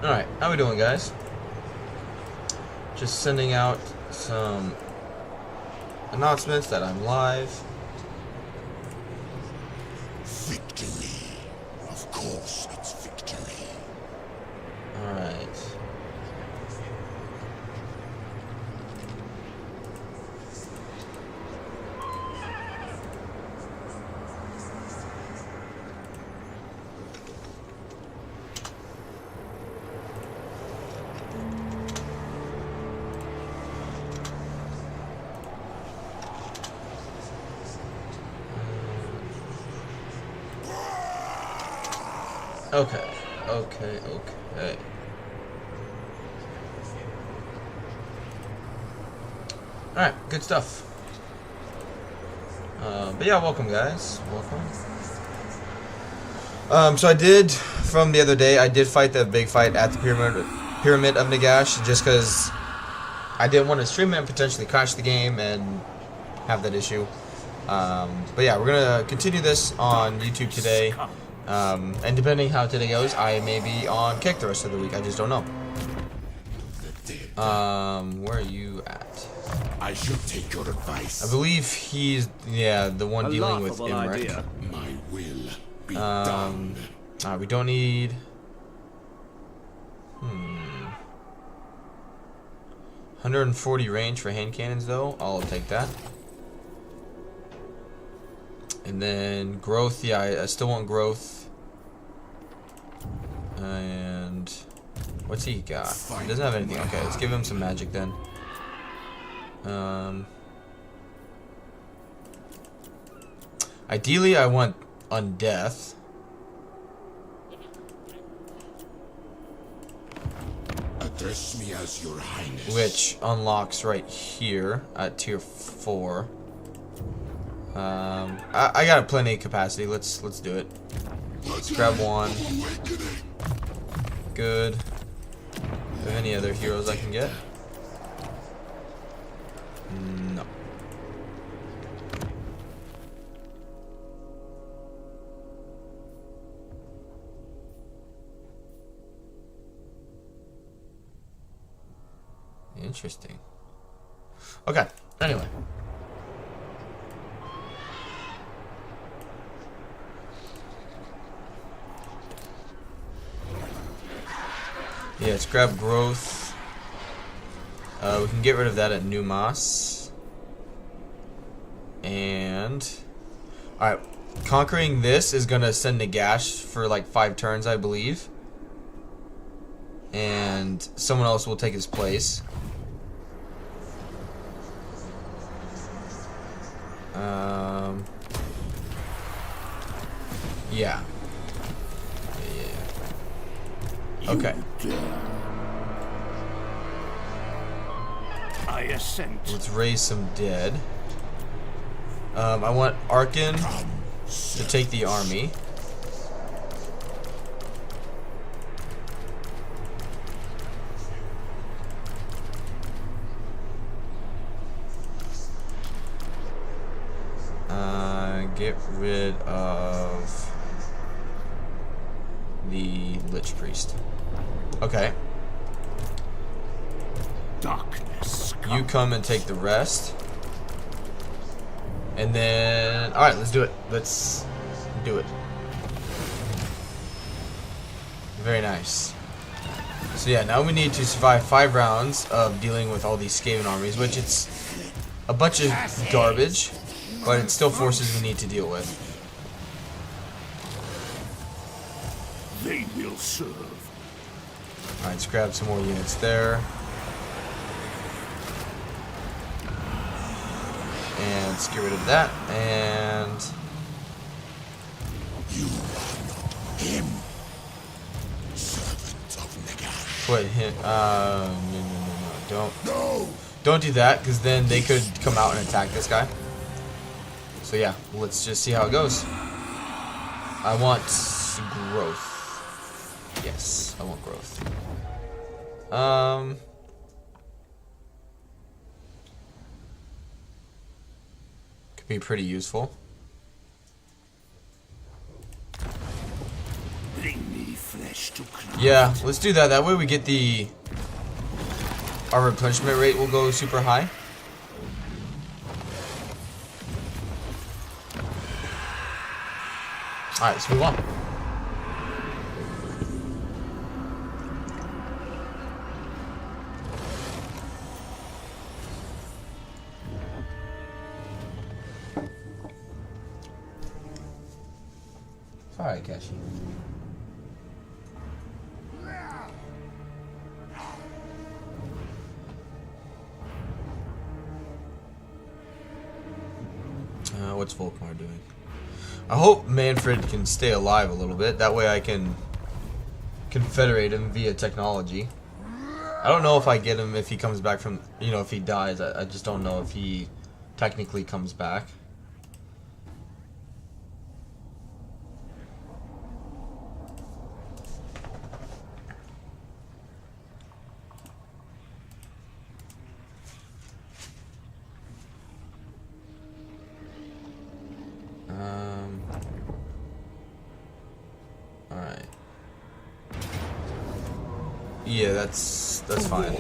Alright, how we doing, guys? Just sending out some announcements that I'm live. Victory. Of course it's victory. Alright. Okay. Alright, good stuff. But yeah, welcome, guys. Welcome. So I did, from the other day, I did fight the big fight at the Pyramid of Nagash, just because I didn't want to stream it and potentially crash the game and have that issue. But yeah, we're going to continue this on YouTube today. And depending how today goes, I may be on Kick the rest of the week. I just don't know. Where are you at? I should take your advice. I believe he's, yeah, the one dealing with Imric. My will be done. Alright, we don't need... 140 range for hand cannons, though. I'll take that. And then growth, yeah, I still want growth. And what's he got? He doesn't have anything. Okay, let's give him some magic then. Ideally, I want undeath. Address me as your highness. Which unlocks right here at tier 4. I got plenty of capacity. Let's do it. Let's grab one. Good. Do I have any other heroes I can get? No. Interesting. Okay. Anyway. Yeah, let's grab growth. We can get rid of that at Numas. And alright, conquering this is gonna send Nagash for like 5 turns, I believe. And someone else will take his place. Yeah. Okay. I assent. Let's raise some dead. I want Arkin to take the army. Get rid of the Lich Priest. Okay. Darkness. You come and take the rest. And then... Alright, let's do it. Let's do it. Very nice. So yeah, now we need to survive 5 rounds of dealing with all these Skaven armies, which it's a bunch of garbage, but it's still forces we need to deal with. They will serve. Alright, let's grab some more units there. And let's get rid of that. And You are not him. Servant of Nagash. put him. No. Don't do that, because then they could come out and attack this guy. So yeah, let's just see how it goes. I want growth. Yes, I want growth. Could be pretty useful. Bring me flesh to climb. Yeah, let's do that. That way we get the... Our replenishment rate will go super high. Alright, let's move on. Alright, Kashi. What's Volkmar doing? I hope Manfred can stay alive a little bit. That way I can confederate him via technology. I don't know if I get him if he comes back from, you know, if he dies. I just don't know if he technically comes back. Alright. Yeah, that's fine.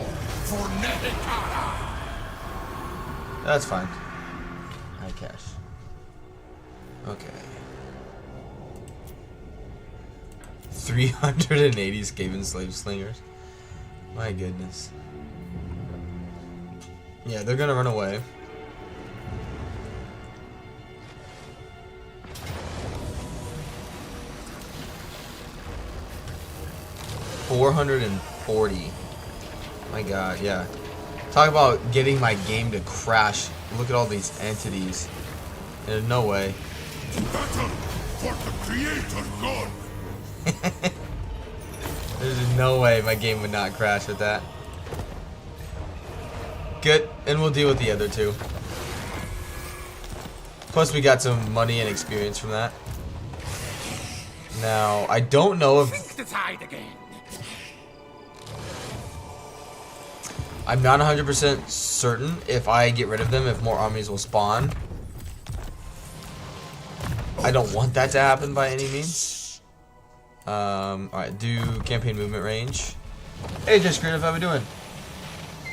That's fine. High cash. Okay. 380 Skaven slave slingers. My goodness. Yeah, they're gonna run away. $440. My God, yeah. Talk about getting my game to crash. Look at all these entities. There's no way. Battle for the Creator God. There's no way my game would not crash with that. Good, and we'll deal with the other two. Plus we got some money and experience from that. Now, I don't know if... I'm not 100% certain if I get rid of them, if more armies will spawn. I don't want that to happen by any means. Alright, do campaign movement range. Hey, just Creative, how we doing?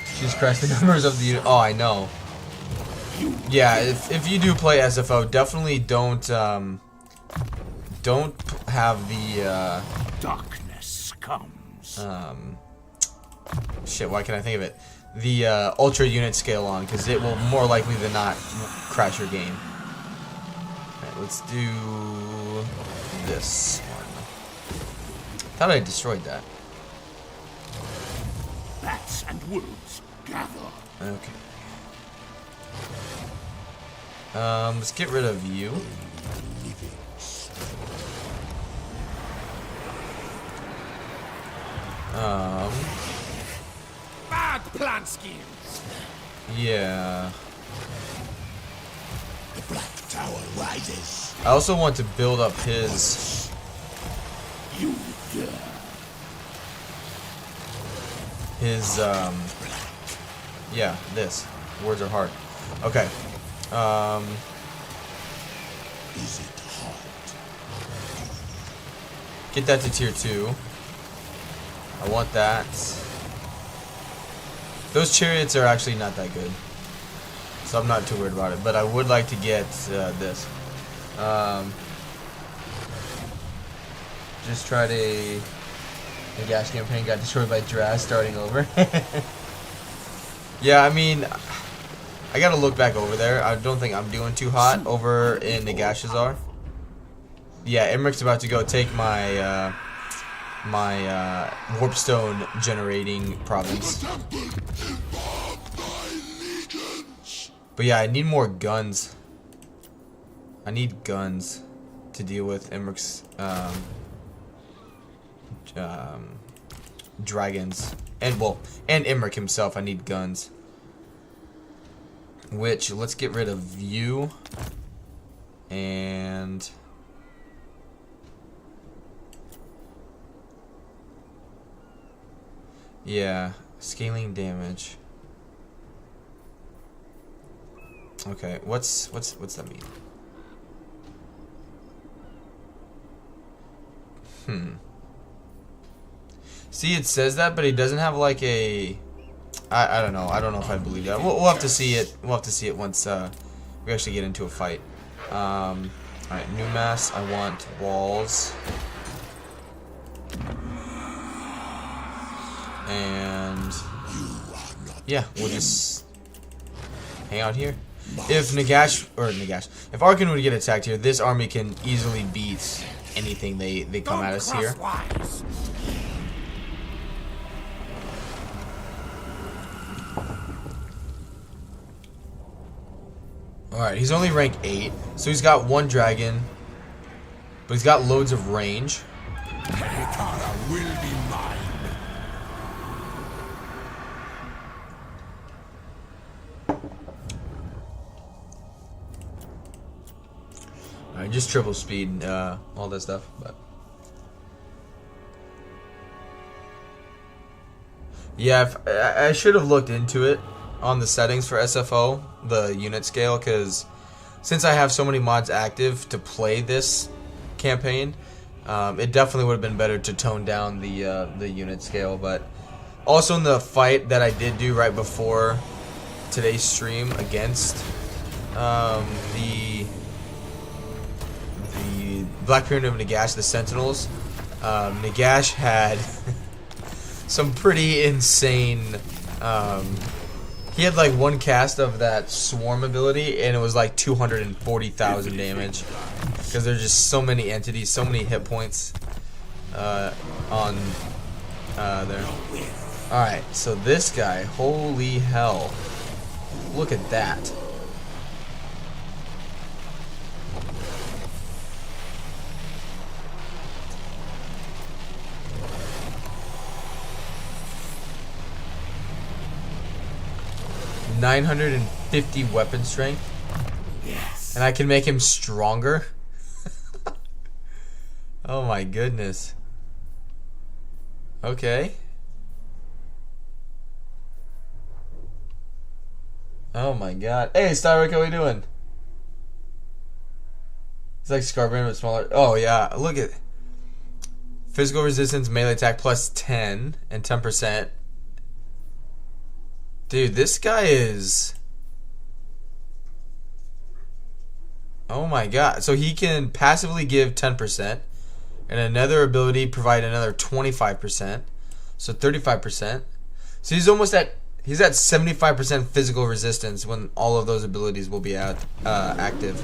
Jesus Christ, the numbers of the unit. Oh, I know. Yeah, if you do play SFO, definitely don't have the Darkness comes. Shit, why can't I think of it? The ultra unit scale on, because it will more likely than not crash your game. Alright, let's do this one. Thought I destroyed that. Bats and wolves gather. Okay. Let's get rid of you. Bad plan schemes. Yeah. The Black Tower rises. I also want to build up his... You dare. His, yeah, this. Words are hard. Okay. Is it hard? Get that to tier 2. I want that. Those chariots are actually not that good, so I'm not too worried about it. But I would like to get this. Just tried a Nagash campaign, got destroyed by Draz, starting over. Yeah, I mean, I gotta look back over there. I don't think I'm doing too hot over in Nagashazar. Yeah, Emmerich's about to go take my warpstone generating province. But yeah, I need more guns. I need guns to deal with Emmerich's dragons. And well, and Emmerich himself, I need guns. Which, let's get rid of you. And yeah, scaling damage. Okay, what's that mean? See, it says that, but he doesn't have like a. I don't know. I don't know if I believe that. We'll have to see it. We'll have to see it once we actually get into a fight. All right, new mass. I want walls. And yeah, we'll just hang out here. If Nagash, if Arkan would get attacked here, this army can easily beat anything they come at us here. Alright, he's only rank 8, so he's got 1 dragon, but he's got loads of range. Hekara will be mine. Alright, just triple speed, all that stuff, but yeah, I should have looked into it on the settings for SFO, the unit scale, because since I have so many mods active to play this campaign, it definitely would have been better to tone down the unit scale. But also in the fight that I did do right before today's stream against the Black Pyramid of Nagash, the Sentinels, Nagash had some pretty insane. He had like 1 cast of that swarm ability, and it was like 240,000 damage. Because there's just so many entities, so many hit points on there. Alright, so this guy, holy hell. Look at that. $950 weapon strength. Yes. And I can make him stronger. Oh my goodness. Okay. Oh my god. Hey, Styric, how we doing? It's like Scarbrand but smaller. Oh yeah, look at physical resistance, melee attack plus 10 and 10%. Dude, this guy is... Oh my god. So he can passively give 10%. And another ability provide another 25%. So 35%. So he's almost at... He's at 75% physical resistance when all of those abilities will be active.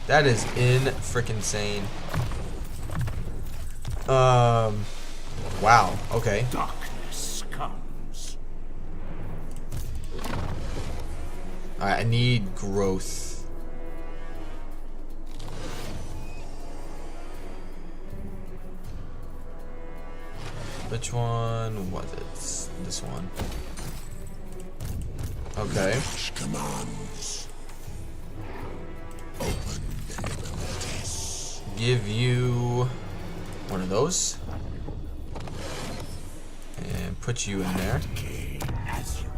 That is freaking-sane. Wow. Okay. Darkness comes. Alright, I need growth. Which one was it? This one. Okay. Commands. Open the abilities. Give you one of those. And put you in there. As you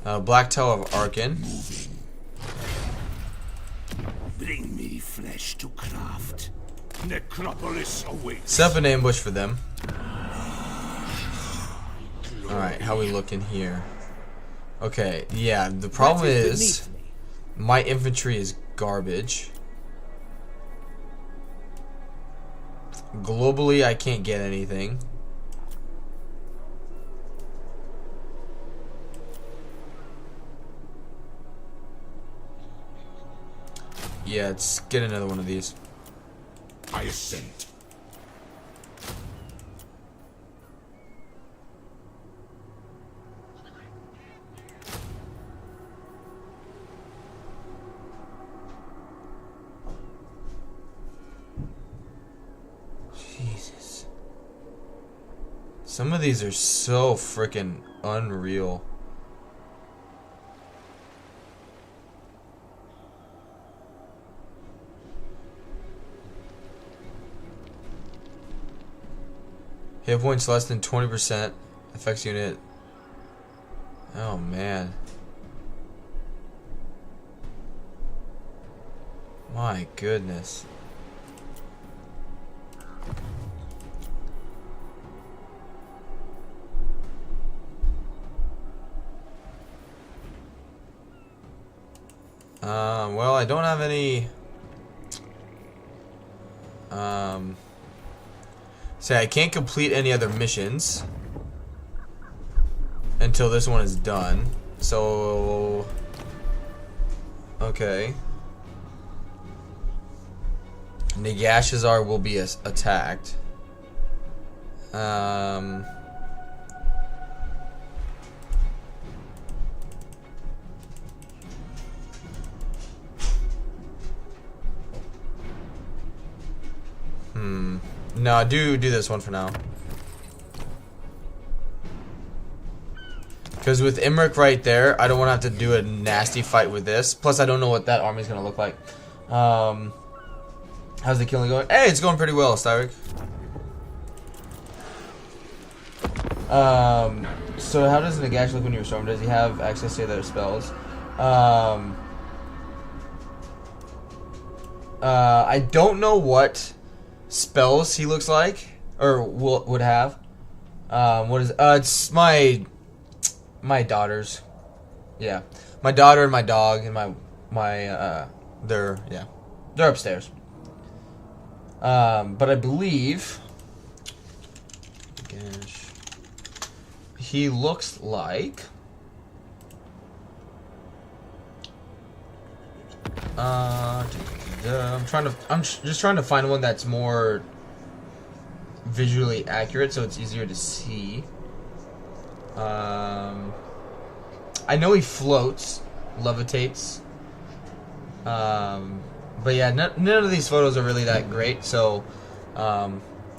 command. Black Toe of Arkan. Bring me flesh to craft. Necropolis awaits. Set up an ambush for them. Alright, how we looking here? Okay, yeah, the problem is my infantry is garbage. Globally, I can't get anything. Yeah, let's get another one of these. I assent. Jesus. Some of these are so freaking unreal. Hit points less than 20%. Affects unit. Oh man. My goodness. Well, I don't have any. Say I can't complete any other missions until this one is done. So, okay. Nagash's will be attacked. No, do this one for now. Because with Imric right there, I don't want to have to do a nasty fight with this. Plus, I don't know what that army's going to look like. How's the killing going? Hey, it's going pretty well, Styric. So how does Nagash look when you restore him? Does he have access to other spells? I don't know what spells he looks like or would have. What is? It's my daughters. Yeah, my daughter and my dog and my they're upstairs. But I believe, gosh, he looks like. I'm just trying to find one that's more visually accurate, so it's easier to see. I know he floats, levitates. But yeah, none of these photos are really that great, so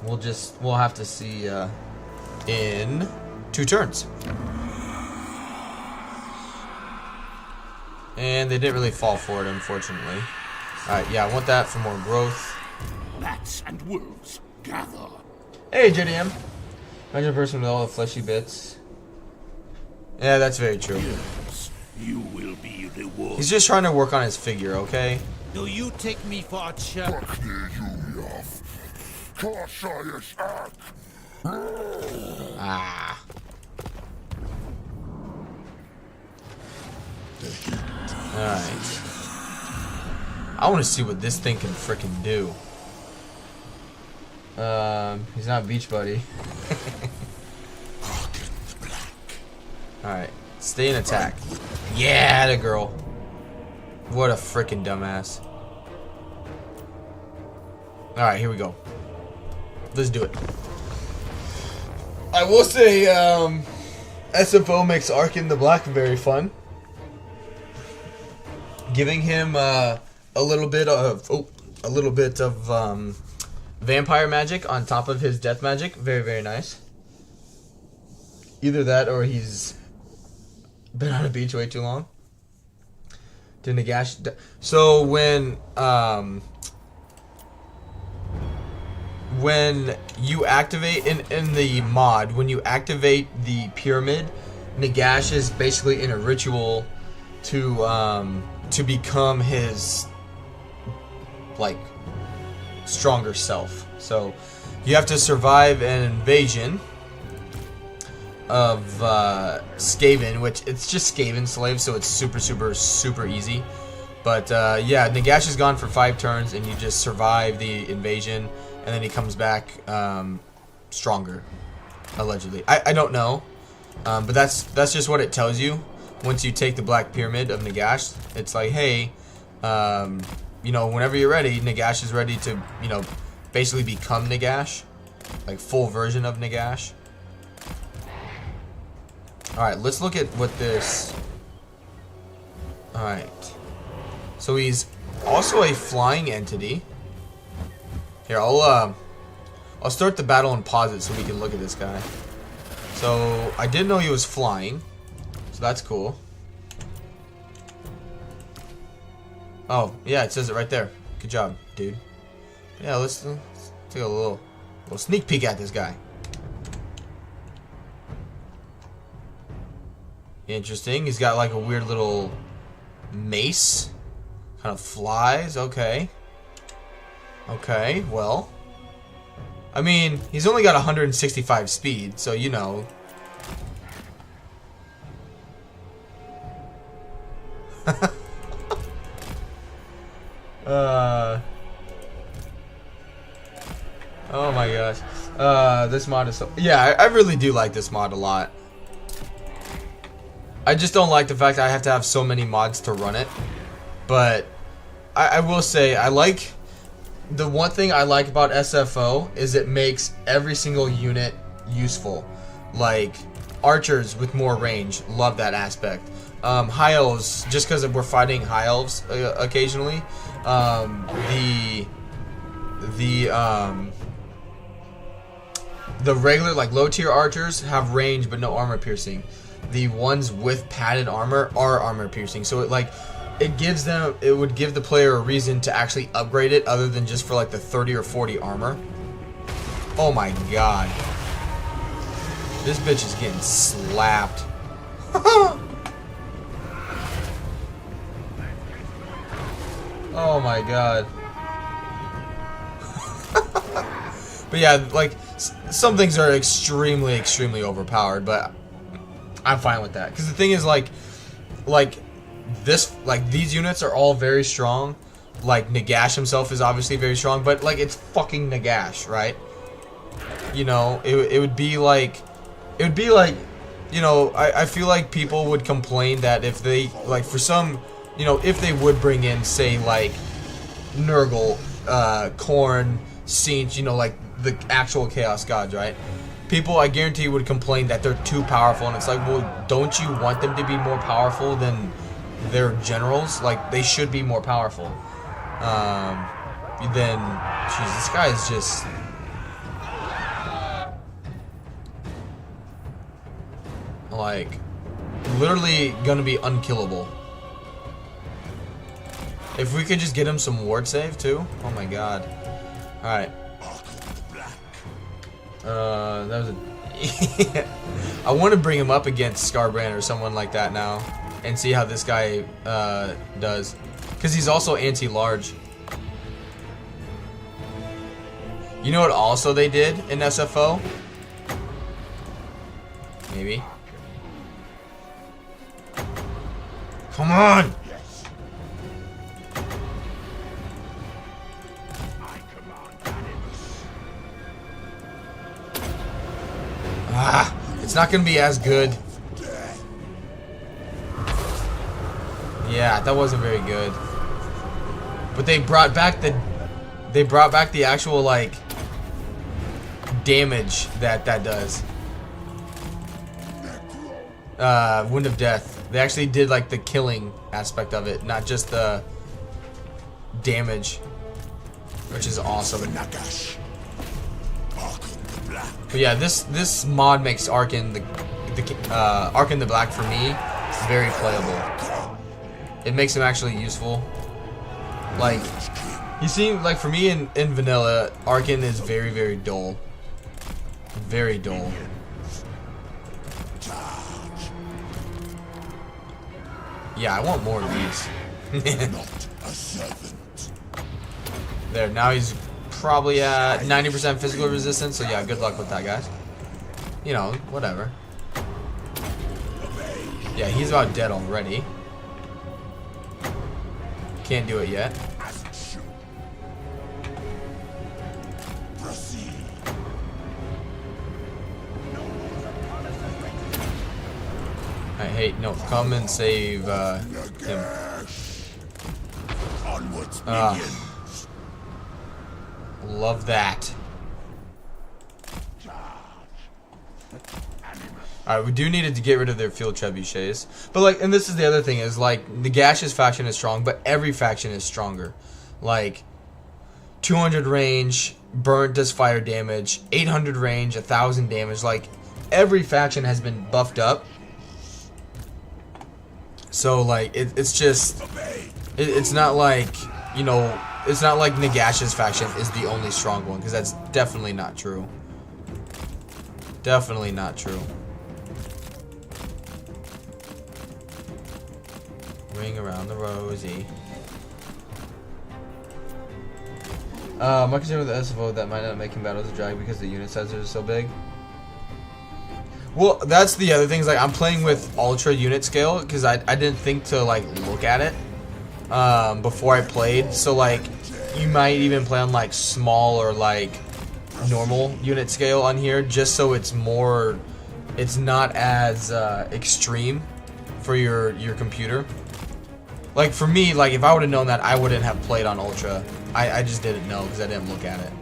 we'll have to see in 2 turns. And they didn't really fall for it, unfortunately. Alright, yeah, I want that for more growth. Bats and wolves, gather. Hey, JDM. Imagine a person with all the fleshy bits. Yeah, that's very true. Yes, you will be rewarded. He's just trying to work on his figure, okay? Do you take me for a chump? Ah. Alright. I want to see what this thing can frickin' do. He's not Beach Buddy. Alright. Stay in attack. Yeah, the girl. What a frickin' dumbass. Alright, here we go. Let's do it. I will say, SFO makes Arkin the Black very fun. Giving him a little bit of vampire magic on top of his death magic, very, very nice. Either that or he's been on a beach way too long. Did Nagash so when you activate in the mod, when you activate the pyramid, Nagash is basically in a ritual to become his like stronger self. So you have to survive an invasion of Skaven, which it's just Skaven slaves, so it's super easy. But yeah, Nagash is gone for 5 turns, and you just survive the invasion, and then he comes back stronger, allegedly. I don't know, but that's just what it tells you. Once you take the Black Pyramid of Nagash, it's like, hey, you know, whenever you're ready, Nagash is ready to, you know, basically become Nagash, like full version of Nagash. Alright, let's look at what this... Alright. So he's also a flying entity. Here, I'll start the battle and pause it so we can look at this guy. So, I didn't know he was flying. So that's cool. Oh, yeah, it says it right there. Good job, dude. Yeah, let's take a little sneak peek at this guy. Interesting. He's got like a weird little mace. Kind of flies. Okay. Okay, well. I mean, he's only got 165 speed, so you know. Oh my gosh. This mod is so... Yeah, I really do like this mod a lot. I just don't like the fact that I have to have so many mods to run it. But I will say, I like... The one thing I like about SFO is it makes every single unit useful. Like, archers with more range, love that aspect. High elves, just because we're fighting high elves occasionally. The regular, like, low tier archers have range but no armor piercing. The ones with padded armor are armor piercing. So it would give the player a reason to actually upgrade it other than just for like the 30 or 40 armor. Oh my god. This bitch is getting slapped. Oh my god. But yeah, like, some things are extremely overpowered, but I'm fine with that. Because the thing is, these units are all very strong. Like, Nagash himself is obviously very strong, but, like, it's fucking Nagash, right? You know, it would be like, you know, I feel like people would complain that if they, like, for some, you know, if they would bring in, say, like, Nurgle, Khorne, Sinch, you know, like, the actual Chaos Gods, right? People, I guarantee, would complain that they're too powerful, and it's like, well, don't you want them to be more powerful than their generals? Like, they should be more powerful. Then, jeez, this guy is just... like, literally gonna be unkillable. If we could just get him some ward save, too. Oh my god. Alright. That was a... I want to bring him up against Scarbrand or someone like that now. And see how this guy does. Because he's also anti-large. You know what also they did in SFO? Maybe. Come on! Ah, it's not gonna be as good. Yeah, that wasn't very good. But they brought back the actual, like, damage that does. Wind of Death. They actually did, like, the killing aspect of it, not just the damage, which is awesome. But yeah, this mod makes Arkan the Black for me very playable. It makes him actually useful. Like, he seems like, for me in vanilla, Arkan is very dull. Very dull. Yeah, I want more of these. There, now he's probably at 90% physical resistance, so yeah, good luck with that, guys. You know, whatever. Yeah, he's about dead already. Can't do it yet. I hate, no, come and save him. Love that. Alright, we do need to get rid of their field trebuchets. But, like, and this is the other thing, is, like, Nagash's faction is strong, but every faction is stronger. Like, 200 range, burnt does fire damage, 800 range, 1000 damage. Like, every faction has been buffed up. So, like, it's just, it's not like, you know, it's not like Nagash's faction is the only strong one, because that's definitely not true. Definitely not true. Ring around the rosy. My concern with the SFO that might not make him battles a drag because the unit sizes are so big. Well, that's the other thing, is like, I'm playing with ultra unit scale because I didn't think to, like, look at it. before I played. So like, you might even play on like small or like normal unit scale on here, just so it's more, it's not as extreme for your computer. Like for me, like if I would have known that, I wouldn't have played on Ultra. I just didn't know because I didn't look at it.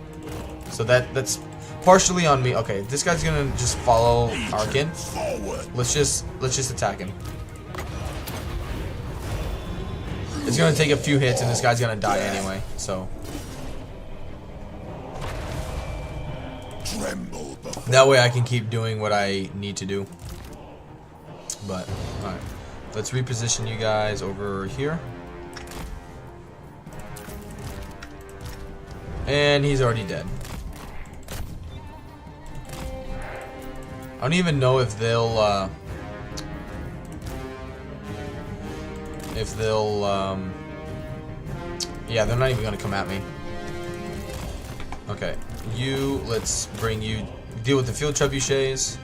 So that's partially on me. Okay, this guy's gonna just follow Arkin. Let's just attack him. It's gonna take a few hits and this guy's gonna die anyway, so. That way I can keep doing what I need to do. But, alright. Let's reposition you guys over here. And he's already dead. I don't even know if they'll, yeah, they're not even gonna come at me. Okay, let's bring you, deal with the field trebuchets.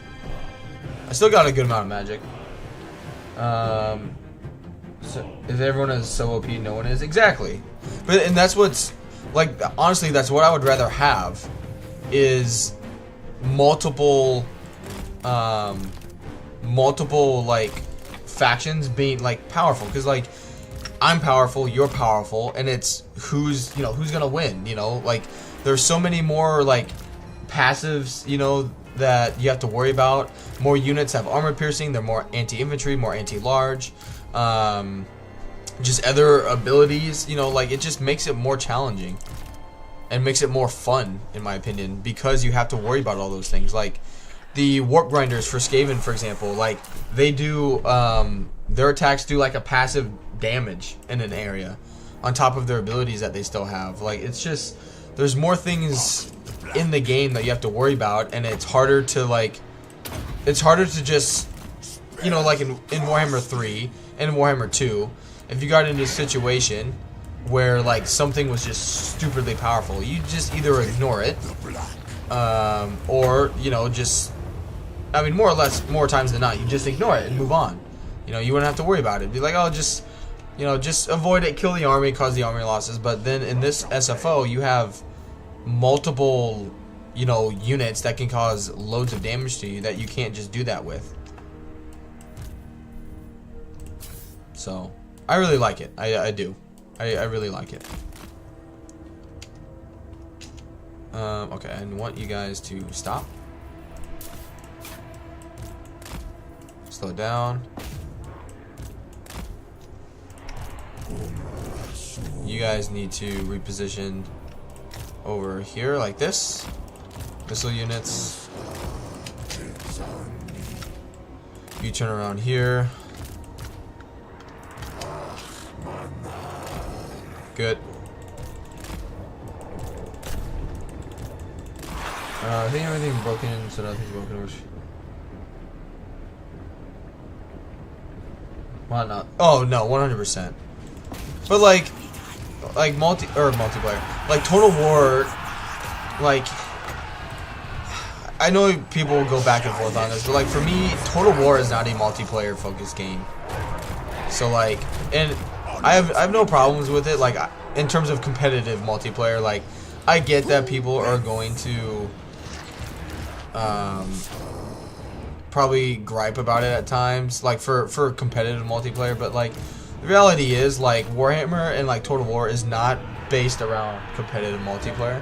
I still got a good amount of magic. So if everyone is so OP, no one is. Exactly. And that's what's, like, honestly, that's what I would rather have, is multiple, like, factions being, like, powerful. Because, like, I'm powerful, you're powerful, and it's who's gonna win, like, there's so many more, like, passives, that you have to worry about. More units have armor piercing, they're more anti-infantry, more anti-large, just other abilities, like, it just makes it more challenging and makes it more fun, in my opinion, because you have to worry about all those things. Like the warp grinders for Skaven, for example, like they do, their attacks do like a passive damage in an area on top of their abilities that they still have. Like, it's just, there's more things in the game that you have to worry about, and it's harder to, like, it's harder to just, like in Warhammer 3 and Warhammer 2, if you got into a situation where, like, something was just stupidly powerful, you just either ignore it, or, just, I mean, more or less, more times than not, you just ignore it and move on. You wouldn't have to worry about it. Be like, oh, just avoid it, kill the army, cause the army losses. But then in this SFO, you have multiple, units that can cause loads of damage to you that you can't just do that with. So, I really like it. I do. I really like it. Okay, I want you guys to stop. Slow down. You guys need to reposition over here like this. Missile units. You turn around here. Good. I think everything broken, so nothing's broken. Why not? Oh no, 100%. But like multiplayer, like Total War, like, I know people will go back and forth on this, but like for me, Total War is not a multiplayer focused game. So like, and I have no problems with it. Like in terms of competitive multiplayer, like I get that people are going to probably gripe about it at times, like for competitive multiplayer, but like the reality is, like, Warhammer and like Total War is not based around competitive multiplayer.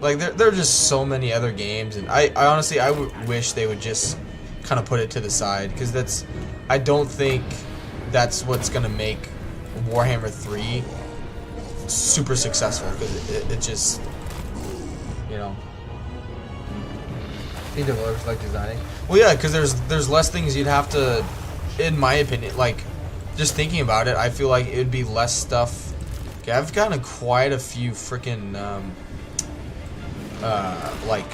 Like there are just so many other games, and I honestly wish they would just kind of put it to the side, because I don't think that's what's gonna make Warhammer 3 super successful, because it just, I think developers like designing. Well, yeah, because there's less things you'd have to, in my opinion, like, just thinking about it, I feel like it would be less stuff. Okay, I've gotten quite a few freaking like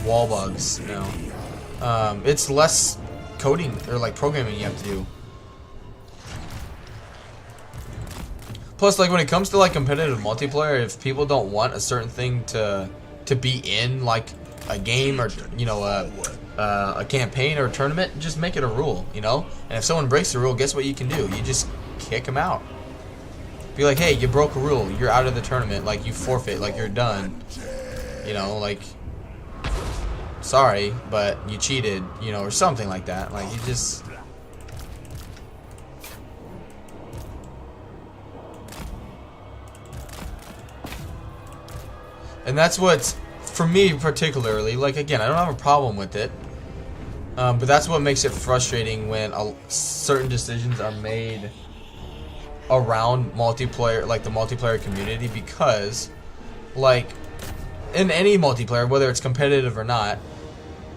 wall bugs now. It's less coding or like programming you have to do. Plus, like, when it comes to like competitive multiplayer, if people don't want a certain thing to be in like a game, or a campaign or a tournament, just make it a rule, And if someone breaks the rule, guess what you can do? You just kick him out. Be like, hey, you broke a rule. You're out of the tournament. Like, you forfeit. Like, you're done. You know, like, sorry, but you cheated. You know, or something like that. Like, you just... And that's what's, for me particularly, like, again, I don't have a problem with it. But that's what makes it frustrating when certain decisions are made around multiplayer, like the multiplayer community, because, like, in any multiplayer, whether it's competitive or not,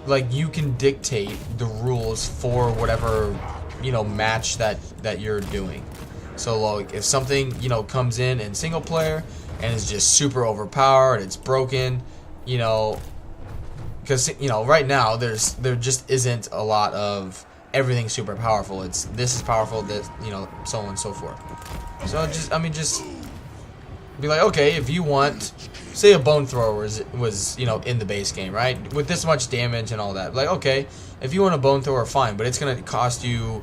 like, you can dictate the rules for whatever, you know, match that you're doing. So, like, if something, you know, comes in single player and is just super overpowered, it's broken, you know, because, you know, right now there just isn't a lot of everything super powerful. It's this is powerful, this, you know, so on and so forth. So just, I mean, just be like, okay, if you want, say a bone thrower was, you know, in the base game, right, with this much damage and all that. Like, okay, if you want a bone thrower, fine, but it's gonna cost you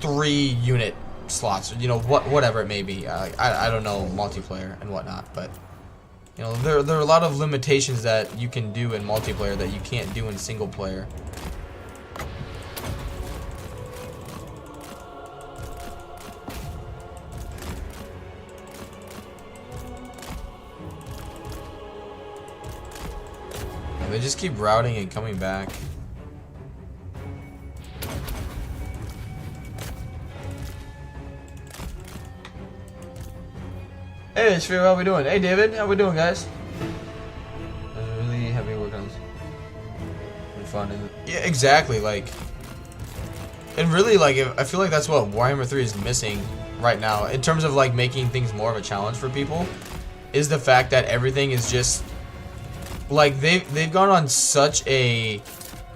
3 unit slots, you know, whatever it may be. I don't know multiplayer and whatnot, but you know, there are a lot of limitations that you can do in multiplayer that you can't do in single player. And they just keep routing and coming back. Hey, it's Sphere, how we doing? Hey, David, how we doing, guys? I was really heavy work on this. And fun, isn't it? Yeah, exactly, like... And really, like, I feel like that's what Warhammer 3 is missing right now, in terms of, like, making things more of a challenge for people, is the fact that everything is just... Like, they've gone on such a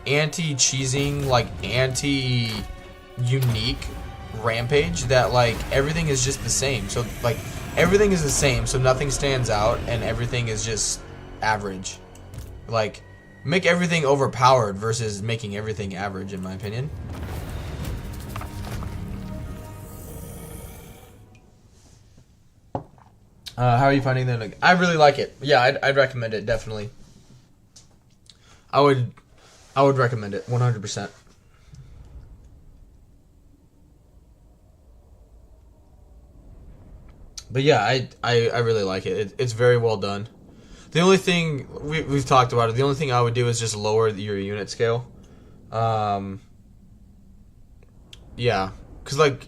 anti-cheesing, like, anti-unique rampage that, like, everything is just the same. So, like... Everything is the same, so nothing stands out, and everything is just average. Like, make everything overpowered versus making everything average, in my opinion. How are you finding that? I really like it. Yeah, I'd recommend it, definitely. I would recommend it, 100%. But yeah, I really like it. It's very well done. The only thing we've talked about it. The only thing I would do is just lower your unit scale. Yeah, cause like,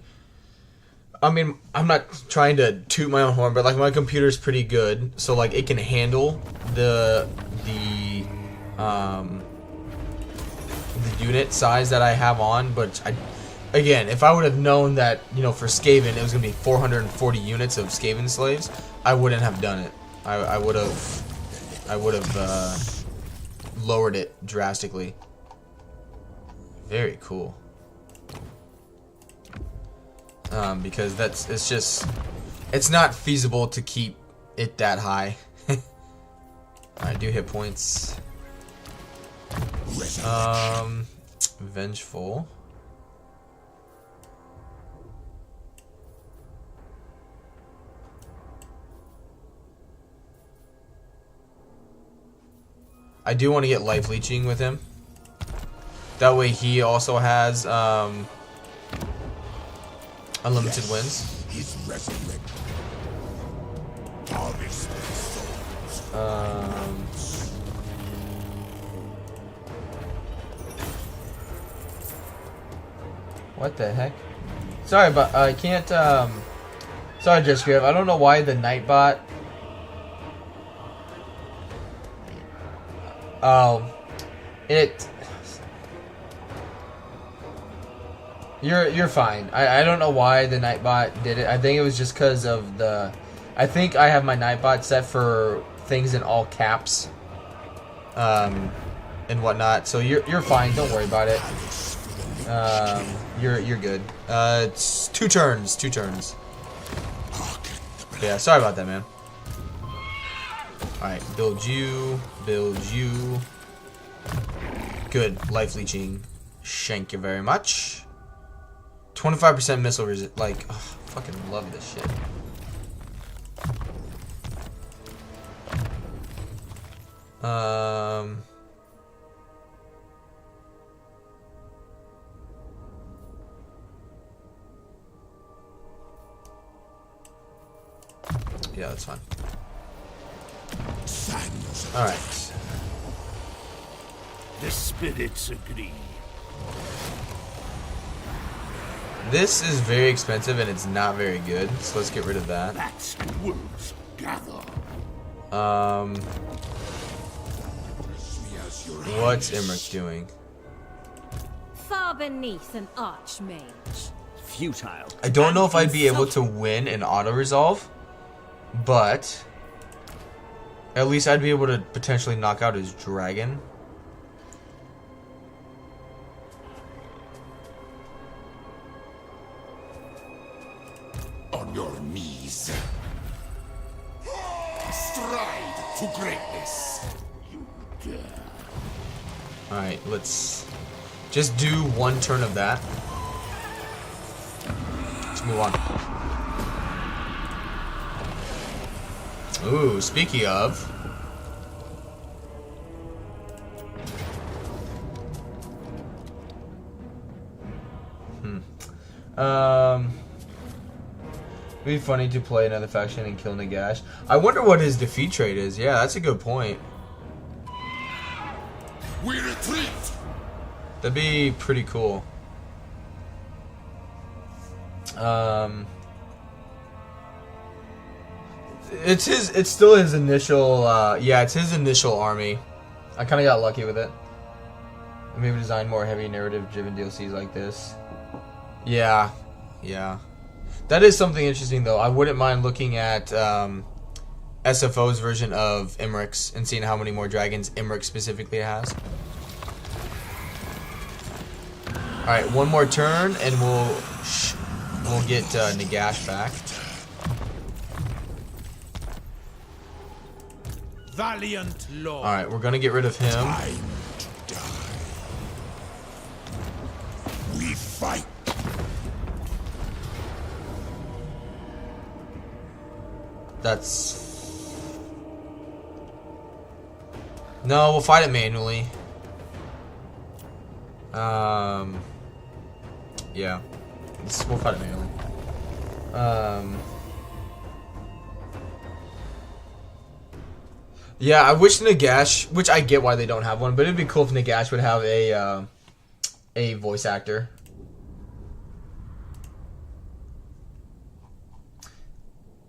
I mean, I'm not trying to toot my own horn, but like my computer's pretty good, so like it can handle the unit size that I have on, but Again, if I would have known that, you know, for Skaven it was going to be 440 units of Skaven slaves, I wouldn't have done it. I would have lowered it drastically. Very cool. Because it's not feasible to keep it that high. Alright, do hit points. Vengeful. I do want to get life leeching with him. That way he also has unlimited wins. He's resurrected. What the heck? Sorry, but I can't. Sorry, Just Griff. I don't know why the Nightbot. Oh, You're fine. I don't know why the Nightbot did it. I think it was just because of the... I think I have my Nightbot set for things in all caps. And whatnot. So you're fine. Don't worry about it. You're good. It's 2 turns. 2 turns. Yeah, sorry about that, man. Alright, build you. Build you. Good. Life leeching. Thank you very much. 25% missile resist. Like, ugh, fucking love this shit. Yeah, that's fine. Alright. The spirits agree. This is very expensive and it's not very good, so let's get rid of that. Bats and wolves gather. What's Imric doing? Far beneath an archmage. Futile. I don't know if I'd be able to win an auto-resolve, but at least I'd be able to potentially knock out his dragon. On your knees. Stride to greatness. You dare. Alright, let's just do one turn of that. Let's move on. Ooh, speaking of. It'd be funny to play another faction and kill Nagash. I wonder what his defeat trade is. Yeah, that's a good point. We retreat. That'd be pretty cool. It's still his initial, yeah, it's his initial army. I kind of got lucky with it. Maybe design more heavy narrative-driven DLCs like this. Yeah, yeah. That is something interesting, though. I wouldn't mind looking at SFO's version of Imric's and seeing how many more dragons Imric specifically has. All right, one more turn, and we'll get Nagash back. Valiant Lord. All right, we're gonna get rid of him. Time to die. We fight. That's... No, we'll fight it manually. Yeah. We'll fight it manually. Yeah, I wish Nagash, which I get why they don't have one, but it'd be cool if Nagash would have a voice actor.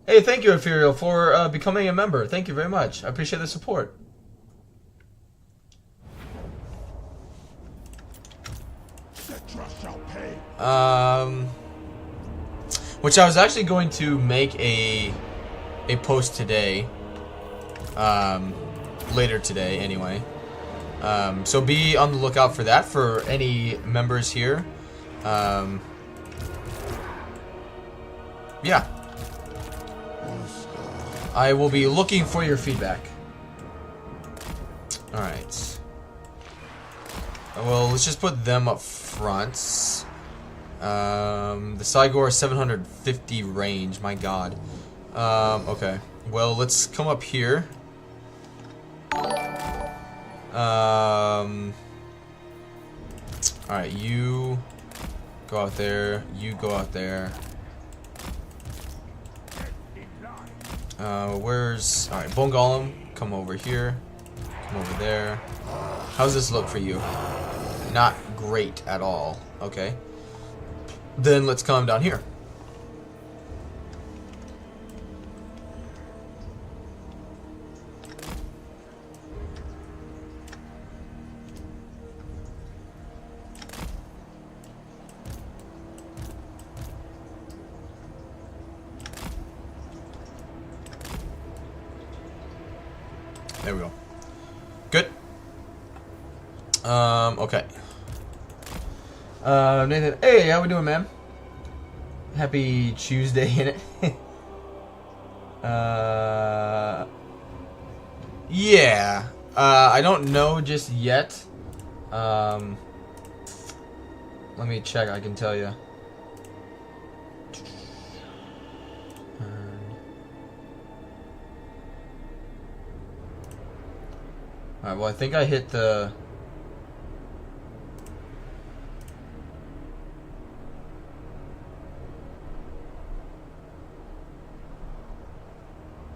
Hey, thank you, Epherial, for becoming a member. Thank you very much. I appreciate the support. Which I was actually going to make a post today. Later today, anyway. So be on the lookout for that for any members here. Yeah. I will be looking for your feedback. Alright. Well, let's just put them up front. The Cygor 750 range, my god. Okay. Well, let's come up here. Alright, you go out there. You go out there. Where's... Alright, Bone Golem, come over here. Come over there. How's this look for you? Not great at all. Okay. Then let's come down here. There we go. Good. Okay. Nathan, hey, how we doing, man? Happy Tuesday, innit? Yeah. I don't know just yet. Let me check, I can tell you. Alright, well I think I hit the...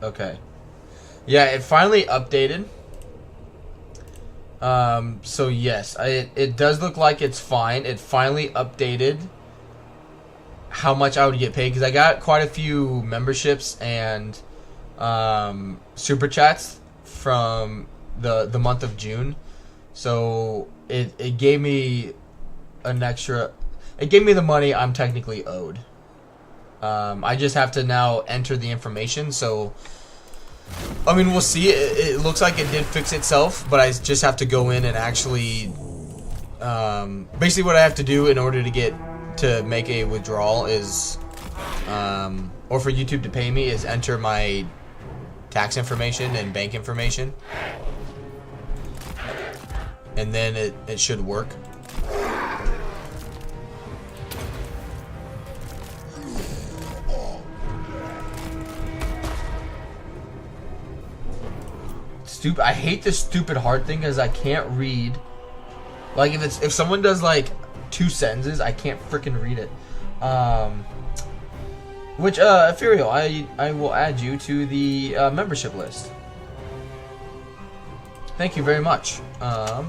Okay. Yeah, it finally updated. So yes, it does look like it's fine. It finally updated how much I would get paid, because I got quite a few memberships and super chats from the month of June. So it gave me an extra... It gave me the money I'm technically owed. I just have to now enter the information, so I mean, we'll see. It looks like it did fix itself, but I just have to go in and actually basically what I have to do in order to make a withdrawal is or for YouTube to pay me is enter my tax information and bank information, and then it should work. I hate this stupid heart thing because I can't read. Like if someone does like 2 sentences, I can't freaking read it. Which Epherial, I will add you to the membership list. Thank you very much. EpherealX.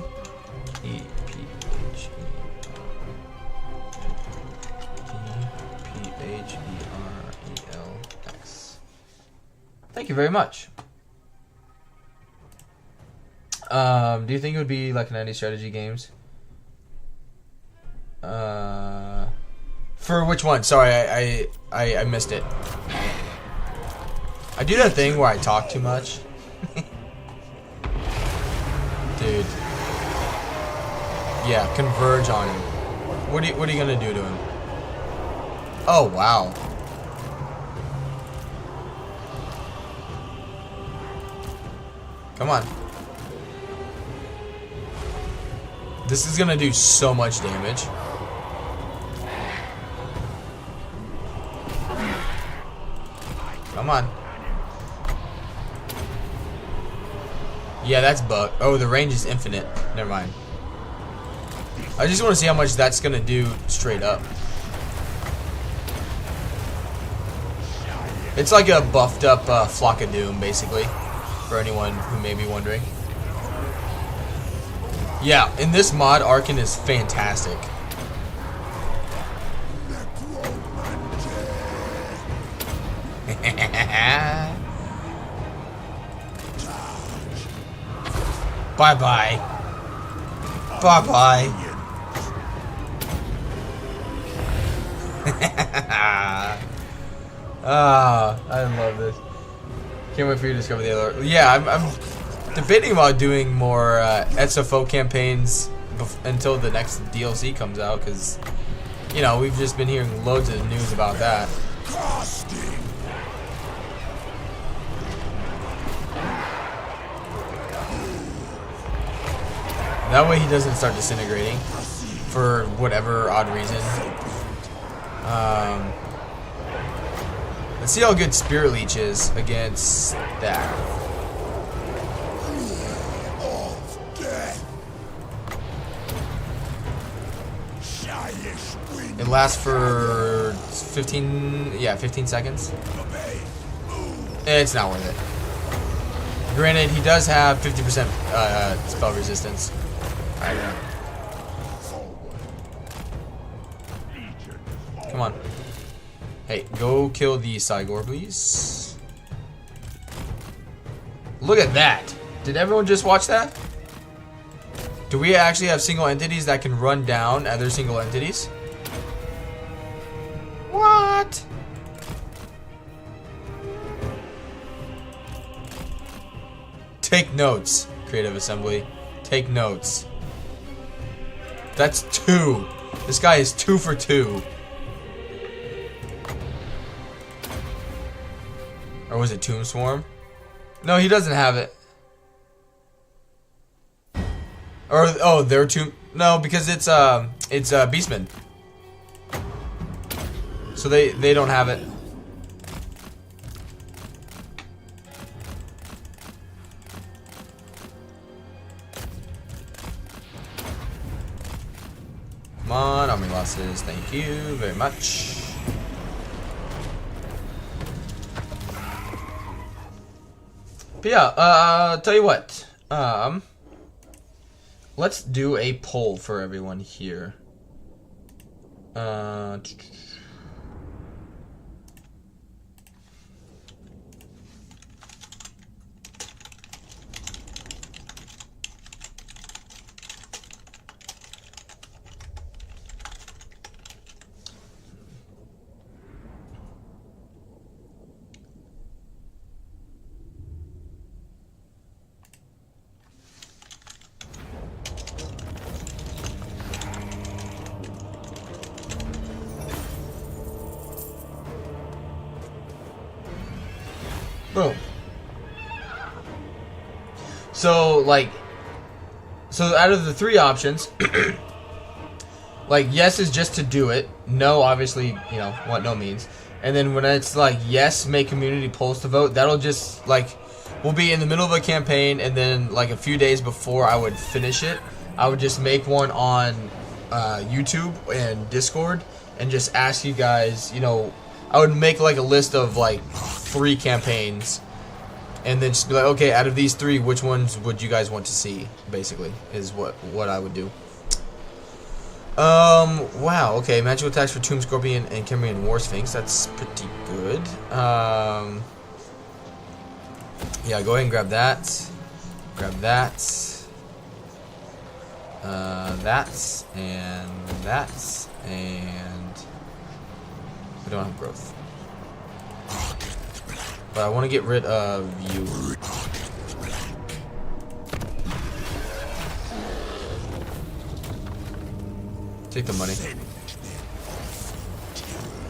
Thank you very much. Do you think it would be like 90 strategy games? For which one? Sorry, I missed it. I do that thing where I talk too much. Dude. Yeah, converge on him. What are you gonna do to him? Oh wow. Come on. This is gonna do so much damage. Come on. Yeah, that's bug. Oh, the range is infinite. Never mind. I just want to see how much that's gonna do straight up. It's like a buffed up Flock of Doom, basically, for anyone who may be wondering. Yeah, in this mod, Arkan is fantastic. Bye-bye. Bye-bye. Ah, I love this. Can't wait for you to discover the other... Yeah, I'm debating about doing more SFO campaigns until the next DLC comes out, because, you know, we've just been hearing loads of news about that. That way he doesn't start disintegrating for whatever odd reason. Let's see how good Spirit Leech is against that. It lasts for 15 seconds. It's not worth it. Granted, he does have 50% spell resistance. I know. Come on. Hey, go kill the Cygor, please. Look at that. Did everyone just watch that? Do we actually have single entities that can run down other single entities? What? Take notes, Creative Assembly. Take notes. That's 2. This guy is 2 for 2. Or was it Tomb Swarm? No, he doesn't have it. Or oh, they're Tomb. No, because it's Beastman. So they don't have it. bosses. Thank you very much. But yeah, tell you what. Let's do a poll for everyone here. Boom. So, like, out of the three options, like, yes is just to do it. No, obviously, you know, what no means. And then when it's like, yes, make community polls to vote, that'll just, like, we'll be in the middle of a campaign, and then, like, a few days before I would finish it, I would just make one on YouTube and Discord, and just ask you guys, you know, I would make, like, a list of, like, 3 campaigns, and then just be like, okay, out of these 3, which ones would you guys want to see, basically, is what I would do. Wow, okay, magical attacks for Tomb Scorpion and Cambrian War Sphinx, that's pretty good. Yeah, go ahead and grab that. Grab that. That, and we don't have growth. But I want to get rid of you. Take the money.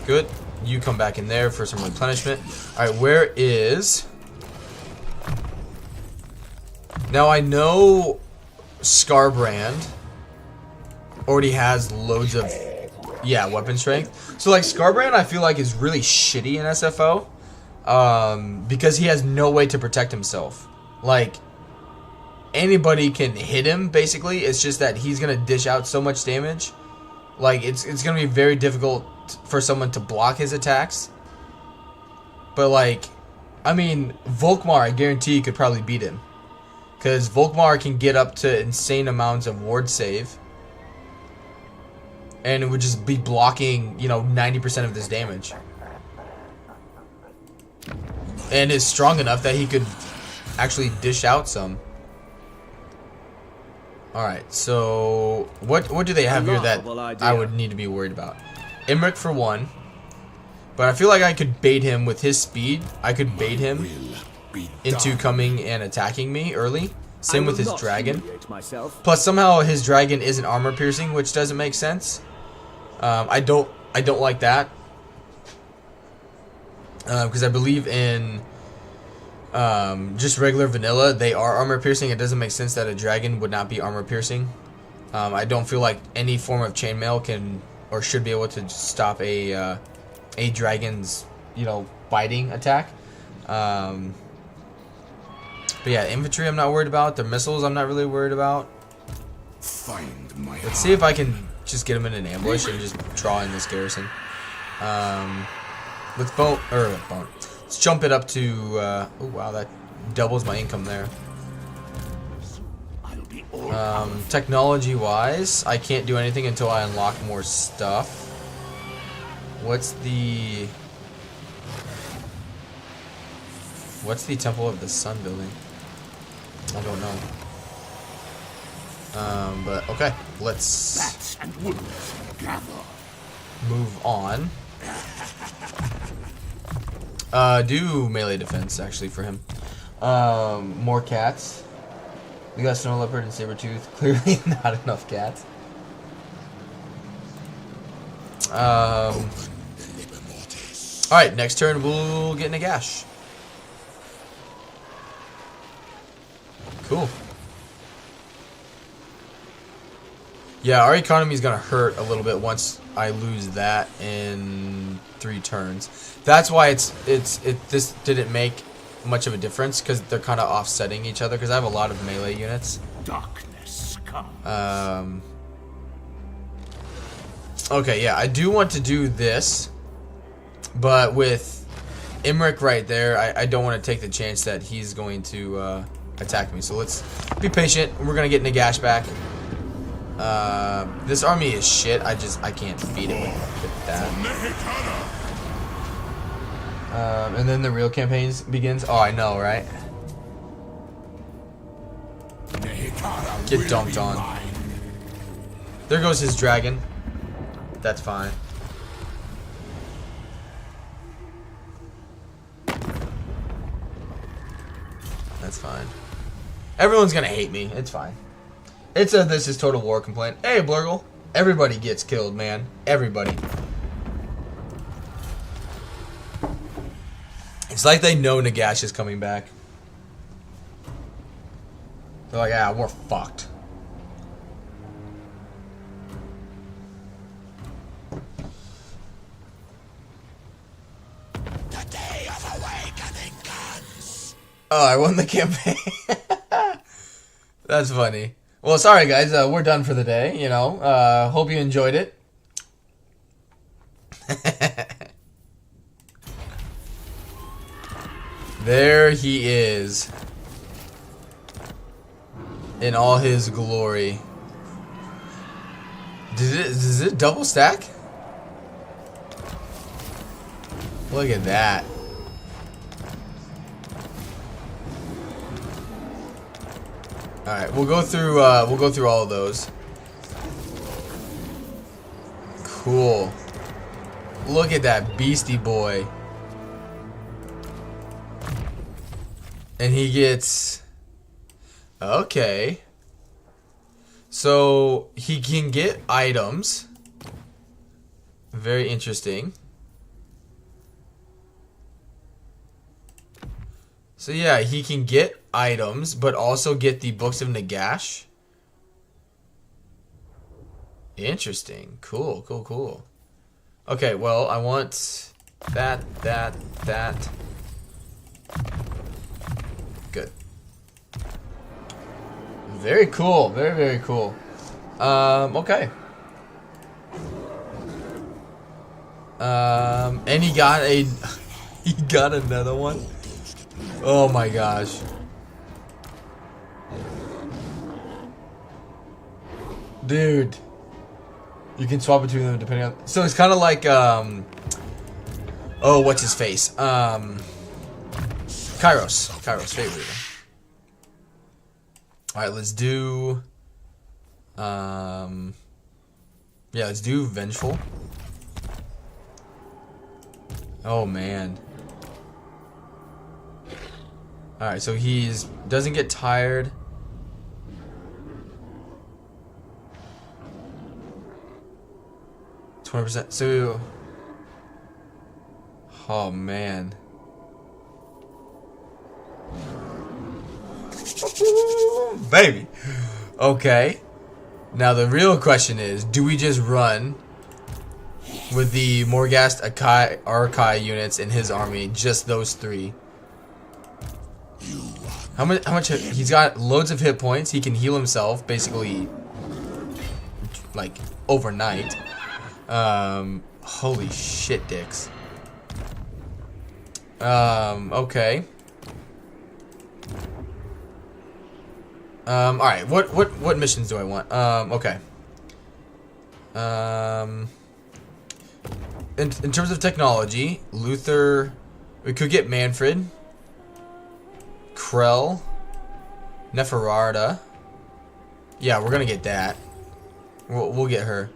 Good. You come back in there for some replenishment. Alright, where is... Now I know Scarbrand already has loads of... Yeah, weapon strength. So like Scarbrand I feel like is really shitty in SFO. Because he has no way to protect himself. Like, anybody can hit him, basically. It's just that he's gonna dish out so much damage. Like, it's gonna be very difficult for someone to block his attacks. But, like, I mean, Volkmar, I guarantee could probably beat him. Because Volkmar can get up to insane amounts of ward save. And it would just be blocking, you know, 90% of this damage. And is strong enough that he could actually dish out some. Alright, so what do they have here that I would need to be worried about? Imric for 1. But I feel like I could bait him with his speed. I could bait him into coming and attacking me early. Same with his dragon. Plus somehow his dragon isn't armor piercing, which doesn't make sense. I don't like that. Because I believe in just regular vanilla, they are armor piercing. It doesn't make sense that a dragon would not be armor piercing. I don't feel like any form of chainmail can or should be able to stop a dragon's, you know, biting attack. But yeah, infantry I'm not worried about. The missiles I'm not really worried about. Find my Let's see if I can just get him in an ambush and just draw in this garrison. Let's let's jump it up to, oh wow, that doubles my income there. Technology-wise, I can't do anything until I unlock more stuff. What's the Temple of the Sun building? I don't know. But okay, let's Bats and wolves gather. move on. Do melee defense actually for him. More cats. We got snow leopard and saber tooth. Clearly not enough cats. Alright, next turn we'll get Nagash. Cool. Yeah, our economy is gonna hurt a little bit once I lose that in 3 turns. That's why this didn't make much of a difference, because they're kind of offsetting each other. Because I have a lot of melee units. Darkness comes. Okay, yeah, I do want to do this, but with Imric right there, I don't want to take the chance that he's going to attack me. So let's be patient. We're gonna get Nagash back. This army is shit. I can't beat it with that. And then the real campaign begins. Oh, I know, right? Get dunked on. There goes his dragon. That's fine. That's fine. Everyone's gonna hate me. It's fine. It's a this is total war complaint. Hey, Blurgle. Everybody gets killed, man. Everybody. It's like they know Nagash is coming back. They're like, ah, we're fucked. The day of awakening comes. Oh, I won the campaign. That's funny. Well, sorry guys, we're done for the day, you know. Hope you enjoyed it. There he is. In all his glory. Does it double stack? Look at that. All right, we'll go through all of those. Cool. Look at that beastie boy. And he gets okay. So he can get items. Very interesting. So yeah, he can get items, but also get the books of Nagash. Interesting. Cool, cool, cool. Okay, well, I want that. Good. Very cool. Very, very cool. Okay. And he got a... he got another one? Oh my gosh. Dude. You can swap between them depending on... So it's kind of like, oh, what's his face? Kairos, favorite. Alright, let's do... yeah, let's do Vengeful. Oh, man. Alright, so he's... doesn't get tired. %. So... oh, man. Baby. Okay. Now the real question is, do we just run with the Morghast Arkai units in his army, just those three? How much he's got loads of hit points. He can heal himself basically like overnight. Holy shit dicks. Okay. Alright, what missions do I want? Okay. In terms of technology, Luther, we could get Manfred, Krell, Neferarda. Yeah, we're gonna get that. We'll get her.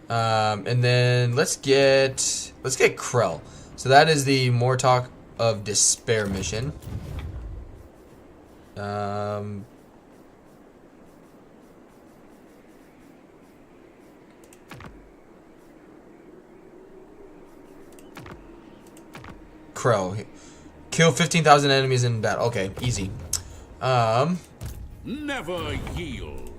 And then let's get Krell. So that is the Mortalk of Despair mission. Krell. Kill 15,000 enemies in battle. Okay, easy. Never yield.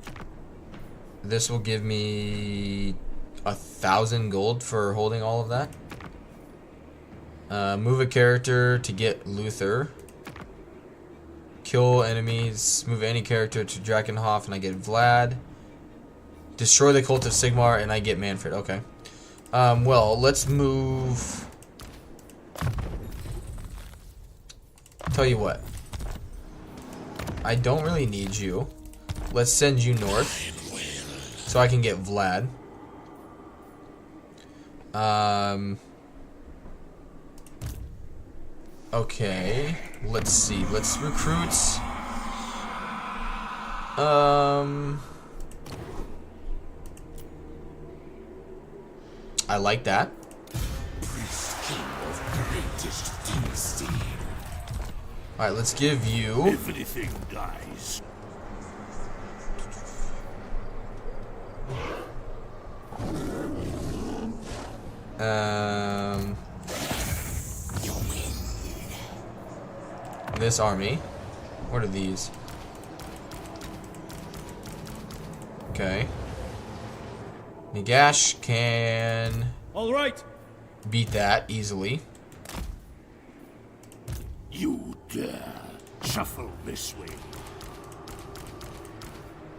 This will give me 1,000 gold for holding all of that. Move a character to get Luther. Kill enemies. Move any character to Drakenhof and I get Vlad. Destroy the Cult of Sigmar, and I get Manfred. Okay. Well, let's move. Tell you what. I don't really need you. Let's send you north, so I can get Vlad. Okay. Let's see. Let's recruit. I like that. Alright, let's give you. Everything dies. This army. What are these? Okay. Nagash can All right. beat that easily. You dare shuffle this way.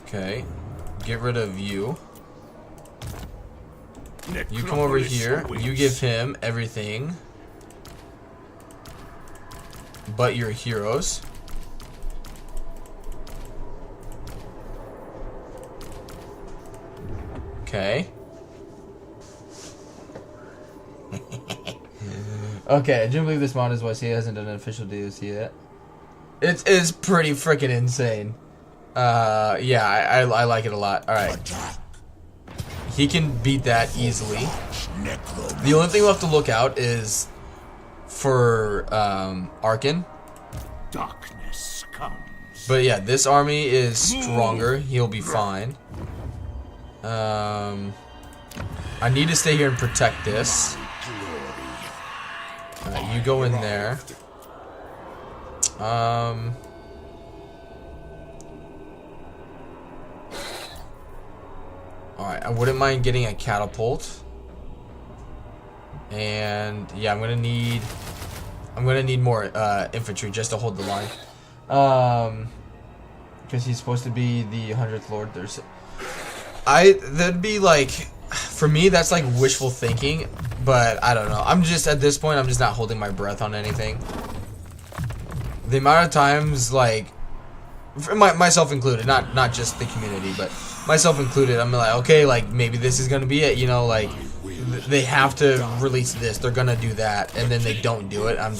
Okay. Get rid of you. You come over Necropolis here. awaits. You give him everything but your heroes. Okay. Okay, I do believe this mod is what he hasn't done an official DLC yet. It is pretty freaking insane. Yeah, I like it a lot. Alright. He can beat that easily. The only thing we'll have to look out is for Arkin. Darkness comes. But yeah, this army is stronger. He'll be fine. I need to stay here and protect this. You go in there. Alright, I wouldn't mind getting a catapult. And yeah, I'm gonna need more infantry just to hold the line. Because he's supposed to be the 100th Lord. That'd be like, for me, that's like wishful thinking, but I don't know. I'm just, at this point, I'm just not holding my breath on anything. The amount of times, like, myself included, not just the community, but myself included, I'm like, okay, like, maybe this is gonna be it, you know, like, they have to release this, they're gonna do that, and then they don't do it. I'm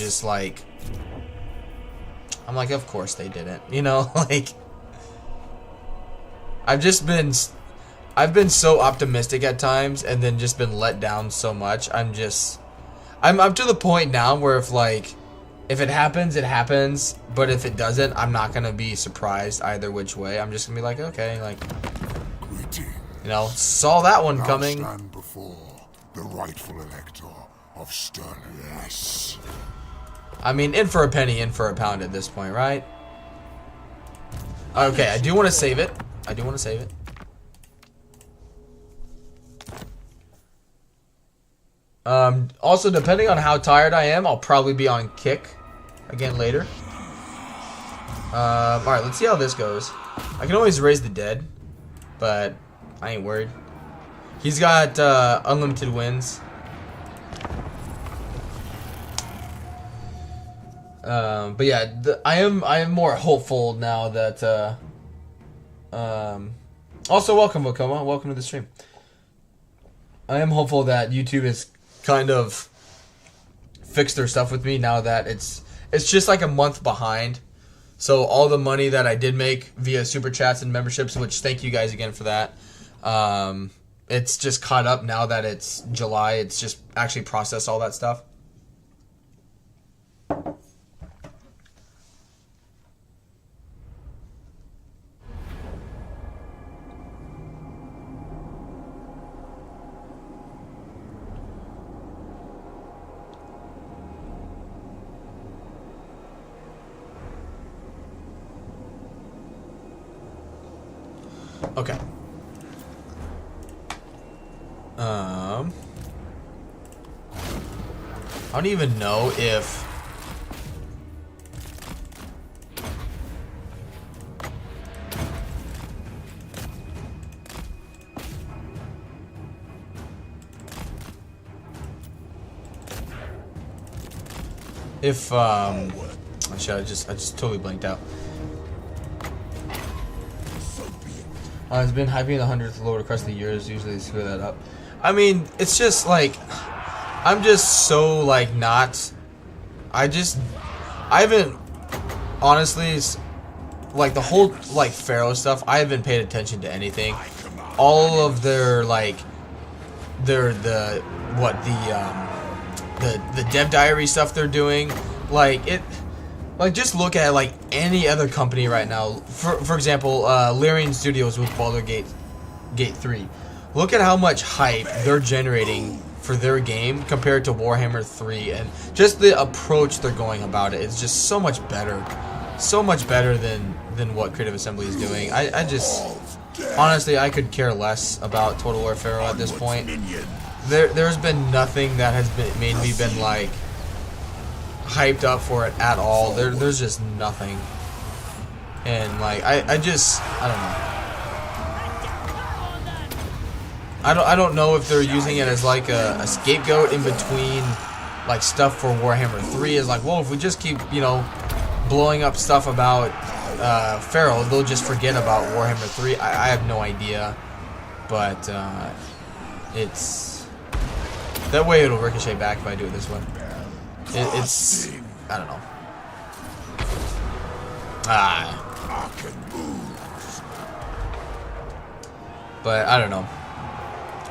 like, of course they didn't, you know, like, I've been so optimistic at times, and then just been let down so much. I'm up to the point now where if it happens, it happens, but if it doesn't, I'm not gonna be surprised either which way. I'm just gonna be like, okay, like, you know, saw that one coming. Stand before the rightful elector of Styric. I mean, in for a penny, in for a pound at this point, right? Okay, I do want to save it. Also, depending on how tired I am, I'll probably be on kick again later. Alright, let's see how this goes. I can always raise the dead, but I ain't worried. He's got unlimited wins. But yeah, I am more hopeful now that also welcome Vokoma, welcome to the stream. I am hopeful that YouTube has kind of fixed their stuff with me now that it's just like a month behind. So all the money that I did make via super chats and memberships, which thank you guys again for that, it's just caught up now that it's July. It's just actually processed all that stuff. Okay. I don't even know if if actually, I just totally blanked out. It's been hyping the 100th Lord across the years. Usually they screw that up. I mean, it's just like I'm just so like not. I haven't honestly like the whole like Pharaoh stuff. I haven't paid attention to anything. All of their like the dev diary stuff they're doing, like it. Like, just look at, like, any other company right now. For example, Lyrian Studios with Baldur's Gate 3. Look at how much hype they're generating for their game compared to Warhammer 3. And just the approach they're going about it is just so much better. So much better than what Creative Assembly is doing. I just... Honestly, I could care less about Total War Pharaoh at this point. There's been nothing that has made me been, like... hyped up for it at all. There's just nothing, and like I don't know. I don't know if they're using it as like a scapegoat in between like stuff for Warhammer 3. Is like, well, if we just keep blowing up stuff about Pharaoh, they'll just forget about Warhammer 3. I have no idea, but it's that way it'll ricochet back if I do it this way. It's I don't know. But I don't know.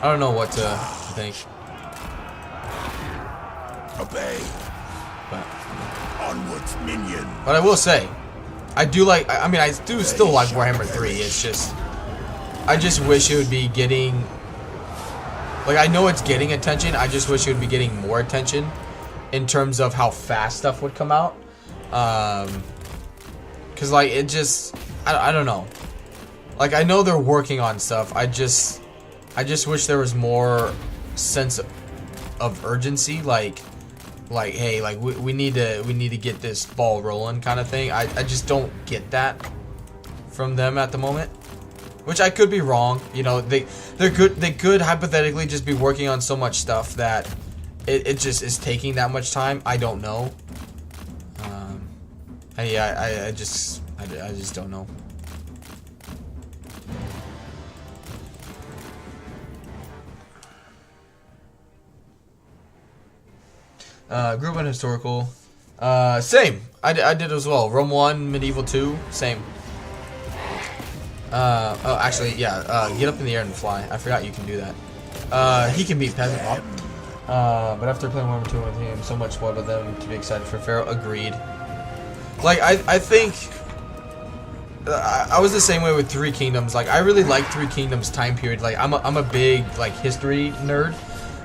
I don't know what to think. Obey. But Onwards, minion. But I will say, I do like. I mean, I do still like Warhammer 3. It's just, I just wish it would be getting. Like, I know it's getting attention. I just wish it would be getting more attention. In terms of how fast stuff would come out, cause like it just, I don't know. Like I know they're working on stuff. I just wish there was more sense of urgency. Like hey, like we need to get this ball rolling kind of thing. I just don't get that from them at the moment. Which I could be wrong. You know, they could hypothetically just be working on so much stuff that. It just is taking that much time. I don't know. I just don't know. Group and historical. Same. I did as well. Rome 1, Medieval 2, same. Oh, actually, yeah. Get up in the air and fly. I forgot you can do that. He can beat Peasant Mob. But after playing Warhammer 2 with him, so much more about them to be excited for Pharaoh. Agreed. Like, I think... I was the same way with Three Kingdoms. Like, I really like Three Kingdoms time period. Like, I'm a big, like, history nerd.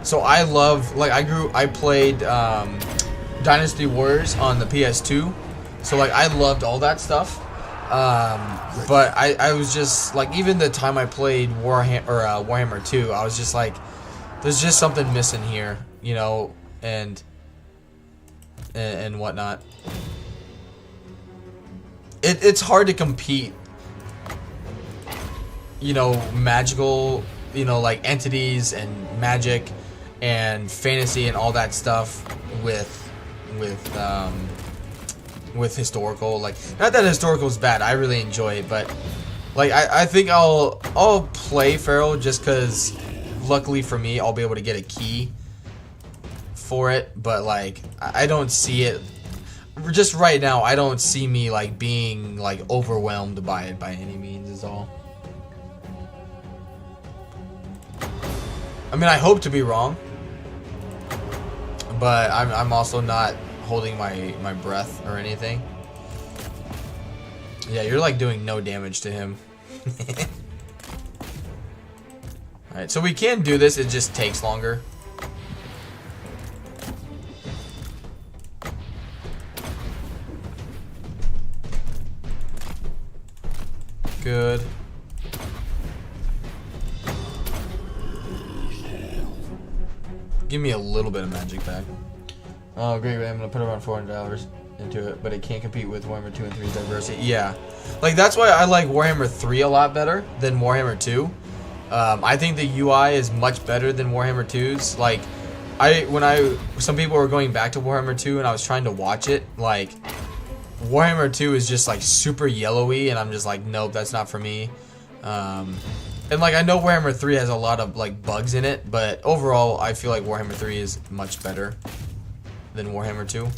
So I love... Like, I played Dynasty Warriors on the PS2. So, like, I loved all that stuff. But I was just... Like, even the time I played Warhammer 2, I was just like... There's just something missing here, you know, and whatnot. It's hard to compete, you know, magical, you know, like entities and magic and fantasy and all that stuff with historical. Like, not that historical is bad. I really enjoy it, but like I think I'll play Pharaoh just because. Luckily for me, I'll be able to get a key for it, but like I don't see it just right now. I don't see me like being like overwhelmed by it by any means is all. I mean, I hope to be wrong, but I'm also not holding my breath or anything. Yeah, you're like doing no damage to him. Alright, so we can do this, it just takes longer. Good. Give me a little bit of magic back. Oh, great, I'm gonna put around $400 into it, but it can't compete with Warhammer 2 and 3's diversity. Yeah. Like, that's why I like Warhammer 3 a lot better than Warhammer 2. I think the UI is much better than Warhammer 2's. Like, some people were going back to Warhammer 2 and I was trying to watch it, like Warhammer 2 is just like super yellowy and I'm just like, nope, that's not for me. And like I know Warhammer 3 has a lot of like bugs in it, but overall I feel like Warhammer 3 is much better than Warhammer 2.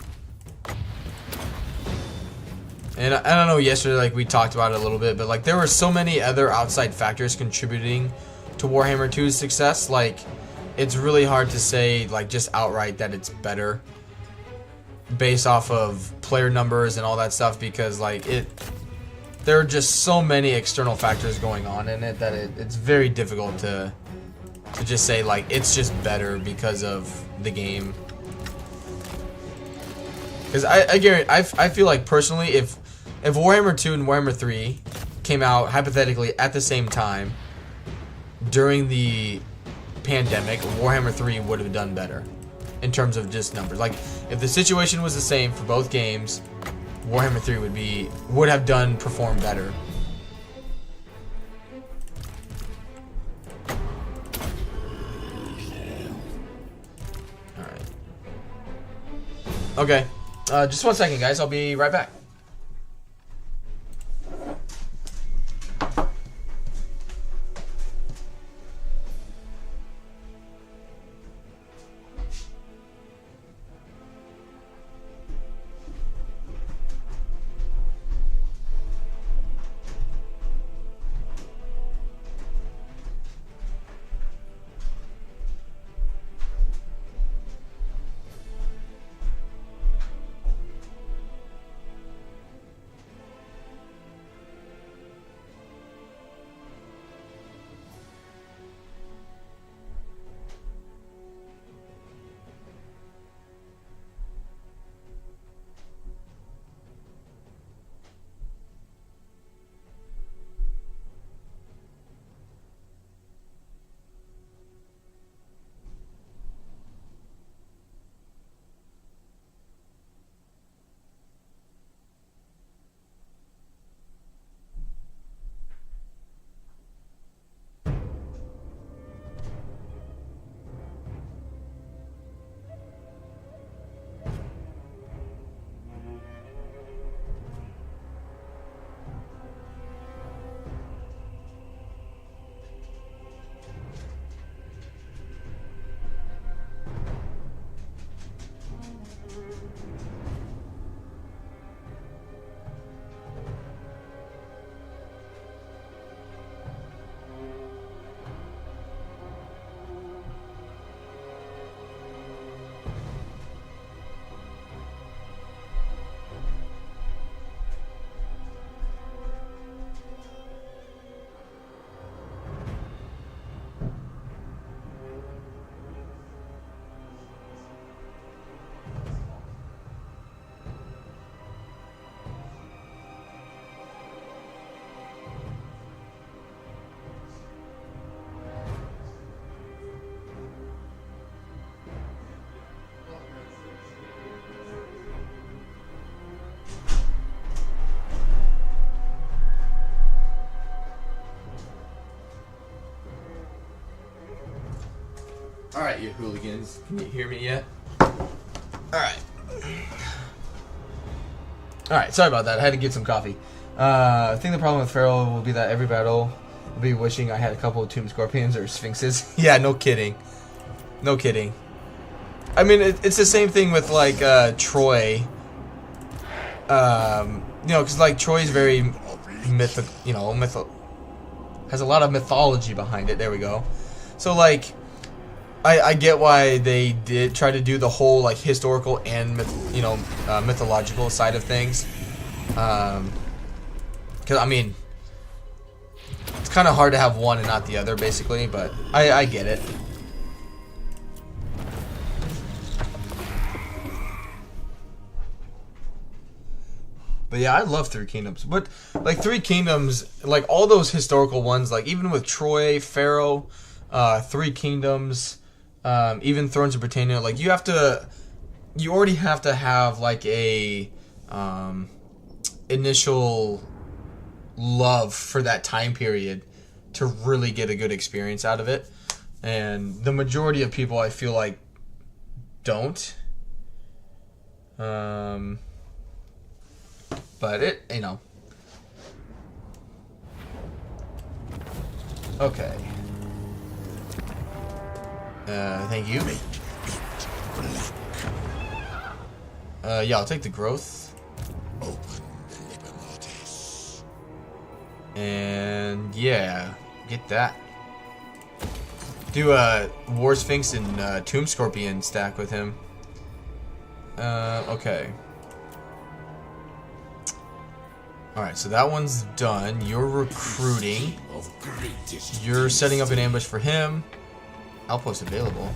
And I don't know, yesterday like we talked about it a little bit, but like there were so many other outside factors contributing to Warhammer 2's success. Like it's really hard to say like just outright that it's better based off of player numbers and all that stuff, because like there are just so many external factors going on in it that it's very difficult to just say like it's just better because of the game. Because I feel like personally, if Warhammer 2 and Warhammer 3 came out hypothetically at the same time during the pandemic, Warhammer 3 would have done better in terms of just numbers. Like if the situation was the same for both games, Warhammer 3 would have performed better. Alright. Okay. Just 1 second, guys. I'll be right back. Alright, you hooligans. Can you hear me yet? Alright. Alright, sorry about that. I had to get some coffee. I think the problem with Feral will be that every battle will be wishing I had a couple of Tomb Scorpions or Sphinxes. Yeah, no kidding. No kidding. I mean, it's the same thing with, like, Troy. You know, because, like, Troy's very has a lot of mythology behind it. There we go. So, like, I get why they did try to do the whole like historical and mythological side of things, because I mean it's kind of hard to have one and not the other basically, but I get it. But yeah, I love Three Kingdoms. But like Three Kingdoms, like all those historical ones, like even with Troy, Pharaoh, Three Kingdoms. Even Thrones of Britannia, like you already have to have like a initial love for that time period to really get a good experience out of it. And the majority of people, I feel like, don't. But it, you know. Okay. Thank you. Yeah, I'll take the growth. And yeah, get that. Do a War Sphinx and Tomb Scorpion stack with him. Okay. Alright, so that one's done. You're recruiting. You're setting up an ambush for him. Outpost available.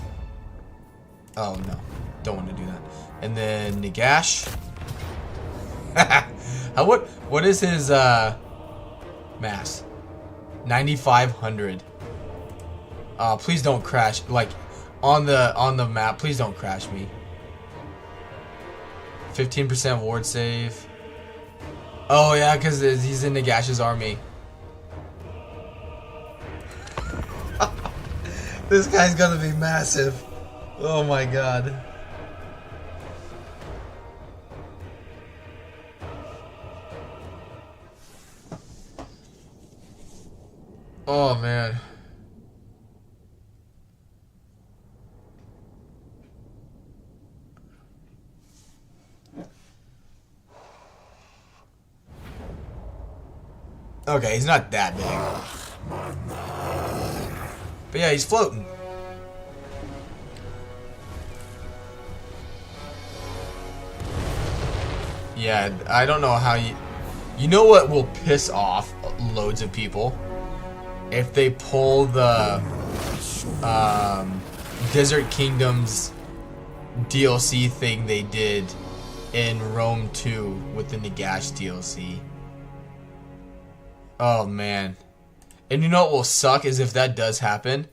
Oh no, don't want to do that. And then Nagash. What is his mass? 9,500. Please don't crash. Like on the map, please don't crash me. 15% ward save. Oh yeah, because he's in Nagash's army. This guy's gonna be massive. Oh my god. Oh man. Okay, he's not that big. But yeah, he's floating. Yeah, I don't know how you... You know what will piss off loads of people? If they pull the Desert Kingdoms DLC thing they did in Rome 2 with the Nagash DLC. Oh man. And you know what will suck is if that does happen,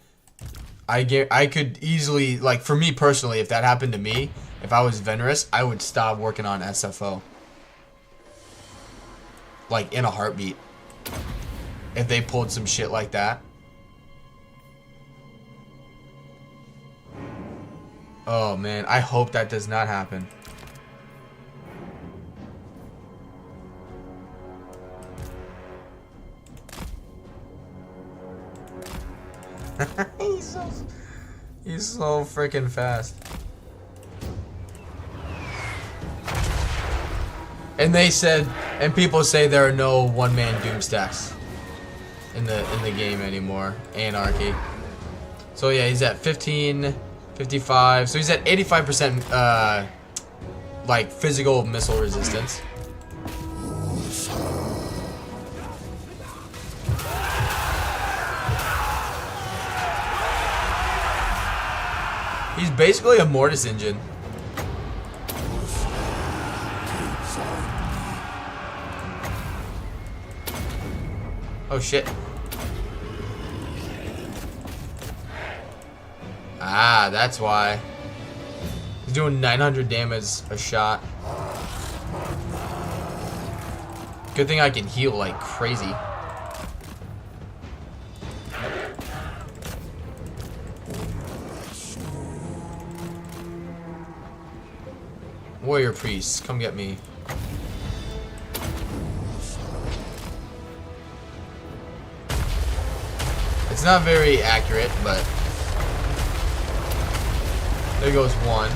I could easily, like for me personally, if that happened to me, if I was Venerous, I would stop working on SFO. Like in a heartbeat. If they pulled some shit like that. Oh man, I hope that does not happen. He's so freaking fast. And they said, and people say there are no one-man doom stacks in the game anymore. Anarchy. So yeah, he's at 15, 55. So he's at 85% like physical missile resistance. He's basically a Mortis engine. Oh shit. Ah, that's why. He's doing 900 damage a shot. Good thing I can heal like crazy. Warrior Priest, come get me. It's not very accurate, but there goes one.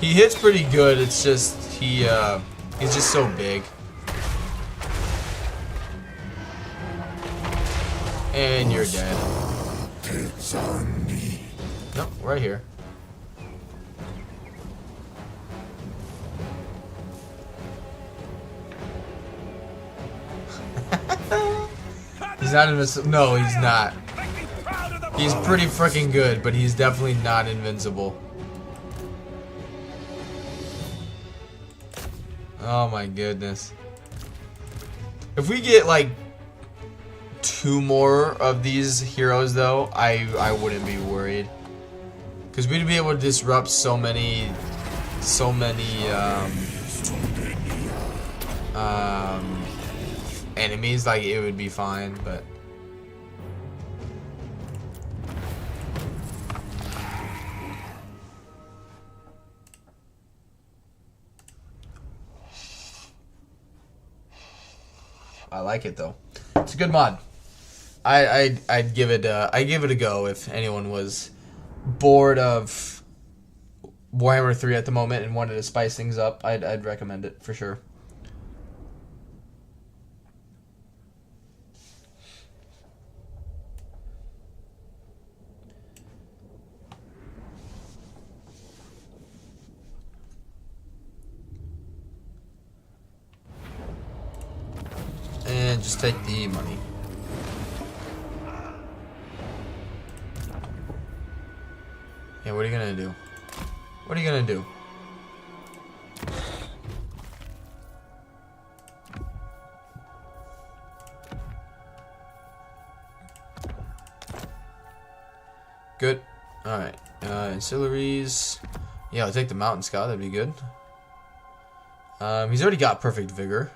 He hits pretty good, it's just he's just so big. And you're dead. Nope, right here. He's not invincible. No, he's not. He's pretty freaking good, but he's definitely not invincible. Oh my goodness. If we get like 2 more of these heroes though, I wouldn't be worried. Because we'd be able to disrupt so many enemies, like it would be fine, but I like it though. It's a good mod. I'd give it a go if anyone was bored of Warhammer 3 at the moment and wanted to spice things up. I'd recommend it for sure. And just take the money. Yeah, what are you gonna do? What are you gonna do? Good. Alright. Ancillaries. Yeah, I'll take the Mountain Scout, that'd be good. He's already got perfect vigor.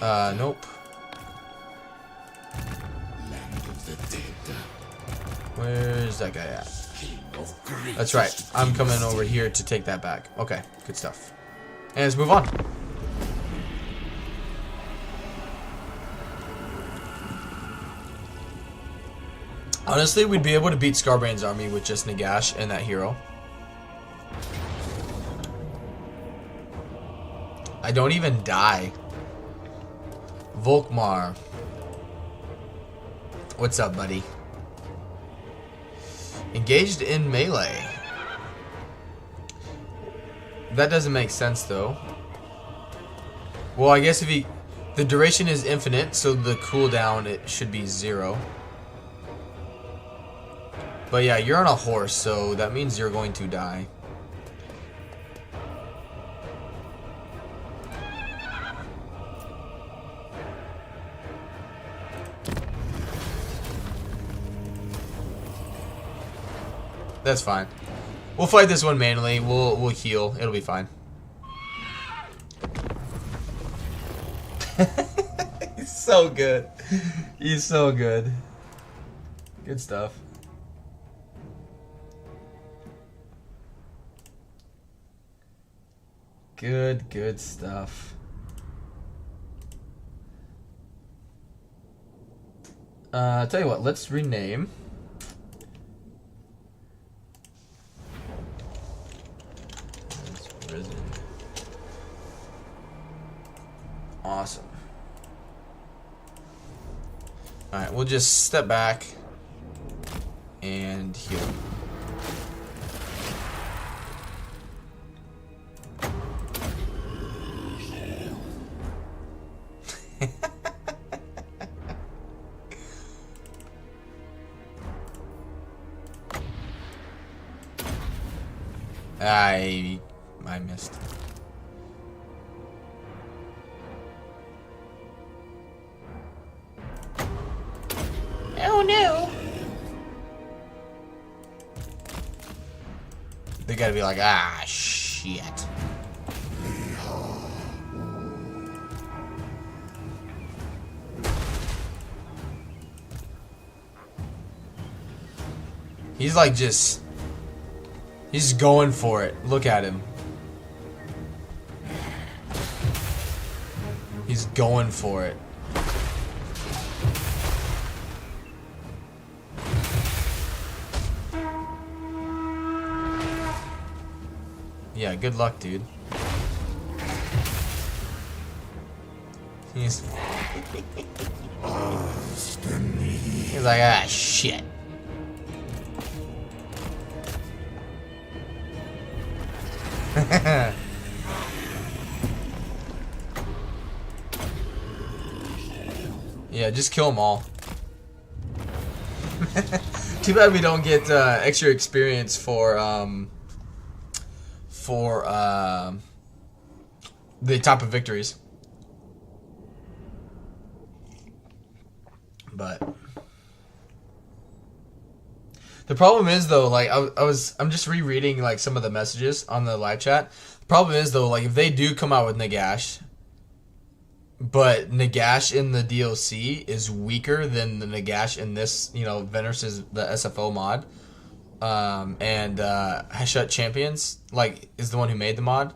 Nope. Where's that guy at? That's right. I'm coming over here to take that back. Okay, good stuff. And let's move on. Honestly, we'd be able to beat Scarbrain's army with just Nagash and that hero. I don't even die. Volkmar. What's up, buddy? Engaged in melee. That doesn't make sense, though. Well, I guess if he... The duration is infinite, so the cooldown, it should be 0. But yeah, you're on a horse, so that means you're going to die. That's fine. We'll fight this one manually. We'll heal. It'll be fine. He's so good. He's so good. Good stuff. Good stuff. I'll tell you what, let's rename. Awesome. Alright, we'll just step back and heal. I missed. Oh no! They gotta be like, ah, shit. He's like just... He's going for it. Look at him. He's going for it. Yeah, good luck, dude. He's like, ah, shit. Yeah, just kill them all. Too bad we don't get extra experience for the type of victories. But The problem is though, like I'm just rereading like some of the messages on the live chat. The problem is though, like if they do come out with Nagash, but Nagash in the DLC is weaker than the Nagash in this, you know, Vener's the SFO mod, and Hashut Champions like is the one who made the mod.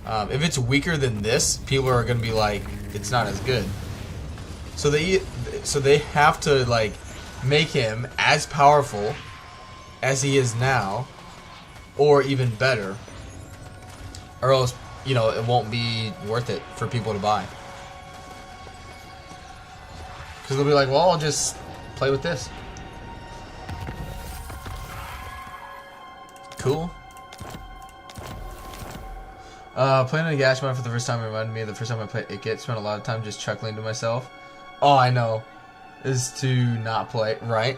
If it's weaker than this, people are gonna be like, it's not as good. So they have to like make him as powerful as he is now, or even better, or else, you know, it won't be worth it for people to buy. Because they'll be like, well, I'll just play with this. Cool. Playing the Nagash mod for the first time reminded me of the first time I played It. Spent a lot of time just chuckling to myself. All I know is to not play, right?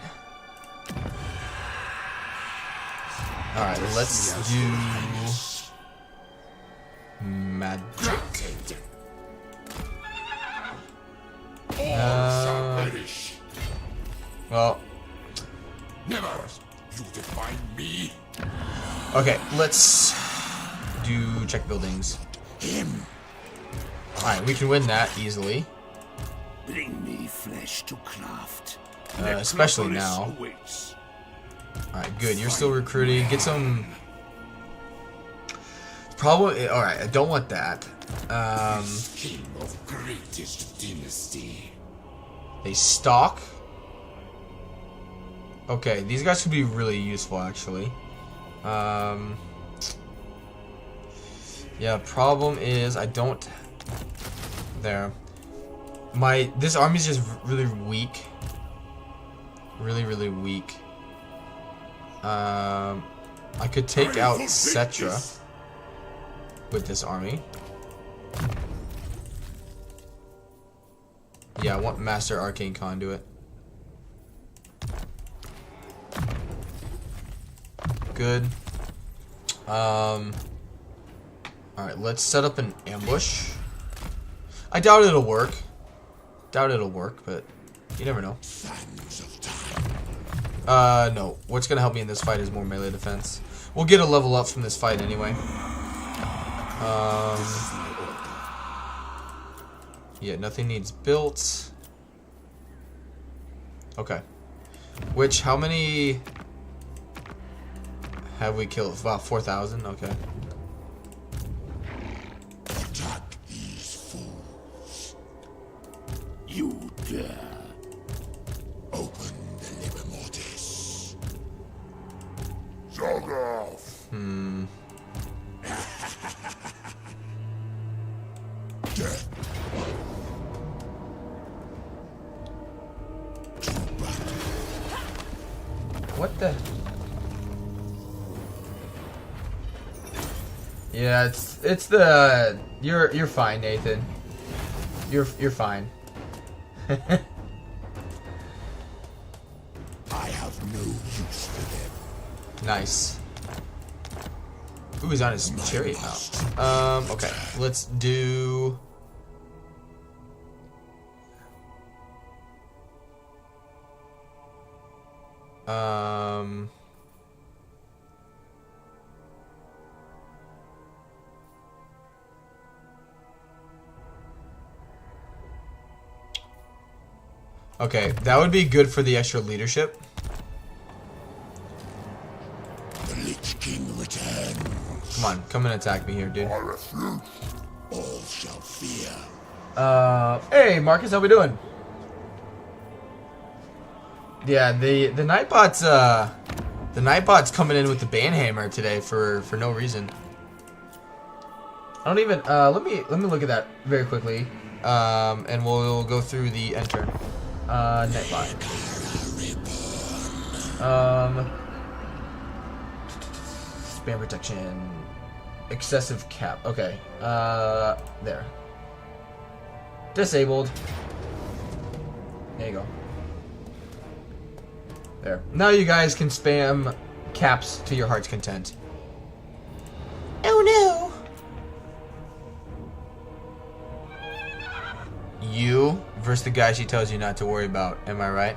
Alright, let's do magic. Well, Never you define me. okay, let's do check buildings. Alright, we can win that easily. Bring me flesh to craft. Especially now. Alright, good. You're still recruiting. Get some... Probably... Alright, I don't want that. King of greatest dynasty. They stalk. Okay, these guys could be really useful, actually. Yeah, problem is I don't... There. This army's just really weak. Really weak. I could take out Cetra with this army. Yeah, I want Master Arcane Conduit. Good. Alright, let's set up an ambush. I doubt it'll work. But you never know. No. What's gonna help me in this fight is more melee defense. We'll get a level up from this fight anyway. Yeah, nothing needs built. Okay. How many have we killed? About 4,000? Okay. Attack these fools. You dare. Open the liber mortis. Zoggoth. Death. What the? Yeah, it's the you're fine, Nathan. You're fine. I have no use for them. Nice. Ooh, he's on his chariot now. Okay, let's do. Okay, that would be good for the extra leadership. The Lich King returns. Come on, come and attack me here, dude. I refuse. All shall fear. Hey, Marcus, how we doing? Yeah, the Nightbot's coming in with the Banhammer today for no reason. I don't even let me look at that very quickly. And we'll go through the enter. Nightbot. Spam protection. Excessive cap. Okay. There. Disabled. There you go. There. Now you guys can spam caps to your heart's content. Oh no! You versus the guy she tells you not to worry about. Am I right?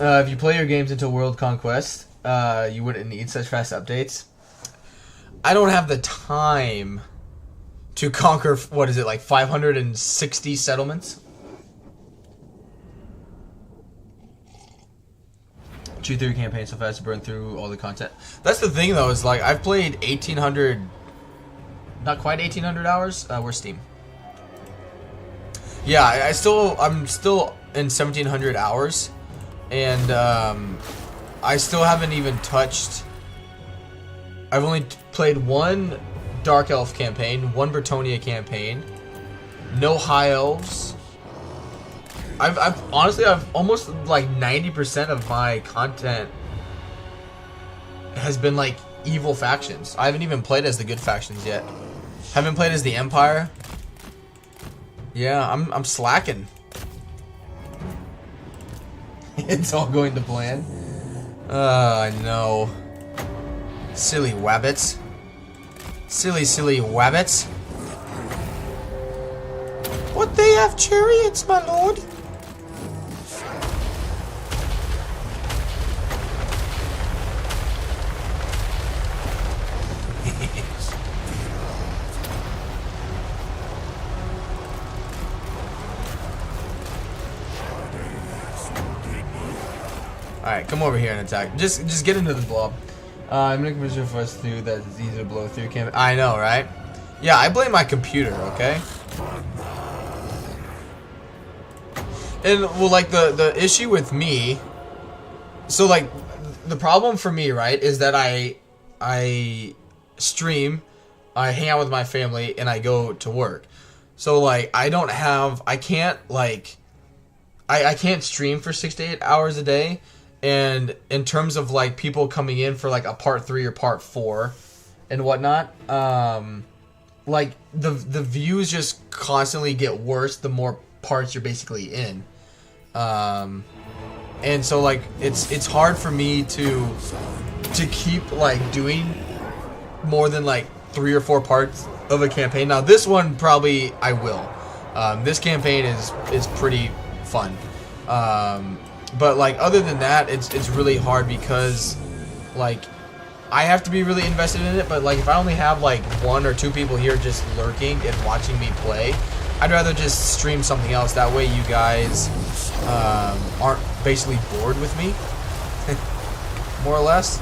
If you play your games until World Conquest, you wouldn't need such fast updates. I don't have the time to conquer, what is it, like 560 settlements? Chew through your campaign so fast to burn through all the content. That's the thing, though, is like I've played 1,800, not quite 1,800 hours. Where's Steam? Yeah, I'm still in 1,700 hours, and I still haven't even touched. I've only played one Dark Elf campaign, one Bretonnia campaign, no High Elves. I've honestly, I've almost like 90% of my content has been like evil factions. I haven't even played as the good factions yet. Haven't played as the Empire. Yeah, I'm slacking. It's all going to plan. I know. Silly wabbits. Silly wabbits. What, they have chariots, my lord? Alright, come over here and attack. Just get into the blob. I'm looking for us to do that. It's easy to blow through. I know, right? Yeah, I blame my computer, okay? And, well, like, the issue with me... So, like, the problem for me, right, is that I stream, I hang out with my family, and I go to work. So, like, I can't, like... I can't stream for 6 to 8 hours a day. And in terms of like people coming in for like a part 3 or part 4 and whatnot, like the views just constantly get worse the more parts you're basically in. And so like it's hard for me to keep like doing more than like 3 or 4 parts of a campaign. Now this one probably I will. This campaign is pretty fun. But like other than that, it's really hard because like I have to be really invested in it. But like if I only have like 1 or 2 people here just lurking and watching me play, I'd rather just stream something else. That way you guys aren't basically bored with me, more or less.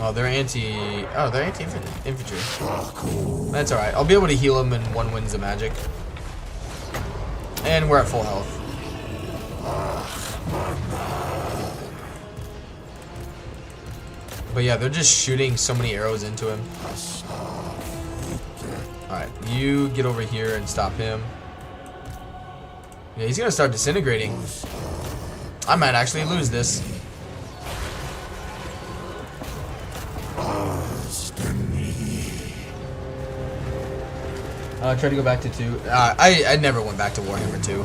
Oh, they're anti-infantry. That's all right. I'll be able to heal them in 1 Winds of Magic. And we're at full health. But yeah, they're just shooting so many arrows into him. Alright, you get over here and stop him. Yeah, he's gonna start disintegrating. I might actually lose this. Try to go back to 2. I never went back to Warhammer 2.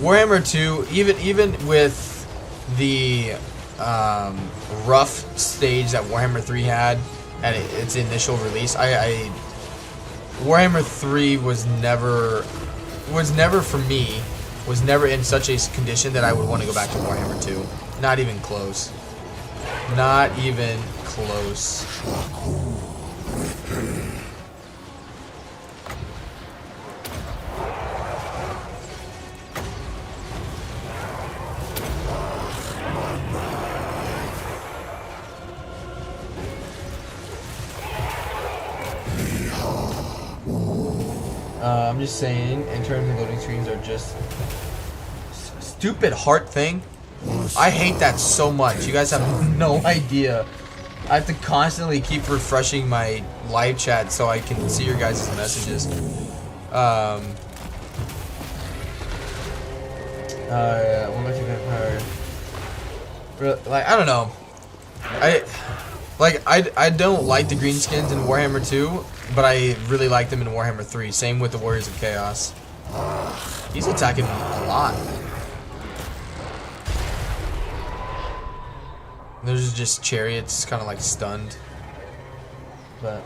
Warhammer 2, even with the rough stage that Warhammer 3 had at its initial release, Warhammer 3 was never for me, was never in such a condition that I would want to go back to Warhammer 2. Not even close. Not even close. I'm just saying, in terms of loading screens are just stupid heart thing. I hate that so much. You guys have no idea. I have to constantly keep refreshing my live chat so I can see your guys' messages. What about you, Vampire? Like, I don't know. I don't like the greenskins in Warhammer 2, but I really like them in Warhammer 3. Same with the Warriors of Chaos. He's attacking a lot. There's just chariots kind of like stunned. But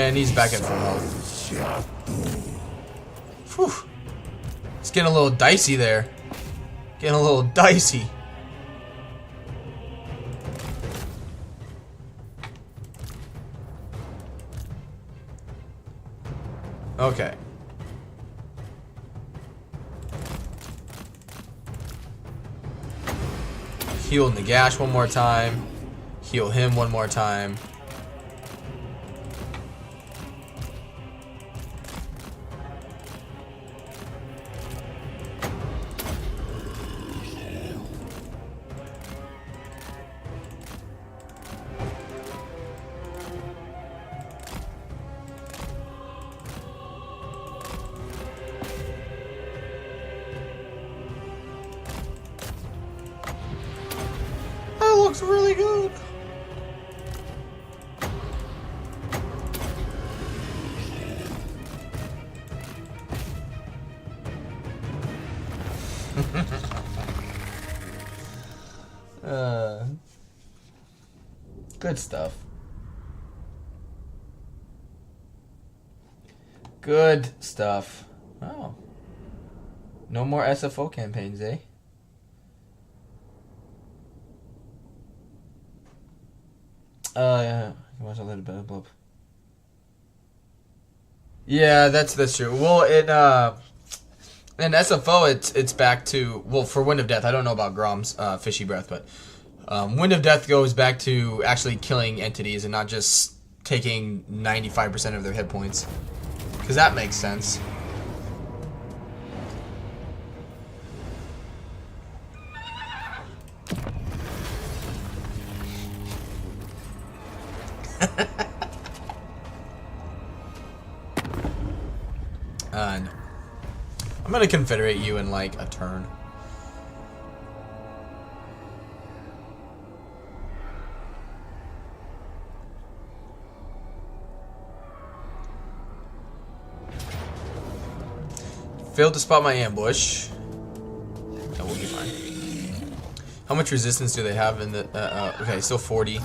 And he's back at full health. Whew. It's getting a little dicey there. Getting a little dicey. Okay. Heal Nagash one more time. Heal him one more time. Looks really good. Good stuff. Good stuff. Oh. No more SFO campaigns, eh? Yeah. Watch a little bit of blub. Yeah, that's true. Well, in SFO, it's back to, well, for Wind of Death. I don't know about Grom's Fishy Breath, but Wind of Death goes back to actually killing entities and not just taking 95% of their hit points, because that makes sense. No. I'm gonna confederate you in like a turn. Failed to spot my ambush. That will be fine. How much resistance do they have in the? Okay, still 40.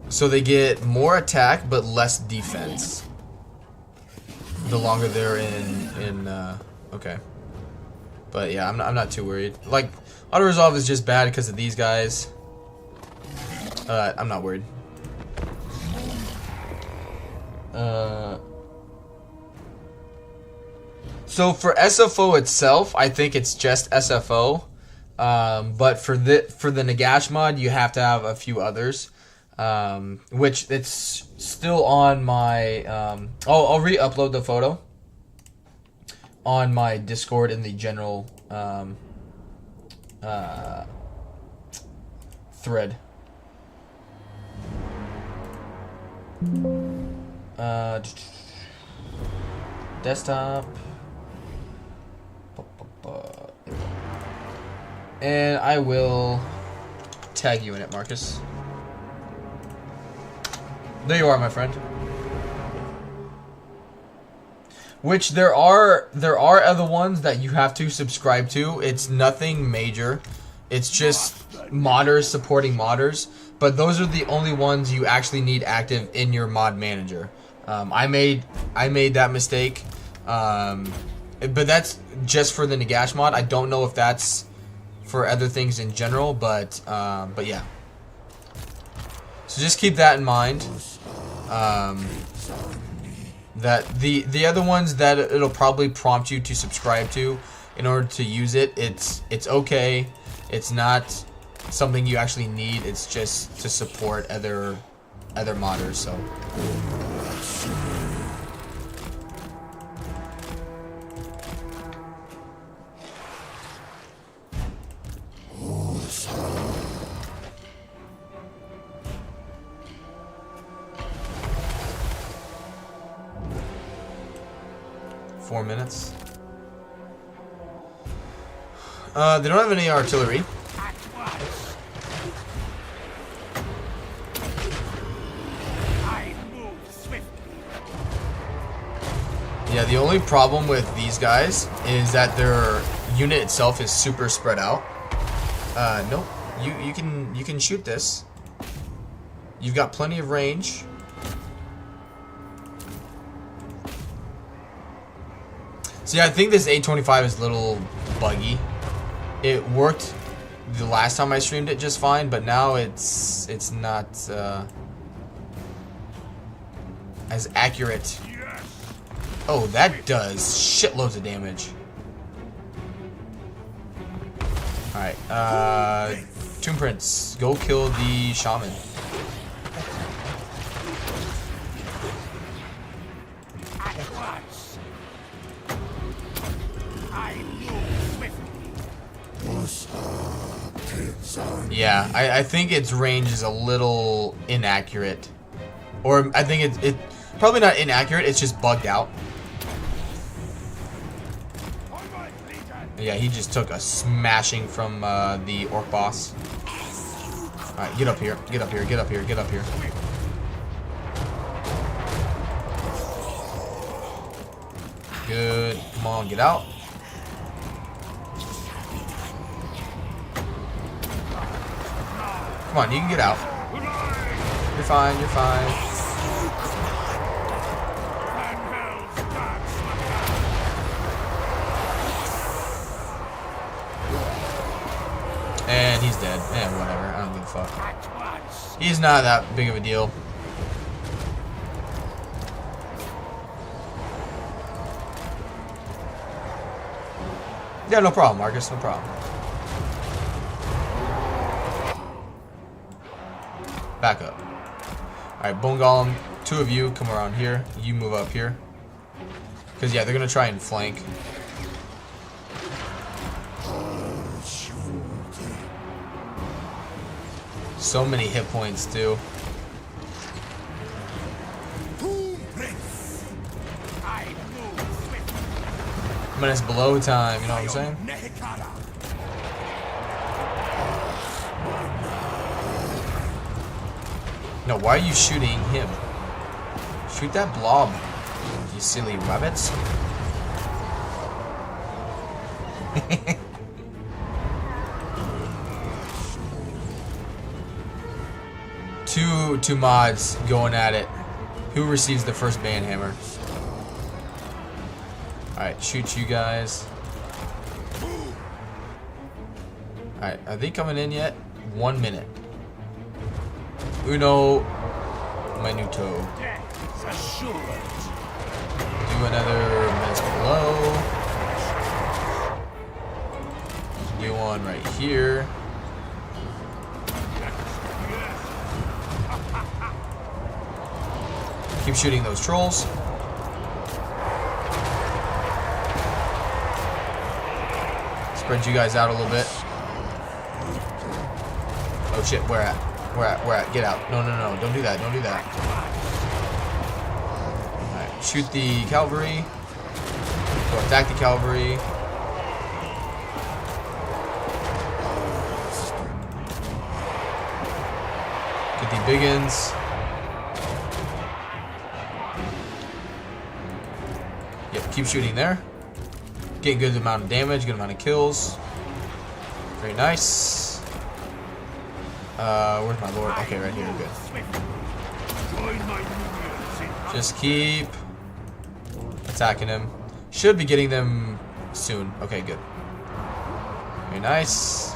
So they get more attack but less defense the longer they're in okay. But yeah, I'm not too worried. Like, auto resolve is just bad because of these guys. I'm not worried. So for SFO itself, I think it's just SFO. But for the Nagash mod, you have to have a few others. Which it's still on my, I'll re-upload the photo on my Discord in the general, thread. Desktop. And I will tag you in it, Marcus. There you are, my friend. Which there are other ones that you have to subscribe to. It's nothing major. It's just modders supporting modders. But those are the only ones you actually need active in your mod manager. I made that mistake. But that's just for the Nagash mod. I don't know if that's for other things in general, but yeah. So just keep that in mind. That the other ones that it'll probably prompt you to subscribe to in order to use it, it's okay. It's not something you actually need. It's just to support other modders. So. Four minutes. They don't have any artillery. Yeah, the only problem with these guys is that their unit itself is super spread out. Nope. You can shoot this. You've got plenty of range. See, I think this 825 is a little buggy. It worked the last time I streamed it just fine, but now it's not as accurate. Oh, that does shitloads of damage. Alright, Tomb Prince, go kill the shaman. Yeah, I think its range is a little inaccurate. Or I think it probably not inaccurate, it's just bugged out. Yeah, he just took a smashing from the orc boss. Alright, get up here, get up here, get up here, get up here. Good, come on, get out. Come on, you can get out. You're fine, you're fine. And he's dead. Eh, whatever. I don't give a fuck. He's not that big of a deal. Yeah, no problem, Marcus. No problem. Back up. Alright, Bone Golem, 2 of you come around here. You move up here. Because, yeah, they're going to try and flank. So many hit points, too. But it's below time, you know what I'm saying? No, why are you shooting him? Shoot that blob, you silly rabbits. Two mods going at it. Who receives the first banhammer? Alright, shoot you guys. Alright, are they coming in yet? 1 minute. Uno Minuto. Do another Men's Below. Do one right here. Keep shooting those trolls. Spread you guys out a little bit. Oh shit, where at? Where at? Where at? Get out. No, no, no. Don't do that. Don't do that. Alright, shoot the cavalry. Go attack the cavalry. Get the biggins. Yep, keep shooting there. Getting good amount of damage, good amount of kills. Very nice. Where's my lord? Okay, right here, good. Just keep attacking him. Should be getting them soon. Okay, good. Very nice.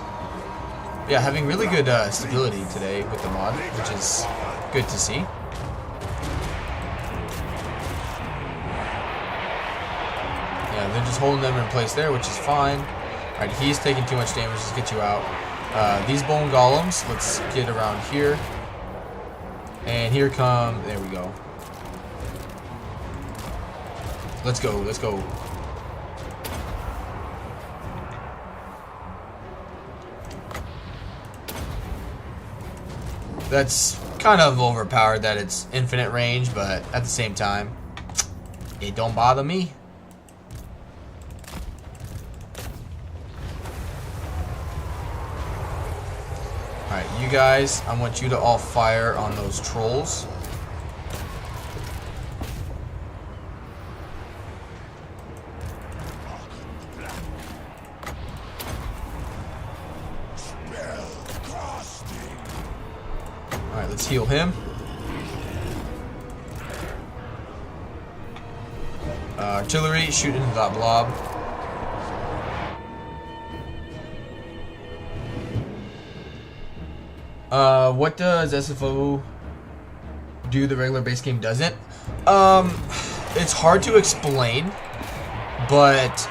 Yeah, having really good stability today with the mod, which is good to see. Yeah, they're just holding them in place there, which is fine. Alright, he's taking too much damage. Let's get you out. These bone golems, let's get around here. And here come, there we go. Let's go, let's go. That's kind of overpowered that it's infinite range, but at the same time, it don't bother me. Alright, you guys, I want you to all fire on those trolls. Alright, let's heal him. Artillery, shoot into that blob. What does SFO do the regular base game doesn't? It's hard to explain, but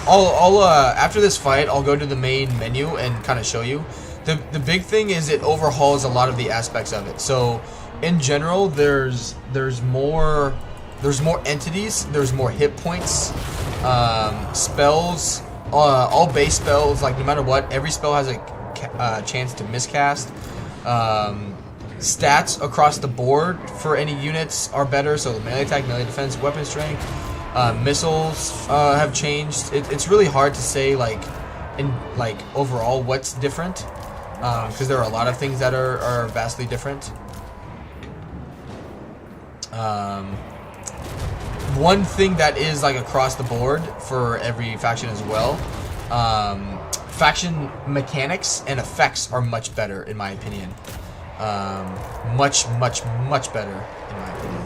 I'll after this fight, I'll go to the main menu and kind of show you. The big thing is it overhauls a lot of the aspects of it. So in general, there's more entities, there's more hit points, spells, all base spells. Like no matter what, every spell has a chance to miscast. Stats across the board for any units are better. So the melee attack, melee defense, weapon strength, missiles have changed. It's really hard to say like overall what's different. Because there are a lot of things that are vastly different. One thing that is like across the board for every faction as well, faction mechanics and effects are much better in my opinion. Much better in my opinion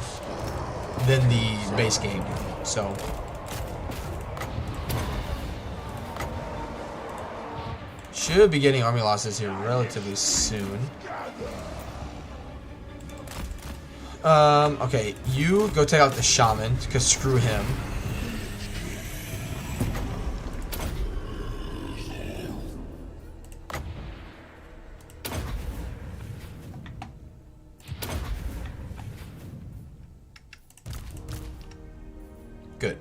than the base game. So. Should be getting army losses here relatively soon. Okay, you go take out the shaman, because screw him. Good.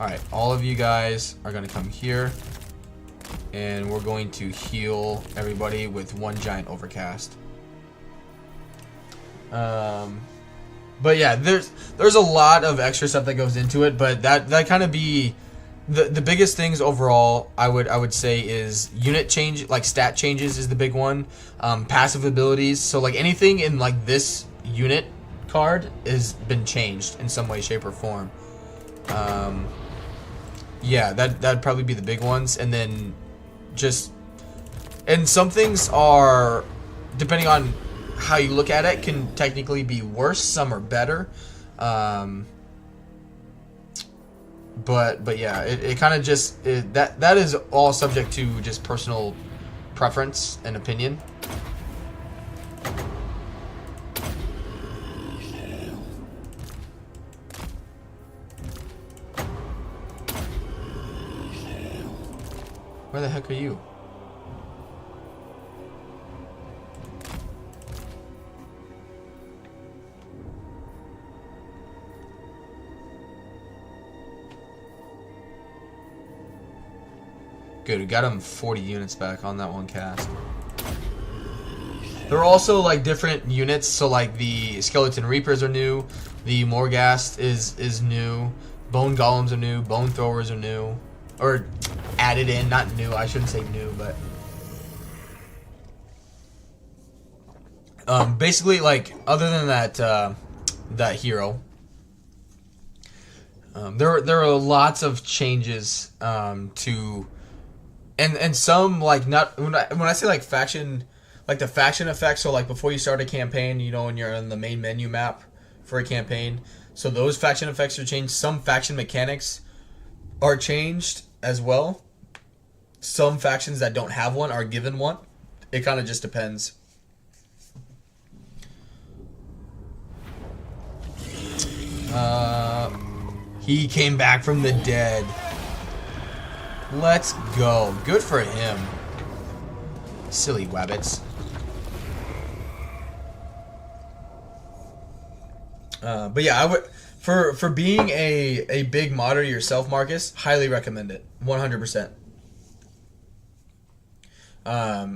Alright, all of you guys are going to come here. And we're going to heal everybody with one giant overcast. But yeah, there's a lot of extra stuff that goes into it, but that kind of be the biggest things overall. I would say is unit change, like stat changes is the big one. Passive abilities, so like anything in like this unit card has been changed in some way, shape, or form. Yeah, that'd probably be the big ones, and then. And some things are, depending on how you look at it, can technically be worse. Some are better. But yeah, it kind of just that is all subject to just personal preference and opinion. Where the heck are you? Good, we got him 40 units back on that one cast. There are also like different units, so like the Skeleton Reapers are new, the Morghast is new, Bone Golems are new, Bone Throwers are new. Or added in, not new. I shouldn't say new, but basically, like other than that hero, there are lots of changes to, and some like not when I say like faction, like the faction effects. So like before you start a campaign, you know, when you're in the main menu map for a campaign, so those faction effects are changed. Some faction mechanics are changed as well. Some factions that don't have one are given one. It kind of just depends. He came back from the dead. Let's go. Good for him. Silly wabbits. But yeah, I would for being a big modder yourself, Marcus, highly recommend it. 100%.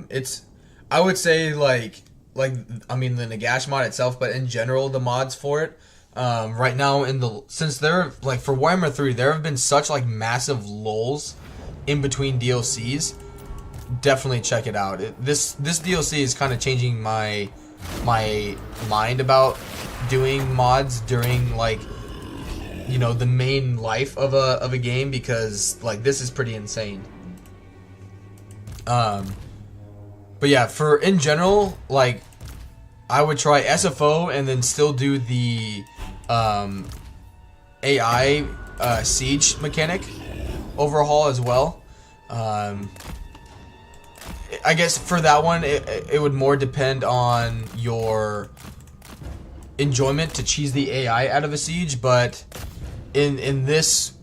It's I would say like I mean the Nagash mod itself, but in general the mods for it. Right now since there like for Warhammer 3, there have been such like massive lulls in between DLCs. Definitely check it out. This DLC is kind of changing my mind about doing mods during like, you know, the main life of a game, because like this is pretty insane. But yeah, for in general, like I would try SFO and then still do the AI siege mechanic overhaul as well. I guess for that one, it would more depend on your enjoyment to cheese the AI out of a siege, but in this,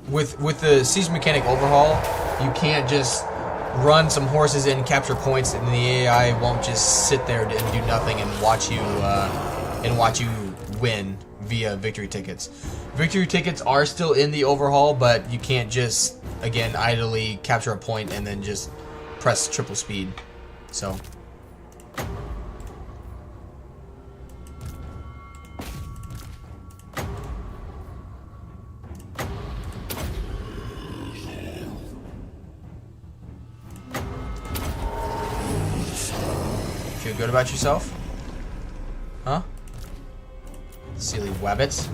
with the siege mechanic overhaul, you can't just run some horses in, capture points, and the AI won't just sit there and do nothing and watch you win via victory tickets. Victory tickets are still in the overhaul, but you can't just, again, idly capture a point and then just press triple speed. So feel good about yourself? Huh? Silly wabbits.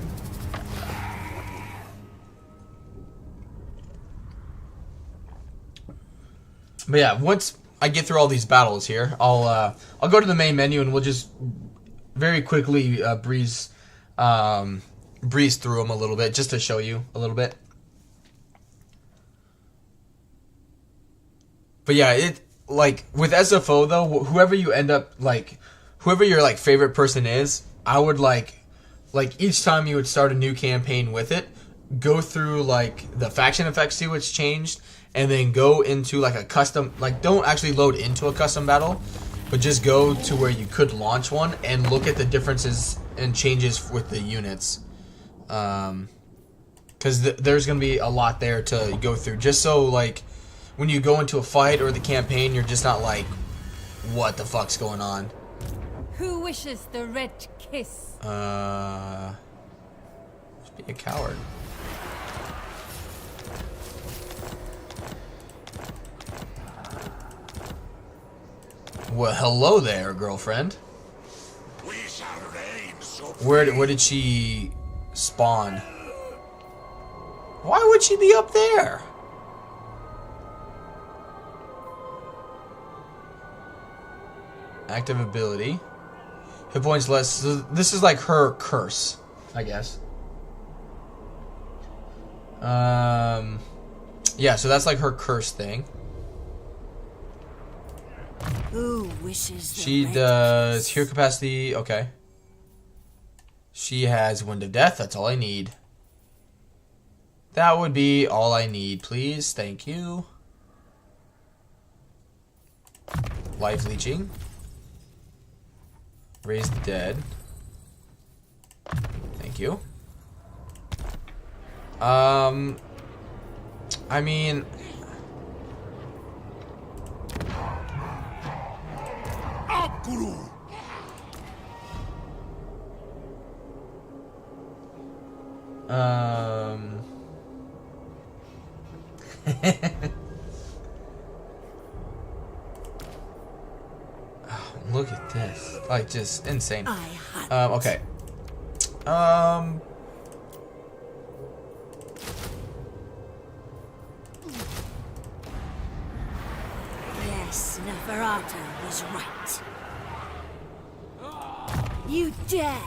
But yeah, once I get through all these battles here, I'll go to the main menu and we'll just very quickly breeze through them a little bit just to show you a little bit. But yeah, it like with SFO though, whoever you end up like, whoever your like favorite person is, I would like each time you would start a new campaign with it, go through like the faction effects, see what's changed, and then go into like a custom, like don't actually load into a custom battle, but just go to where you could launch one and look at the differences and changes with the units. Because there's going to be a lot there to go through, just so like when you go into a fight or the campaign, you're just not like, what the fuck's going on? Who wishes the red kiss? Just be a coward. Well, hello there, girlfriend. We shall reign supreme. Where did she spawn? Why would she be up there? Active ability. Hit points less. So this is like her curse, I guess. Yeah, so that's like her curse thing. Who wishes the She red does kiss? hear capacity. Okay. She has wind of death. That's all I need. That would be all I need, please. Thank you. Life leeching. Raise the dead. Thank you. I mean, Akuru. oh, look at this. Like, just insane. I hunt. Okay. Yes, Neferata was right. You dare!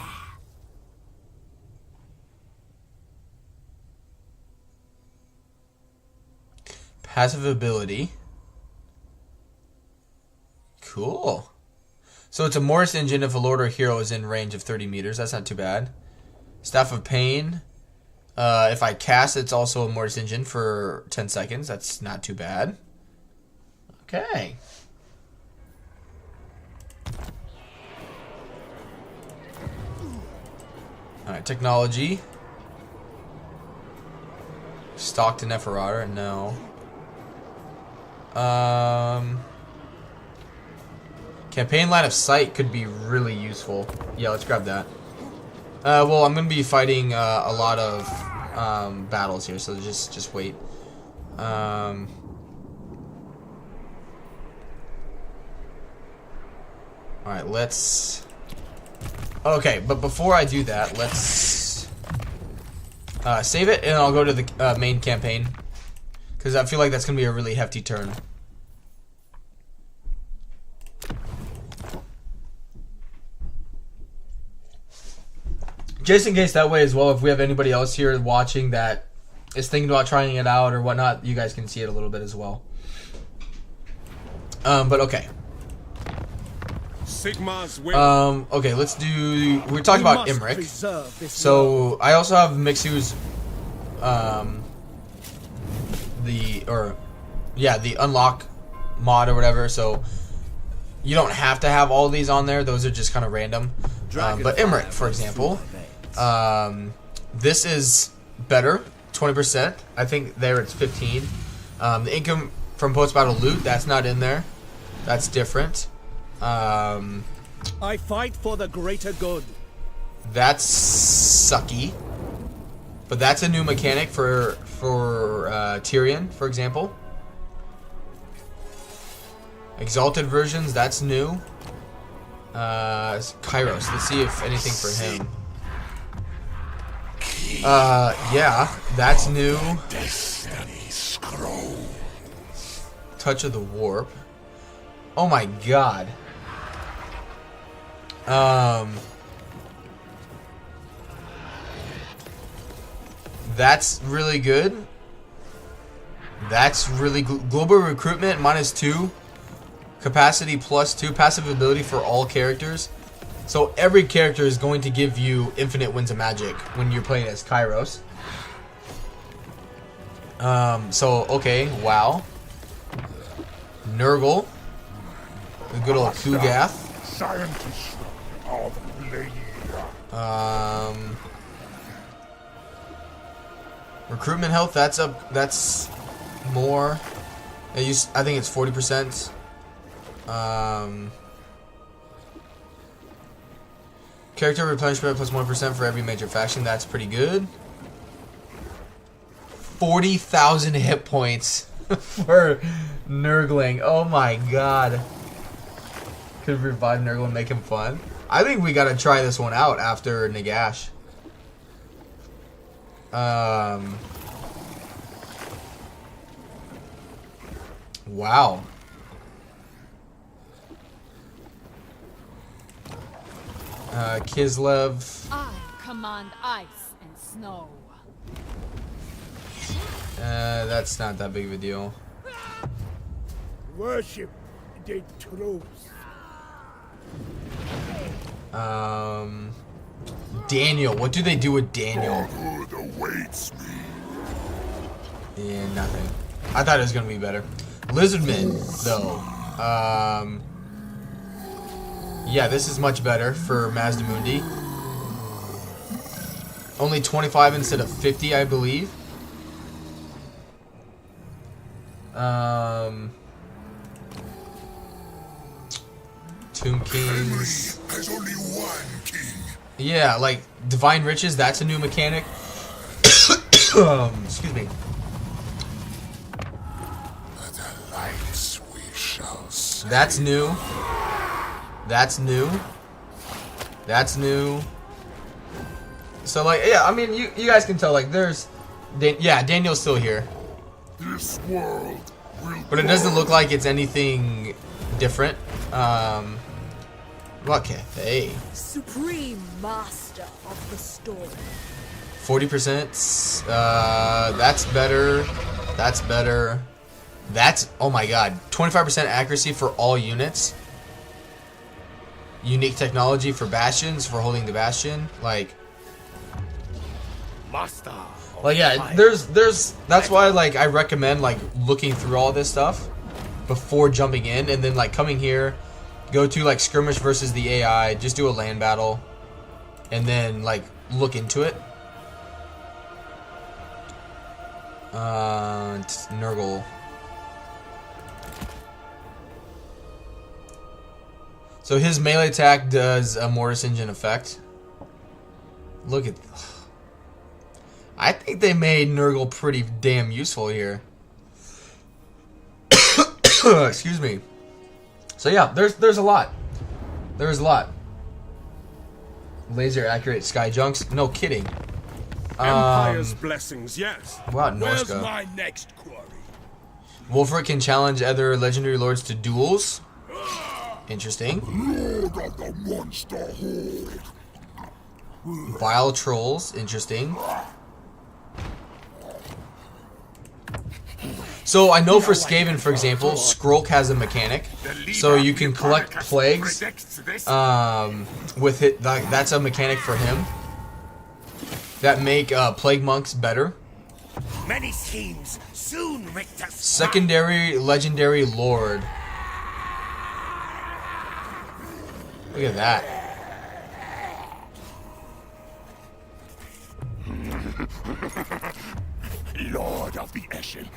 Passive ability. Cool. So it's a Morris engine if a lord or hero is in range of 30 meters. That's not too bad. Staff of Pain. If I cast, it's also a Morris engine for 10 seconds. That's not too bad. Okay. Alright, technology. Stock to Neferata, no. Campaign line of sight could be really useful. Yeah, let's grab that. Well, I'm gonna be fighting a lot of battles here, so just wait. All right, let's. Okay, but before I do that, let's save it, and I'll go to the main campaign because I feel like that's gonna be a really hefty turn. just in case that way as well, if we have anybody else here watching that is thinking about trying it out or whatnot, you guys can see it a little bit as well. But okay. Sigma's will. Okay, let's do. We're talking about Imric. So I also have Mixu's, the unlock mod or whatever. So you don't have to have all these on there. Those are just kind of random. But Imric, for example, this is better, 20%. I think there it's 15. The income from post-battle loot, that's not in there. That's different. I fight for the greater good. That's sucky. But that's a new mechanic for Tyrion, for example. Exalted versions, that's new. Kairos, let's see if anything for him. Yeah, that's new. Touch of the Warp. Oh my god. That's really good. That's really global recruitment -2, capacity +2, passive ability for all characters. So every character is going to give you infinite winds of magic when you're playing as Kairos. So okay, wow. Nurgle, the good old Kugath. Scientist of Recruitment health, that's up. That's more. I think it's 40%. Character replenishment +1% for every major faction. That's pretty good. 40,000 hit points for Nurgling. Oh my god. Could revive Nurgle and make him fun. I think we gotta try this one out after Nagash. Wow. Kislev. I command ice and snow. That's not that big of a deal. Worship the truth. Daniel. What do they do with Daniel? good awaits me. Yeah, nothing. I thought it was gonna be better. Lizardman, though. Yeah, this is much better for Mazdamundi. Only 25 instead of 50, I believe. Tomb Kings. There's only one king. Yeah, like Divine Riches, that's a new mechanic. Excuse me. The lights we shall see. That's new. That's new. That's new. So like, yeah, I mean, you guys can tell, like, there's, yeah, Daniel's still here. This world will But it doesn't look like it's anything different. What cafe? Supreme master of the storm. 40%. That's better. That's better. That's, oh my god, 25% accuracy for all units. Unique technology for bastions, for holding the bastion. Like yeah, there's that's why, like, I recommend, like, looking through all this stuff before jumping in, and then, like, coming here, go to, like, skirmish versus the AI, just do a land battle, and then, like, look into it. Nurgle. So his melee attack does a Mortis Engine effect. Look at... I think they made Nurgle pretty damn useful here. Excuse me. So yeah, there's a lot. There's a lot. Laser accurate sky junks. No kidding. Empire's blessings, yes. What about Where's Norska? my next quarry? Wolfric can challenge other legendary lords to duels. Interesting. Lord of the monster horde. Vile Trolls, interesting. So I know for Skaven, for example, Skrulk has a mechanic, so you can collect plagues with it. That's a mechanic for him that make plague monks better. Many schemes soon, Victor. Secondary Legendary Lord. Look at that. Lord of the Eshin.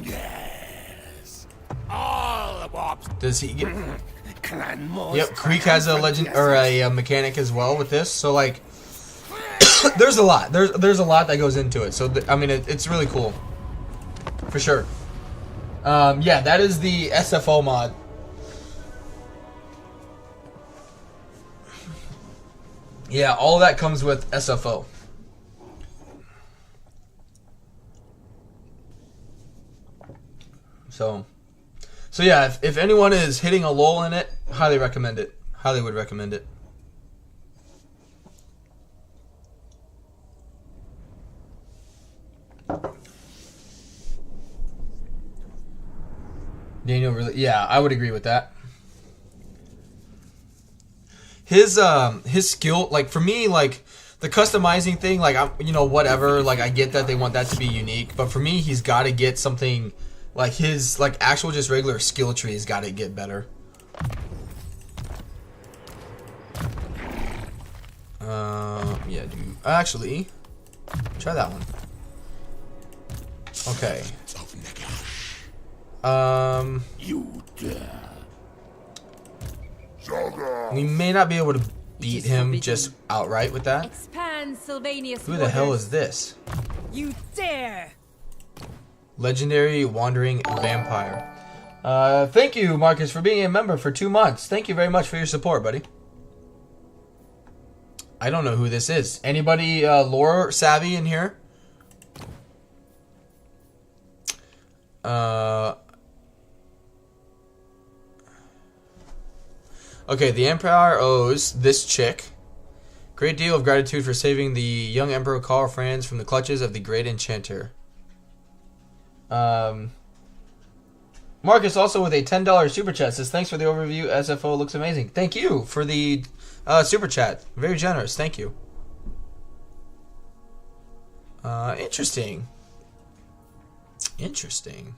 Yes. All the mobs. Does he get? Clan Moss. Yep, Creek has a legend or a mechanic as well with this. So like, there's a lot. There's a lot that goes into it. So I mean, it's really cool, for sure. Yeah, that is the SFO mod. Yeah, all that comes with SFO. So yeah, if anyone is hitting a lull in it, highly recommend it. Highly would recommend it. Daniel really, yeah, I would agree with that. His skill, like for me, like the customizing thing, like whatever, like I get that they want that to be unique, but for me, he's got to get something. Like his actual just regular skill tree has got to get better. Yeah, dude. Actually, try that one. Okay. You dare. We may not be able to beat him just outright with that. Expand Sylvanius. Who the hell is this? You dare! Legendary Wandering Vampire. Thank you, Marcus, for being a member for 2 months. Thank you very much for your support, buddy. I don't know who this is. Anybody lore savvy in here? Okay, the Empire owes this chick great deal of gratitude for saving the young Emperor Karl Franz from the clutches of the Great Enchanter. Marcus also with a $10 super chat says, thanks for the overview. SFO looks amazing. Thank you for the super chat. Very generous. Thank you. Interesting. Interesting.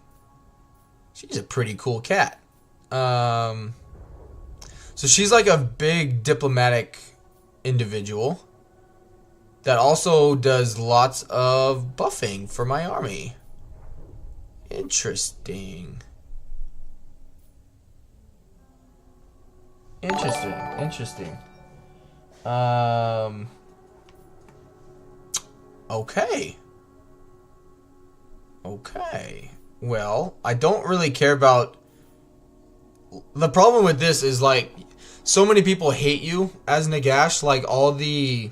She's a pretty cool cat. So she's like a big diplomatic individual that also does lots of buffing for my army. Interesting. Interesting. Okay. Well, I don't really care about... The problem with this is, like, so many people hate you as Nagash. Like, all the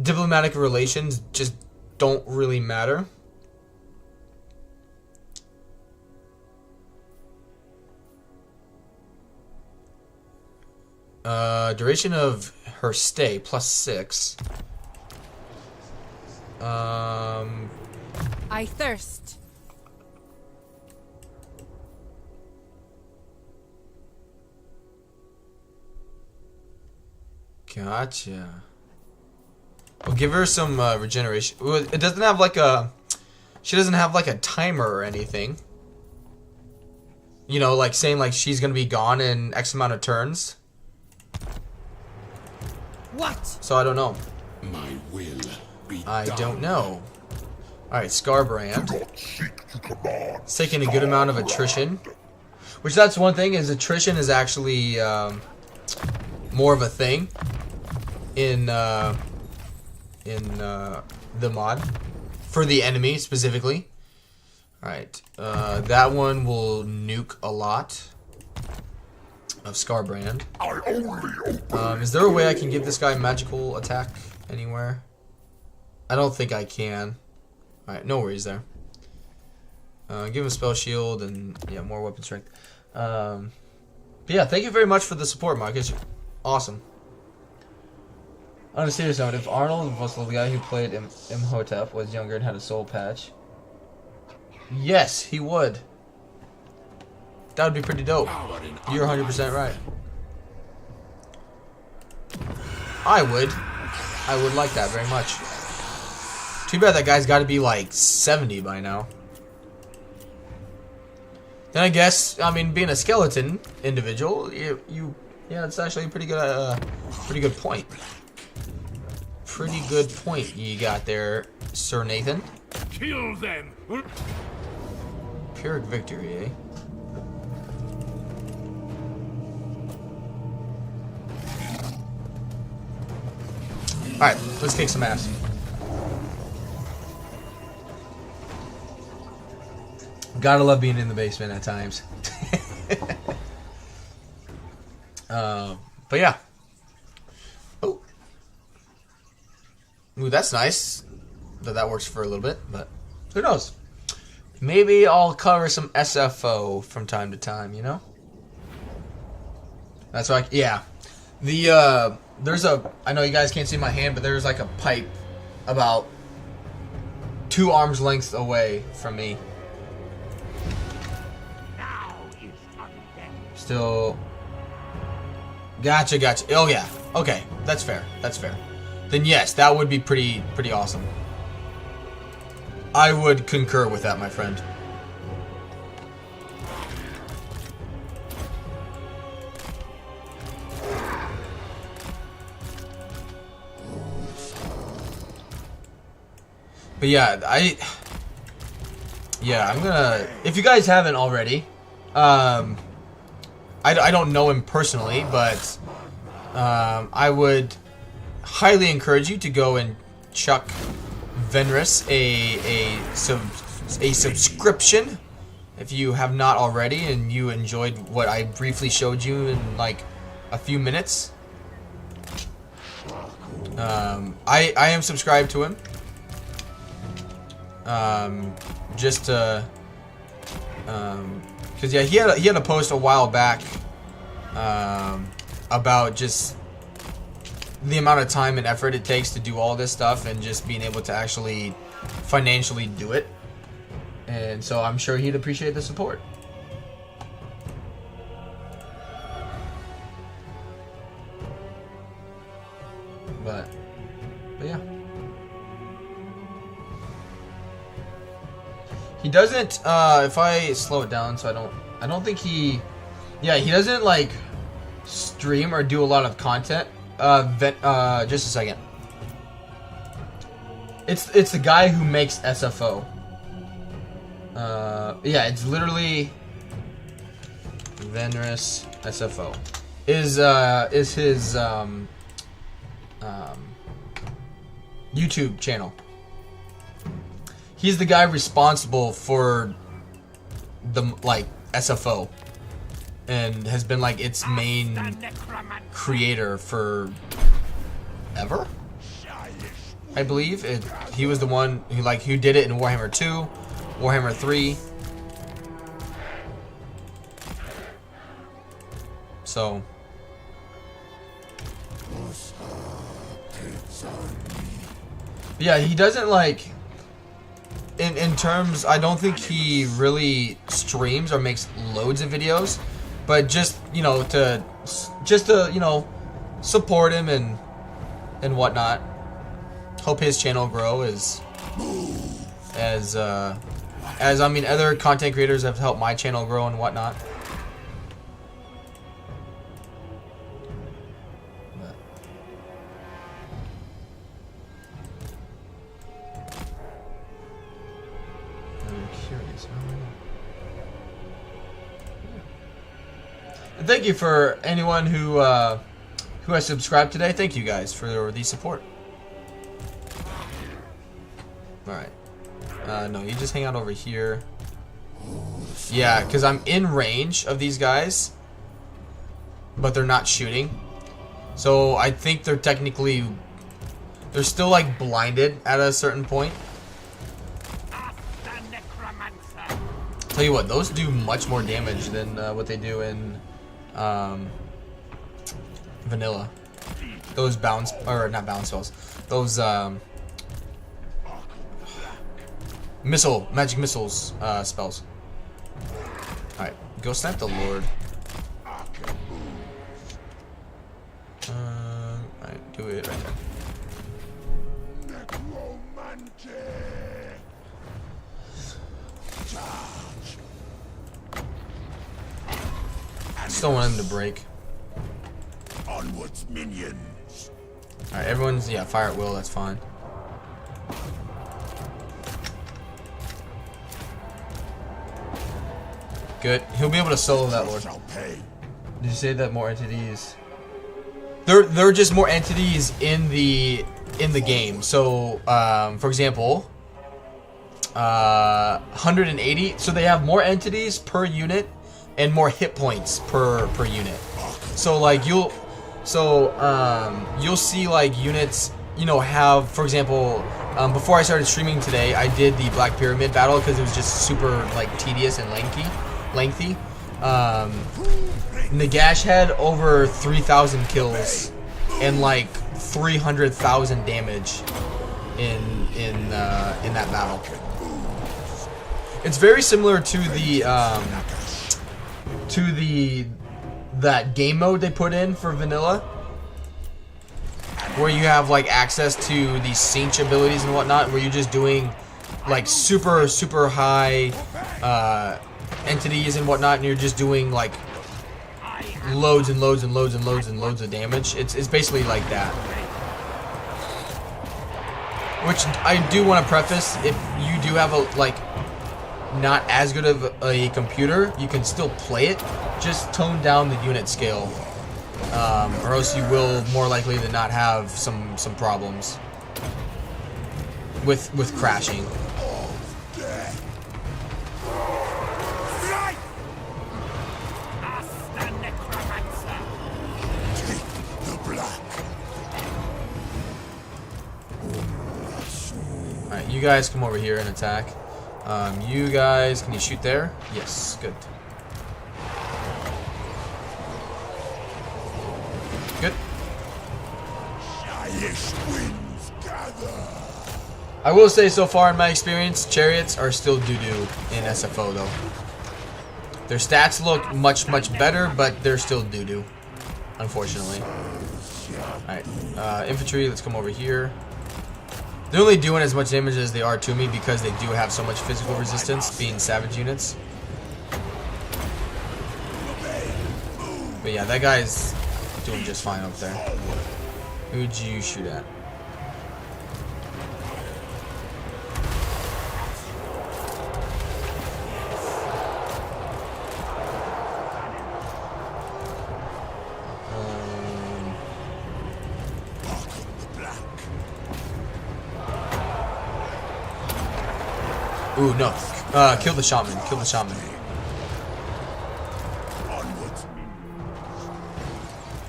diplomatic relations just don't really matter. Duration of her stay +6. I thirst. Gotcha. We'll give her some regeneration. It doesn't have like a... She doesn't have like a timer or anything. You know, like saying like she's gonna be gone in X amount of turns. What? So I don't know. My will be I done. don't know. Alright, Scarbrand. Do not seek to command. It's taking a good amount of attrition. Which that's one thing, is attrition is actually more of a thing in the mod. For the enemy, specifically. Alright, that one will nuke a lot of Scarbrand. I only open. Is there a way I can give this guy magical attack anywhere? I don't think I can. Alright, no worries there. Give him spell shield and yeah, more weapon strength. But yeah, thank you very much for the support, Marcus. Awesome. On a serious note, if Arnold Vosloo, the guy who played Imhotep, was younger and had a soul patch, yes, he would. That would be pretty dope. You're 100% right. I would like that very much. Too bad that guy's got to be like 70 by now. Then I guess, I mean, being a skeleton individual, yeah, it's actually a pretty good point. Pretty good point you got there, Sir Nathan. Kill them! Pyrrhic victory, eh? Alright, let's kick some ass. Gotta love being in the basement at times. But yeah. Oh. Ooh, that's nice. That works for a little bit, but who knows? Maybe I'll cover some SFO from time to time, you know? That's right. Yeah. There's I know you guys can't see my hand, but there's like a pipe about 2 arms lengths away from me. Still. Gotcha. Oh yeah. Okay, that's fair. Then yes, that would be pretty awesome. I would concur with that, my friend. But yeah, I'm gonna. If you guys haven't already, I don't know him personally, but I would highly encourage you to go and chuck Venrus a subscription if you have not already and you enjoyed what I briefly showed you in like a few minutes. I am subscribed to him. Just to, cause yeah, he had a post a while back, about just the amount of time and effort it takes to do all this stuff and just being able to actually financially do it. And so I'm sure he'd appreciate the support. But yeah. He doesn't, if I slow it down so I don't think he doesn't like stream or do a lot of content. Just a second. It's the guy who makes SFO. Yeah, it's literally Venrus SFO. Is his YouTube channel. He's the guy responsible for the like SFO and has been like its main creator for ever. I believe he was the one who did it in Warhammer 2, Warhammer 3. So yeah, he doesn't like in terms, I don't think he really streams or makes loads of videos, but just, you know, to you know, support him and whatnot. Hope his channel grow as I mean other content creators have helped my channel grow and whatnot. And thank you for anyone who has subscribed today. Thank you guys for the support. Alright. No, you just hang out over here. Yeah, because I'm in range of these guys, but they're not shooting. So I think they're still like blinded at a certain point. Tell you what, those do much more damage than what they do in vanilla. those bounce, or not bounce spells, those magic missiles spells. All right, go snipe the Lord. Alright, do it right there. Just don't want him to break. Onwards, minions. Alright, everyone's, yeah, fire at will, that's fine. Good. He'll be able to solo that Lord. Did you say that more entities? They're just more entities in the game. So, for example, 180. So they have more entities per unit and more hit points per unit. So like you'll see like units, you know, have, for example, before I started streaming today, I did the Black Pyramid battle because it was just super like tedious and lengthy. Nagash had over 3,000 kills and like 300,000 damage in that battle. It's very similar to that game mode they put in for vanilla, where you have like access to these cinch abilities and whatnot, where you're just doing like super high entities and whatnot, and you're just doing like loads and loads and loads and loads and loads of damage. It's basically like that. Which I do want to preface, if you do have a like not as good of a computer, you can still play it. Just tone down the unit scale, or else you will more likely than not have some problems with crashing. Alright, you guys come over here and attack. You guys, can you shoot there? Yes, good. Good. I will say, so far in my experience, chariots are still doo-doo in SFO though. Their stats look much better, but they're still doo-doo, unfortunately. Alright, infantry, let's come over here. They're only doing as much damage as they are to me because they do have so much physical resistance, being savage units. But yeah, that guy's doing just fine up there. Who'd you shoot at? Ooh, no. Kill the shaman. Kill the shaman.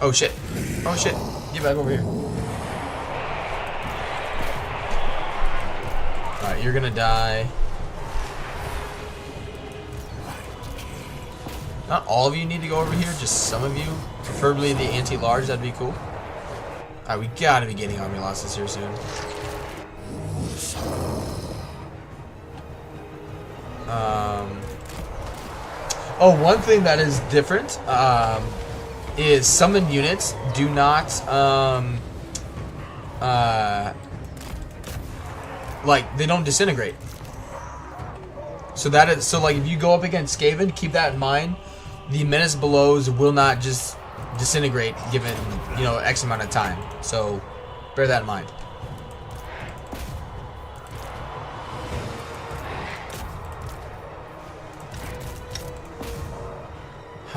Oh, shit. Oh, shit. Get back over here. Alright, you're gonna die. Not all of you need to go over here, just some of you. Preferably the anti-large, that'd be cool. Alright, we gotta be getting army losses here soon. Oh, one thing that is different is summon units do not like, they don't disintegrate. So that is, so like if you go up against Skaven, keep that in mind. The menace belows will not just disintegrate given, you know, X amount of time. So bear that in mind.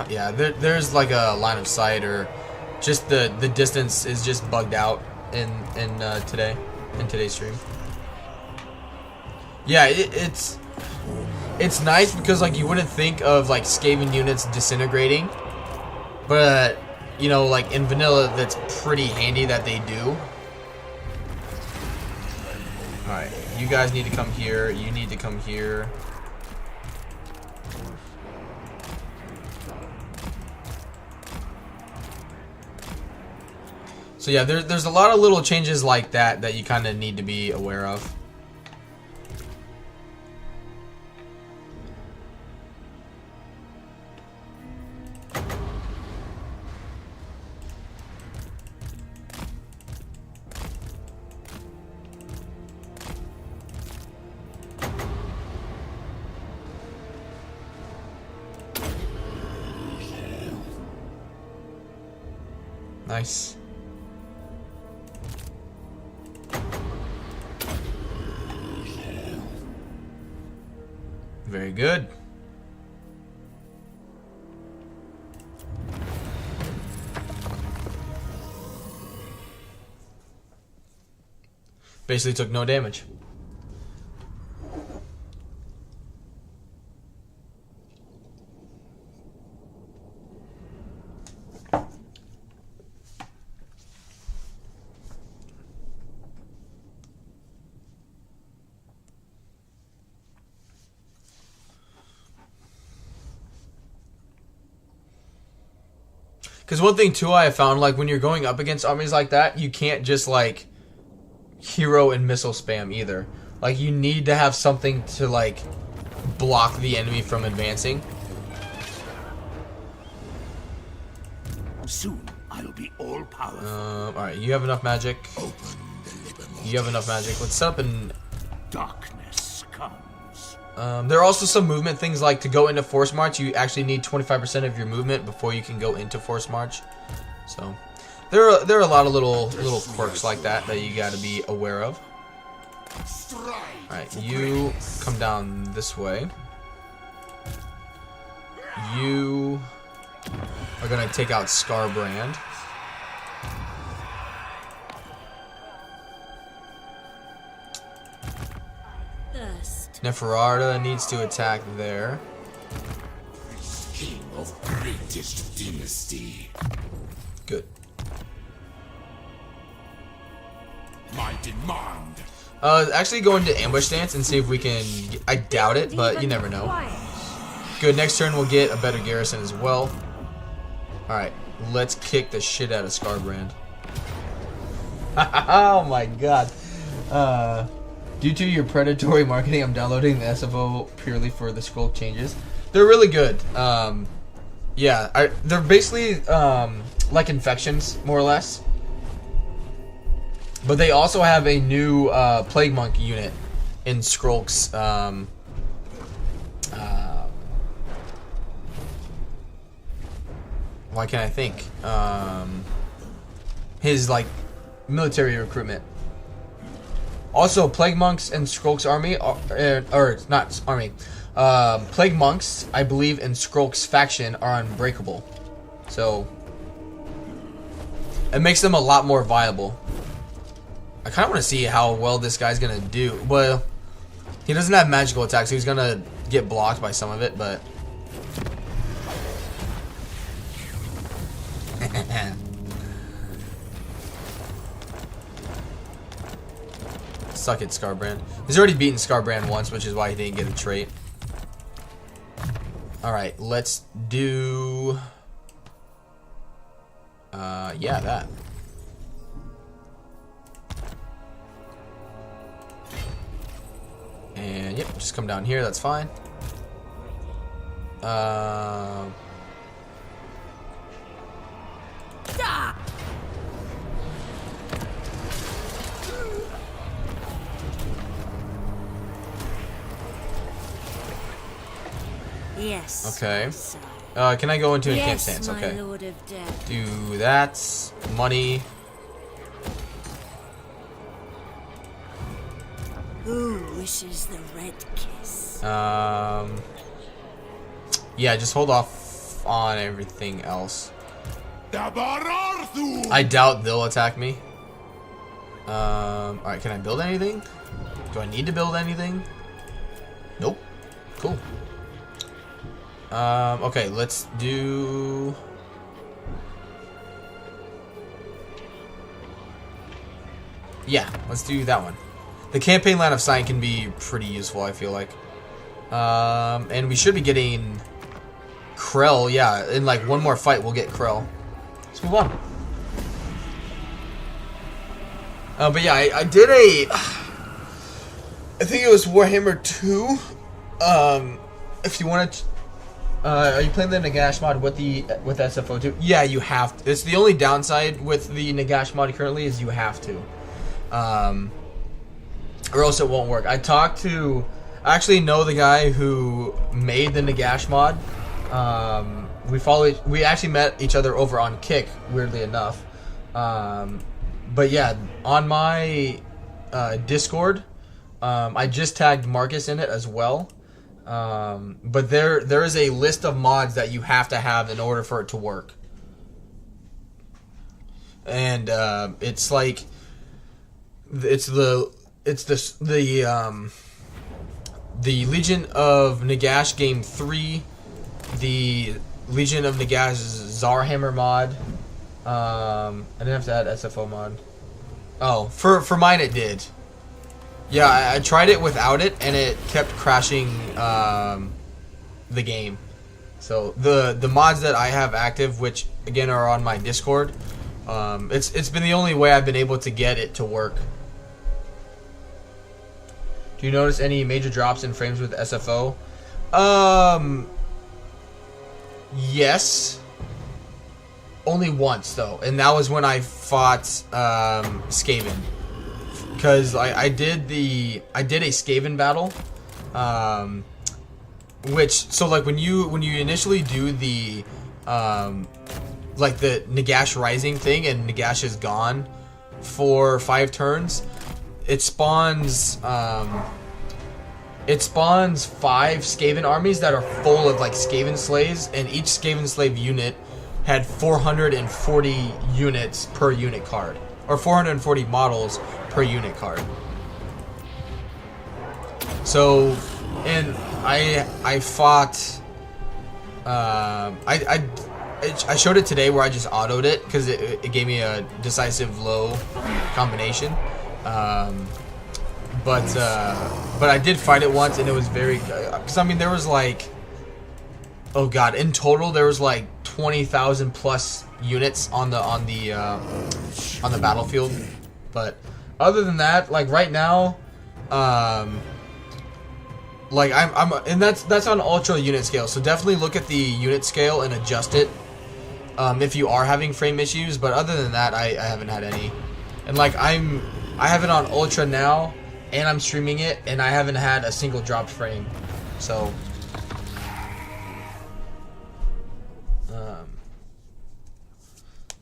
Yeah, there's like a line of sight, or just the distance is just bugged out in today's stream. Yeah, it's nice because like you wouldn't think of like Skaven units disintegrating, but you know, like in vanilla, that's pretty handy that they do. All right, you guys need to come here. You need to come here. So So yeah, there's a lot of little changes like that that you kind of need to be aware of. Nice. Very good. Basically took no damage. Because one thing too I have found, like when you're going up against armies like that, you can't just like hero and missile spam either. Like you need to have something to like block the enemy from advancing. Soon I'll be all powerful. Alright, you have enough magic. You have enough magic. Let's set up an... Darkness comes. There are also some movement things, like to go into Force March, you actually need 25% of your movement before you can go into Force March. So, there are a lot of little quirks like that that you got to be aware of. Alright, you come down this way. You are going to take out Scarbrand. Neferata needs to attack there. King of greatest dynasty. Good. My demand. Actually go into ambush stance and see if we can... I doubt it, but you never know. Good, next turn we'll get a better garrison as well. Alright, let's kick the shit out of Scarbrand. Oh my god. Due to your predatory marketing, I'm downloading the SFO purely for the scroll changes. They're really good. Yeah, they're basically like infections, more or less. But they also have a new Plague Monk unit in Skrulk's. Why can't I think? His like military recruitment. Also, Plague Monks and Skrulk's army, or not army, Plague Monks, I believe, and Skrulk's faction are unbreakable. So, it makes them a lot more viable. I kind of want to see how well this guy's going to do. Well, he doesn't have magical attacks, so he's going to get blocked by some of it, but... Suck it, Scarbrand. He's already beaten Scarbrand once, which is why he didn't get a trait. Alright, let's do... yeah, that. And, yep, just come down here, that's fine. Yes. Okay. Can I go into a camp stance? My Okay. Lord of Death. Do that. Money. Who wishes the red kiss? Yeah, just hold off on everything else. I doubt they'll attack me. Alright, can I build anything? Do I need to build anything? Nope. Cool. Okay, let's do... Yeah, let's do that one. The campaign line of sight can be pretty useful, I feel like. And we should be getting Krell. Yeah, in like one more fight we'll get Krell. Let's move on. But yeah, I did a... I think it was Warhammer 2. If you want to... are you playing the Nagash mod with SFO too? Yeah, you have to. It's the only downside with the Nagash mod currently is you have to. Or else it won't work. I actually know the guy who made the Nagash mod. We actually met each other over on Kick, weirdly enough. But yeah, on my Discord, I just tagged Markus in it as well. But there is a list of mods that you have to have in order for it to work. And it's like the Legion of Nagash Game 3, the Legion of Nagash Zarhammer mod. I didn't have to add SFO mod. Oh, for mine it did. Yeah, I tried it without it, and it kept crashing the game. So the mods that I have active, which again are on my Discord, it's been the only way I've been able to get it to work. Do you notice any major drops in frames with SFO? Yes. Only once though, and that was when I fought Skaven. Because I did a Skaven battle, so like when you initially do the like the Nagash Rising thing and Nagash is gone for 5 turns, it spawns 5 Skaven armies that are full of like Skaven slaves, and each Skaven slave unit had 440 units per unit card, or 440 models per unit card. So, and I fought. I showed it today where I just autoed it because it gave me a decisive low combination. But I did fight it once, and it was very. Because I mean, there was like, oh god, in total there was like 20,000 plus units on the battlefield. But other than that, like right now, like and that's on ultra unit scale. So definitely look at the unit scale and adjust it if you are having frame issues. But other than that, I haven't had any. And like I have it on ultra now, and I'm streaming it, and I haven't had a single dropped frame. So.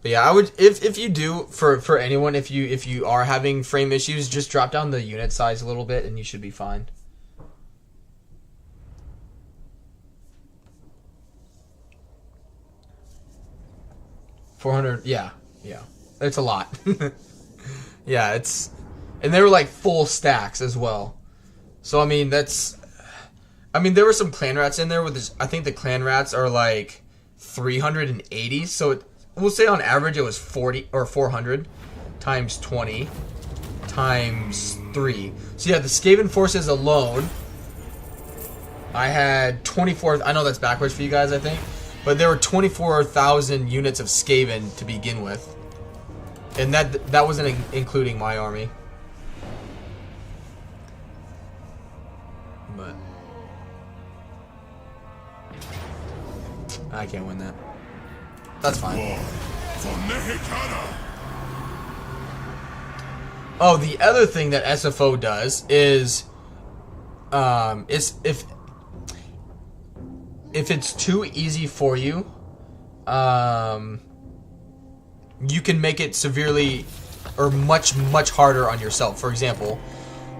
But yeah, I would if you do for anyone if you are having frame issues, just drop down the unit size a little bit and you should be fine. 400, yeah, it's a lot. Yeah, and they were like full stacks as well. So I mean there were some clan rats in there with this. I think the clan rats are like 380. So we'll say on average it was 40 or 400 times 20 times 3. So yeah, the Skaven forces alone, I had 24. I know that's backwards for you guys, I think, but there were 24,000 units of Skaven to begin with, and that wasn't including my army. But I can't win that. That's fine. Oh, the other thing that SFO does is if it's too easy for you, you can make it severely or much harder on yourself. For example,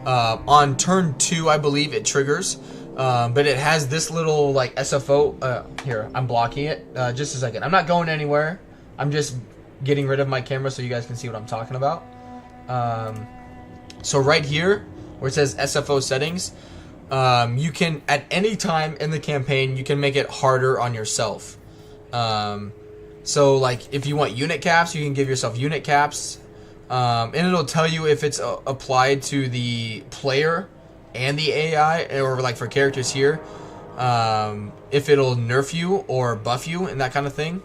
on turn 2, I believe it triggers, but it has this little like SFO. Here, I'm blocking it. Just a second. I'm not going anywhere. I'm just getting rid of my camera so you guys can see what I'm talking about. So right here, where it says SFO settings, you can, at any time in the campaign, you can make it harder on yourself. So like if you want unit caps, you can give yourself unit caps, and it'll tell you if it's applied to the player and the AI, or like for characters here, if it'll nerf you or buff you and that kind of thing.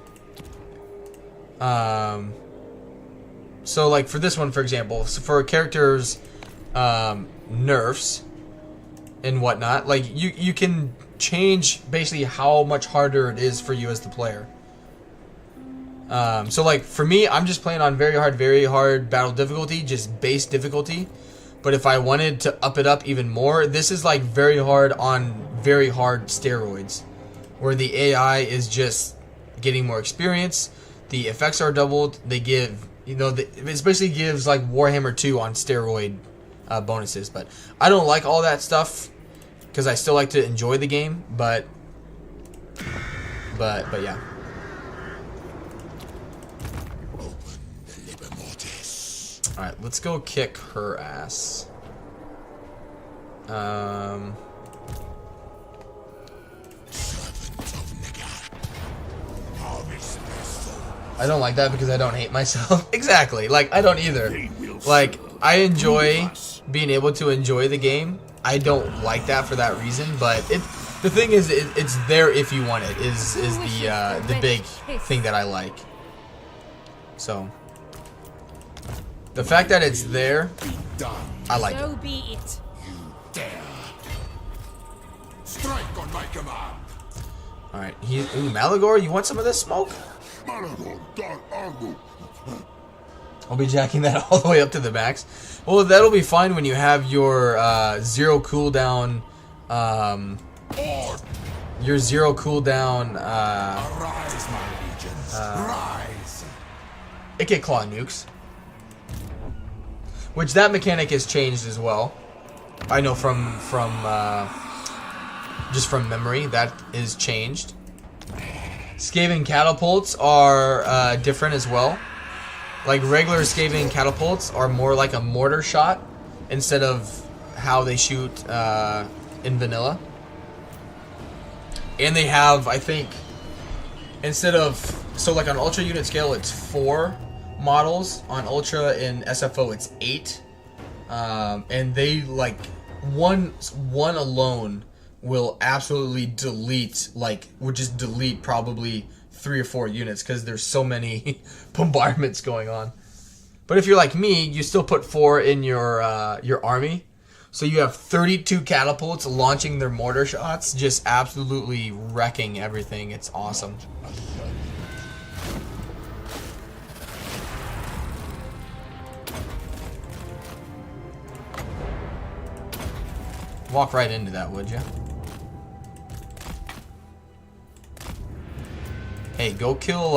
So like for this one, for example, so for characters nerfs and whatnot, like you can change basically how much harder it is for you as the player. So like for me, I'm just playing on very hard battle difficulty, just base difficulty. But if I wanted to up it up even more, this is like very hard on very hard steroids, where the AI is just getting more experience, the effects are doubled, they give, you know, it basically gives like Warhammer 2 on steroid bonuses. But I don't like all that stuff because I still like to enjoy the game, but yeah. Alright, let's go kick her ass. I don't like that because I don't hate myself. Exactly, like, I don't either. Like, I enjoy being able to enjoy the game. I don't like that for that reason, but the thing is, it's there if you want it, is the big thing that I like. So... the fact that it's there, I like it. So be it. You dare strike on my command. Alright, ooh, Malagor, you want some of this smoke? I'll be jacking that all the way up to the max. Well, that'll be fine when you have your zero cooldown, your zero cooldown, Arise, my legions. Rise. it get claw nukes. Which that mechanic has changed as well. I know from just from memory that is changed. Skaven catapults are different as well. Like regular Skaven catapults are more like a mortar shot instead of how they shoot in vanilla. And they have, I think, instead of, so like on Ultra unit scale it's 4 models, on Ultra in SFO it's 8, and they like one alone will absolutely delete, like would just delete probably 3 or 4 units because there's so many bombardments going on. But if you're like me, you still put 4 in your army, so you have 32 catapults launching their mortar shots, just absolutely wrecking everything. It's awesome. Walk right into that, would you? Hey, go kill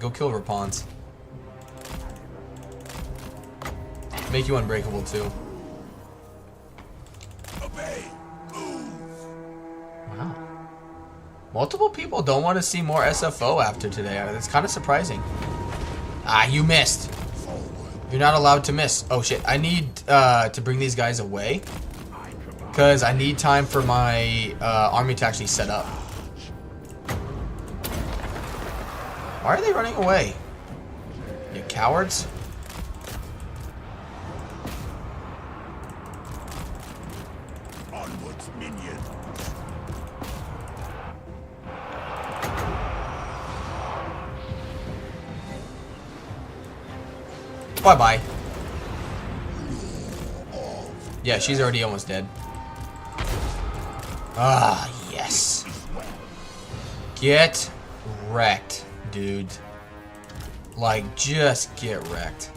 Rapons. Make you unbreakable too. Wow. Multiple people don't want to see more SFO after today. That's kind of surprising. Ah, you missed. You're not allowed to miss. Oh shit, I need to bring these guys away. Because I need time for my army to actually set up. Why are they running away? You cowards. Onwards, minion. Bye-bye. Yeah, she's already almost dead. Ah, yes. Get wrecked, dude. Like, just get wrecked.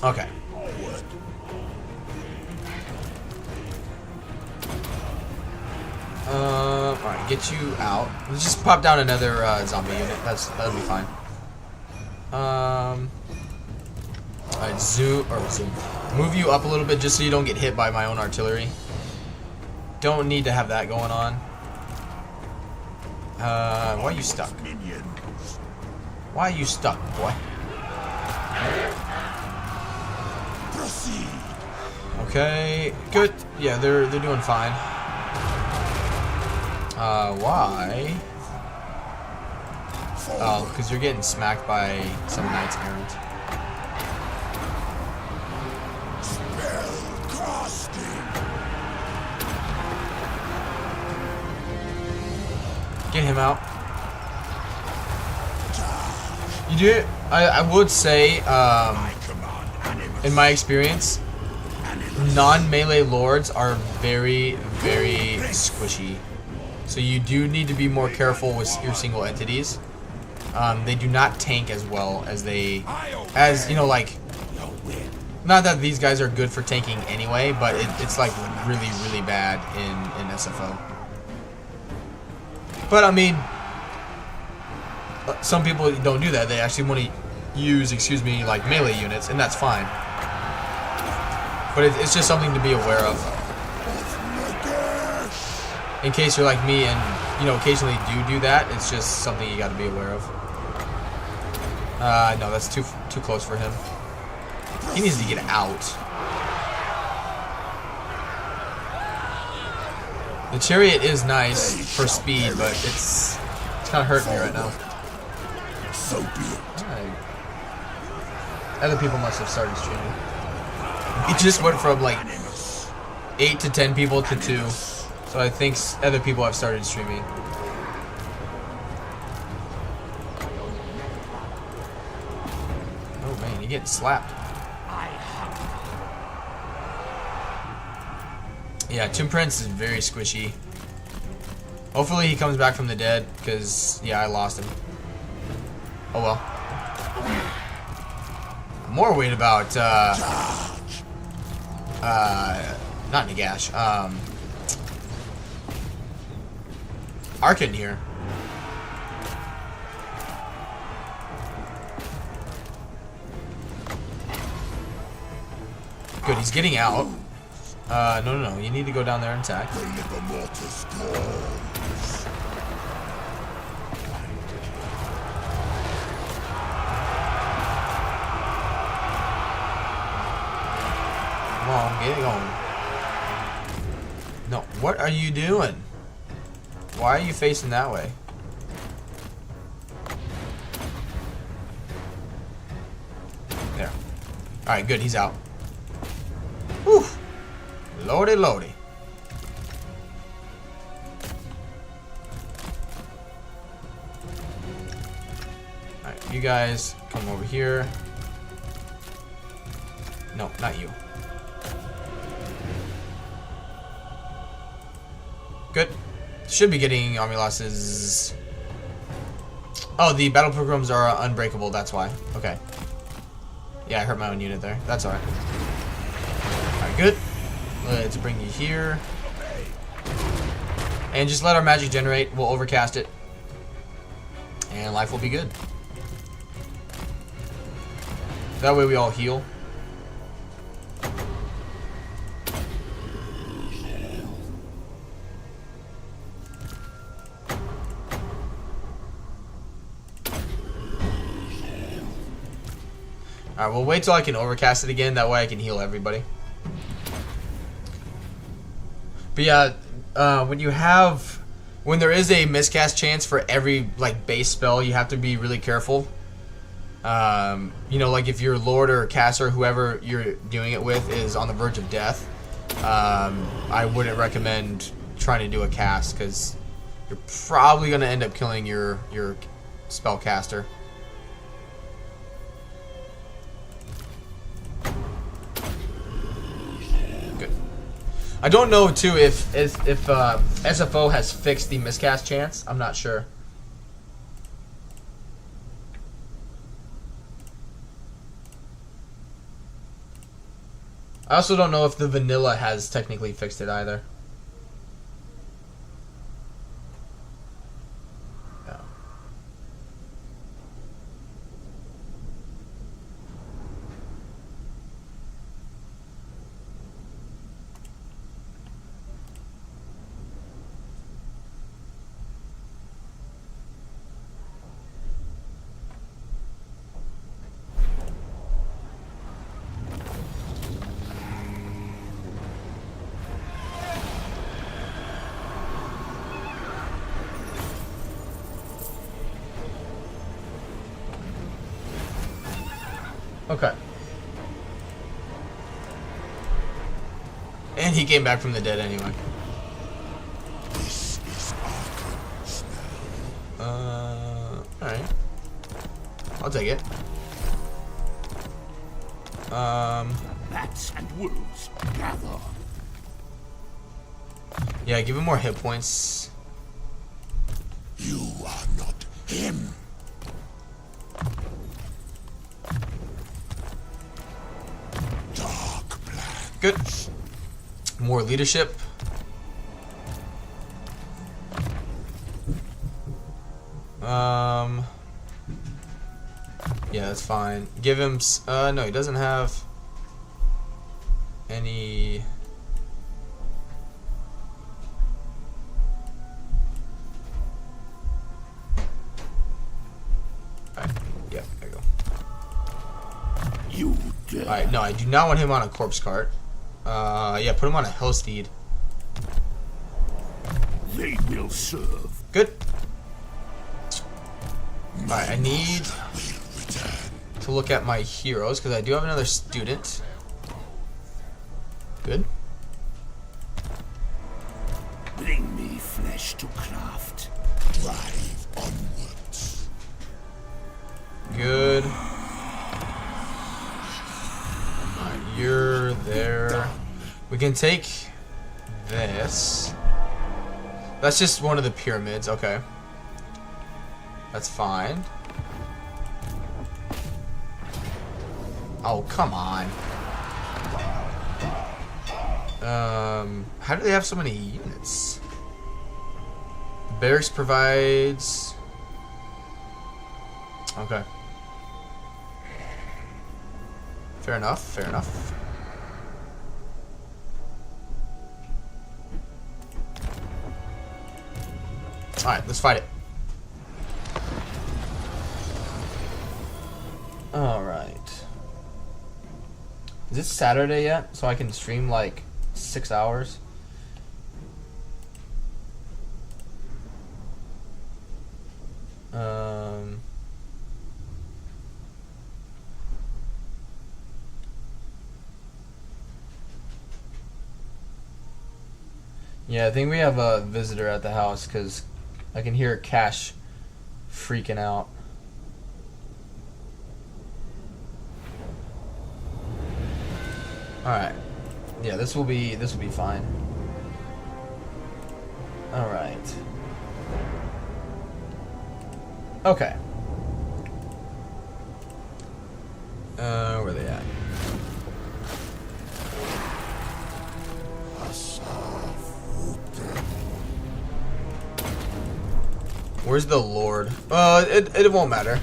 Okay. Alright, get you out. Let's just pop down another zombie unit. That'll be fine. Alright, zoom. Move you up a little bit just so you don't get hit by my own artillery. Don't need to have that going on. Why are you stuck? Why are you stuck, boy? Proceed. Okay, good. Yeah, they're doing fine. Why? Oh, because you're getting smacked by some knights errant. Get him out. You do. I would say, in my experience, non-melee lords are very, very squishy. So you do need to be more careful with your single entities. They do not tank as well as you know, like, not that these guys are good for tanking anyway, but it's like really, really bad in SFO. But I mean, some people don't do that. They actually want to use, excuse me, like melee units, and that's fine. But it's just something to be aware of. In case you're like me and, you know, occasionally do that, it's just something you got to be aware of. No, that's too close for him. He needs to get out. The chariot is nice for speed, but it's kind of hurting me right now. So be it. Other people must have started streaming. It just went from like 8 to 10 people to 2. So I think other people have started streaming. Oh man, you're getting slapped. Yeah, Tomb Prince is very squishy. Hopefully he comes back from the dead, because, yeah, I lost him. Oh well. I'm more worried about, not Nagash, Arkin here. Good, he's getting out. No, you need to go down there and attack. The liver mortis calls. Come on, get it going. No, what are you doing? Why are you facing that way? There. Alright, good, he's out. Whew. Lordy, lordy. Alright, you guys come over here. No, not you. Good. Should be getting army losses. Oh, the battle programs are unbreakable, that's why. Okay. Yeah, I hurt my own unit there. That's alright. Alright, good. Let's bring you here. And just let our magic generate. We'll overcast it. And life will be good. That way we all heal. Alright, we'll wait till I can overcast it again. That way I can heal everybody. But yeah, when there is a miscast chance for every like base spell, you have to be really careful. You know, like if your lord or caster, whoever you're doing it with, is on the verge of death, I wouldn't recommend trying to do a cast, because you're probably going to end up killing your spellcaster. I don't know too if SFO has fixed the miscast chance. I'm not sure. I also don't know if the vanilla has technically fixed it either. Yeah. Okay. And he came back from the dead anyway. This is Artois now. Alright. I'll take it. Bats and wolves, gather. Yeah, give him more hit points. You are not him. Dark plan. Good. More leadership. Yeah, that's fine. Give him no, he doesn't have any. Alright, yeah, there you go. You dare. Alright, no, I do not want him on a corpse cart. Yeah, put him on a hell steed. They will serve. Good. Alright, I need to look at my heroes because I do have another student. Good. Bring me flesh to craft. Drive onwards. Good. Alright, you're there. We can take this. That's just one of the pyramids. Okay. That's fine. Oh, come on. How do they have so many units? Barracks provides... Okay. Fair enough, fair enough. Alright, let's fight it. Alright. Is it Saturday yet? So I can stream like 6 hours? Yeah, I think we have a visitor at the house because I can hear Cash freaking out. Alright. Yeah, this will be fine. Alright. Okay. Where are they at? Where's the Lord? It won't matter.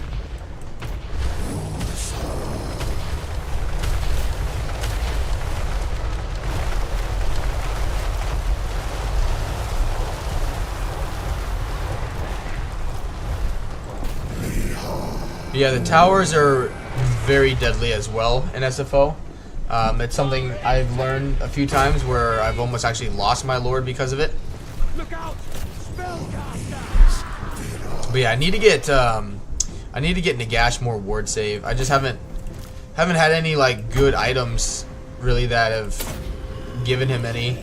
Yeah, the towers are very deadly as well in SFO. It's something I've learned a few times where I've almost actually lost my Lord because of it. Look out! Spellcaster! But yeah, I need to get Nagash more ward save. I just haven't had any like good items really that have given him any.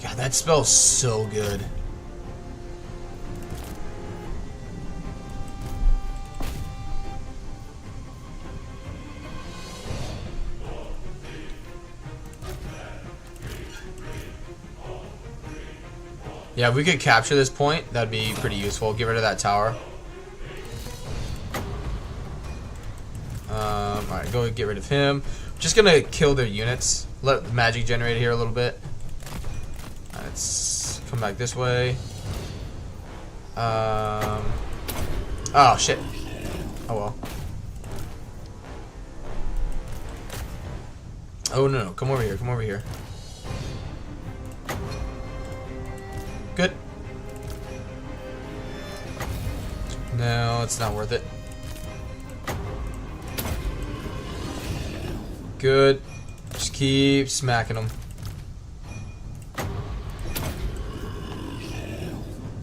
God, that spell's so good. Yeah, if we could capture this point, that'd be pretty useful. Get rid of that tower. Alright, go get rid of him. Just gonna kill their units. Let magic generate here a little bit. Let's come back this way. Oh, shit. Oh, well. Oh, no. Come over here. Come over here. Good. No, it's not worth it. Good. Just keep smacking them.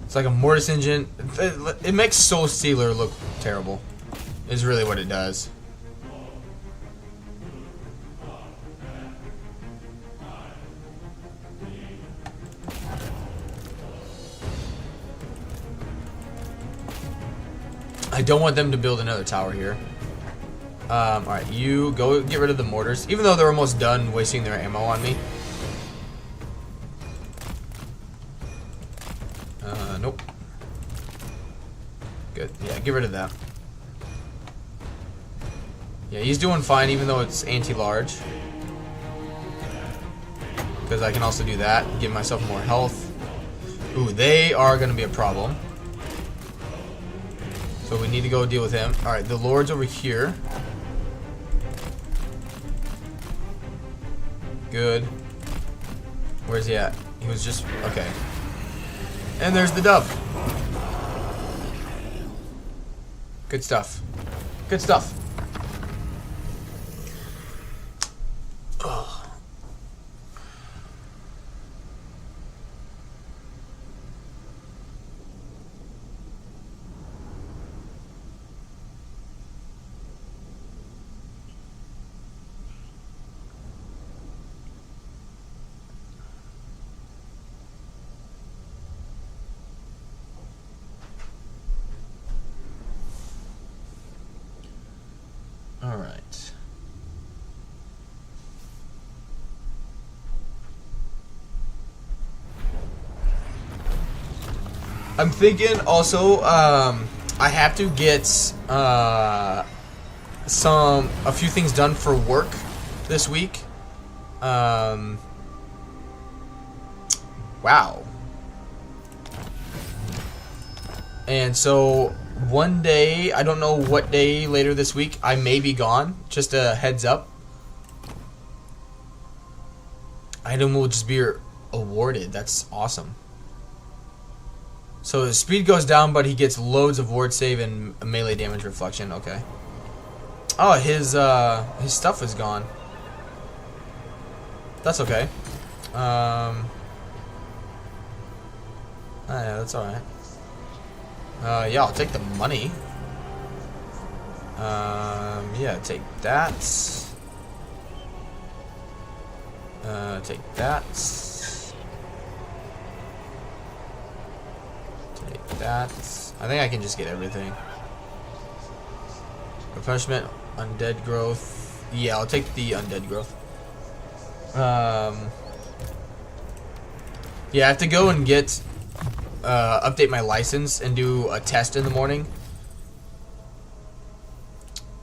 It's like a mortis engine. It makes Soul Stealer look terrible. Is really what it does. I don't want them to build another tower here. Alright, you go get rid of the mortars. Even though they're almost done wasting their ammo on me. Nope. Good. Yeah, get rid of that. Yeah, he's doing fine even though it's anti-large. Because I can also do that. Give myself more health. Ooh, they are going to be a problem. So we need to go deal with him. Alright, the Lord's over here. Good. Where's he at? He was just... Okay. And there's the dub. Good stuff. Good stuff. Ugh. All right. I'm thinking also I have to get a few things done for work this week. Wow. And so one day, I don't know what day later this week, I may be gone. Just a heads up. Item will just be awarded. That's awesome. So his speed goes down, but he gets loads of ward save and melee damage reflection. Okay. Oh, his stuff is gone. That's okay. Yeah, that's alright. Yeah, I'll take the money. Yeah, take that. Take that. Take that. I think I can just get everything. Replenishment, undead growth. Yeah, I'll take the undead growth. Yeah, I have to go and get update my license and do a test in the morning.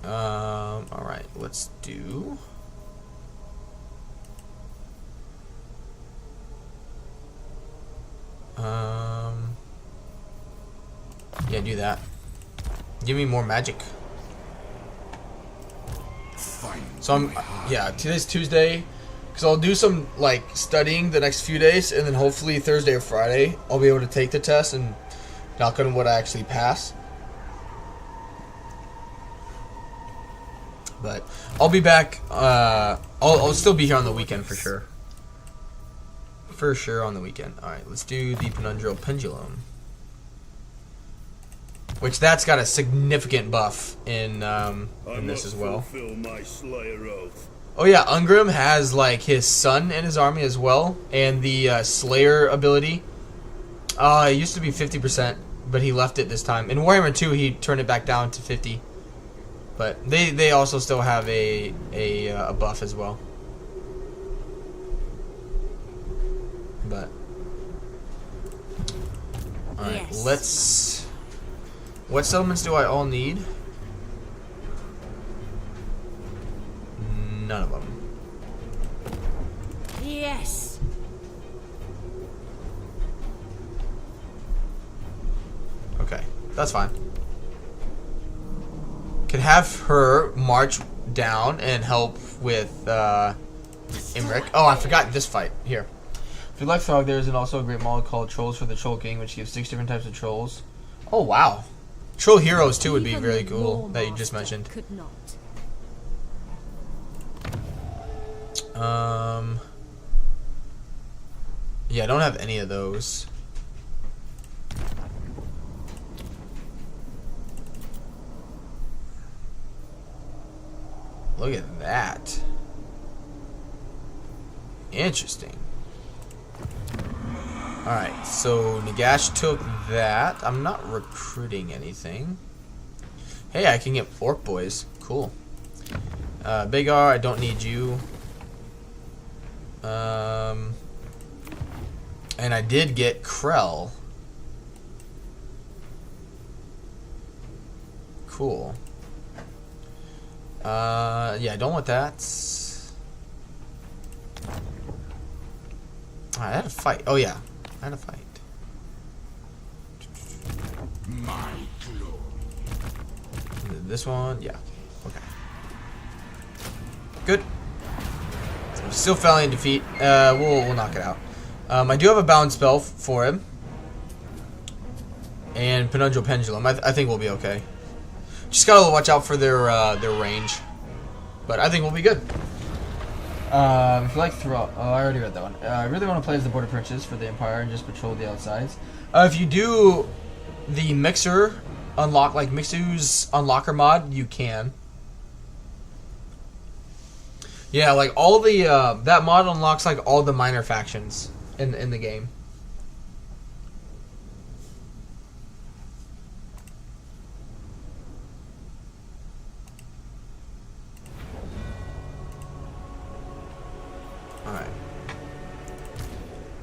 Alright, let's do... yeah, do that. Give me more magic. So yeah, today's Tuesday. Because I'll do some, like, studying the next few days, and then hopefully Thursday or Friday, I'll be able to take the test and knock on wood I actually pass. But I'll be back, I'll still be here on the weekend for sure. For sure on the weekend. Alright, let's do the Penundral Pendulum. Which that's got a significant buff in this as well. Oh yeah, Ungrim has like his son in his army as well, and the Slayer ability. It used to be 50%, but he left it this time. In Warhammer 2, he turned it back down to 50. But they also still have a buff as well. But all right, yes. Let's. What settlements do I all need? None of them. Yes. Okay, that's fine. Could have her march down and help with Imric. Oh, I forgot this fight. Here. If you like Frog, there is also a great model called Trolls for the Troll King, which gives 6 different types of trolls. Oh, wow. Troll Heroes, too, would be really cool, that you just mentioned. Could not. Yeah, I don't have any of those. Look at that. Interesting. Alright, so Nagash took that. I'm not recruiting anything. Hey, I can get orc boys. Cool. Big R, I don't need you. And I did get Krell. Cool. Yeah, I don't want that. I had a fight. Oh yeah, I had a fight. My glory. This one, yeah. Okay. Good. Still failing in defeat. We'll knock it out. I do have a bound spell for him. And Penundral Pendulum. I think we'll be okay. Just gotta watch out for their range. But I think we'll be good. If you like throw, oh, I already read that one. I really want to play as the Border Princes for the Empire and just patrol the outsides. If you do the Mixer unlock, like Mixu's Unlocker mod, you can. Yeah, like all the that mod unlocks like all the minor factions in the game. Alright.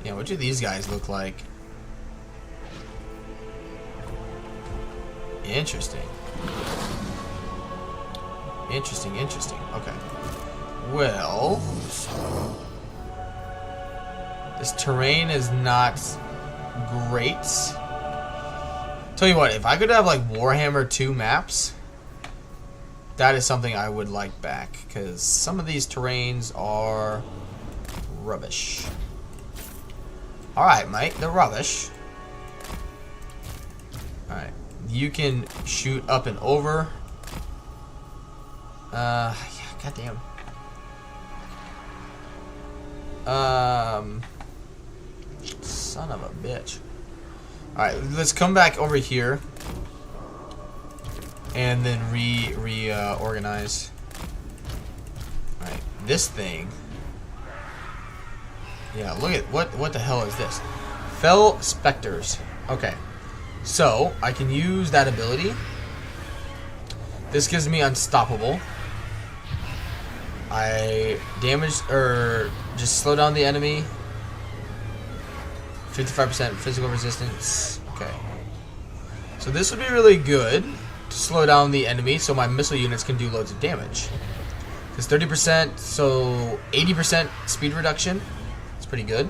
Yeah, what do these guys look like? Interesting. Interesting, interesting. Okay. Well, this terrain is not great. Tell you what, if I could have like Warhammer 2 maps, that is something I would like back, because some of these terrains are rubbish. Alright, mate, they're rubbish. Alright, you can shoot up and over. Yeah, goddamn. Son of a bitch. Alright, let's come back over here and then reorganize. Alright, this thing. Yeah, look at what the hell is this? Fell Spectres. Okay. So, I can use that ability. This gives me unstoppable. I damage or just slow down the enemy. 55% physical resistance. Okay. So this would be really good to slow down the enemy so my missile units can do loads of damage. It's 30%, so 80% speed reduction. It's pretty good.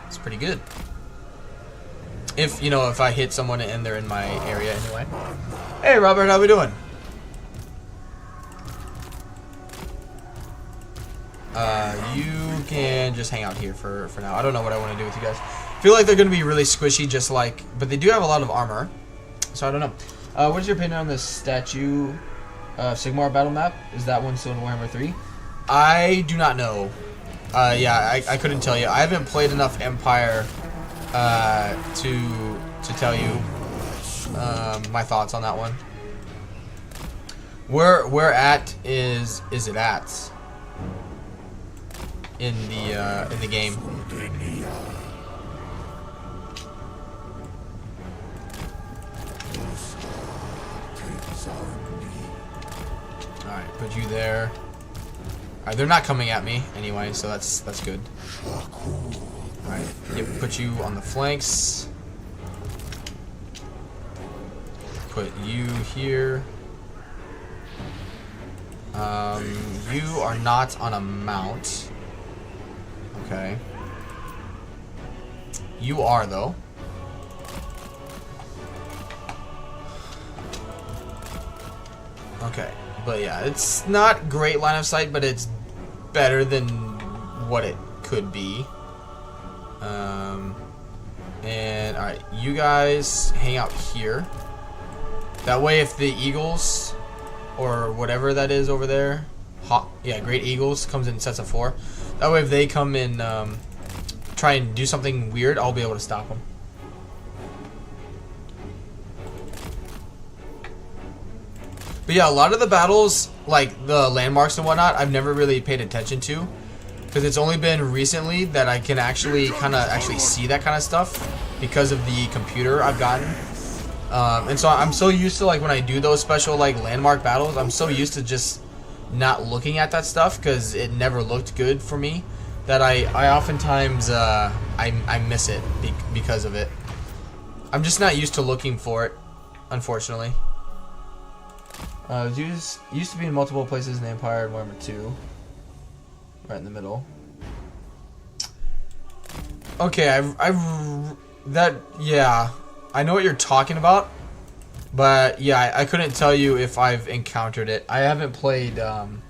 It's pretty good. If, you know, if I hit someone and they're in my area anyway. Hey Robert, how we doing? You can just hang out here for now. I don't know what I want to do with you guys. I feel like they're going to be really squishy, just like... But they do have a lot of armor. So I don't know. What is your opinion on the statue Sigmar battle map? Is that one still in Warhammer 3? I do not know. Yeah, I couldn't tell you. I haven't played enough Empire to tell you my thoughts on that one. Where at is it at? In the game. Alright, put you there. Alright, they're not coming at me anyway, so that's good. Alright, put you on the flanks. Put you here. You are not on a mount. Okay. You are, though. Okay. But yeah, it's not great line of sight, but it's better than what it could be. And, alright, you guys hang out here. That way if the Eagles, or whatever that is over there, yeah, Great Eagles comes in sets of 4. That way if they come in, try and do something weird, I'll be able to stop them. But yeah, a lot of the battles, like the landmarks and whatnot, I've never really paid attention to. Because it's only been recently that I can actually see that kind of stuff because of the computer I've gotten. And so I'm so used to, like, when I do those special, like, landmark battles, I'm so used to just not looking at that stuff because it never looked good for me that I oftentimes I miss it because of it. I'm just not used to looking for it, unfortunately. Used to be in multiple places in the Empire and Warhammer 2. Right in the middle. Okay, yeah, I know what you're talking about, but yeah, I couldn't tell you if I've encountered it. I haven't played, the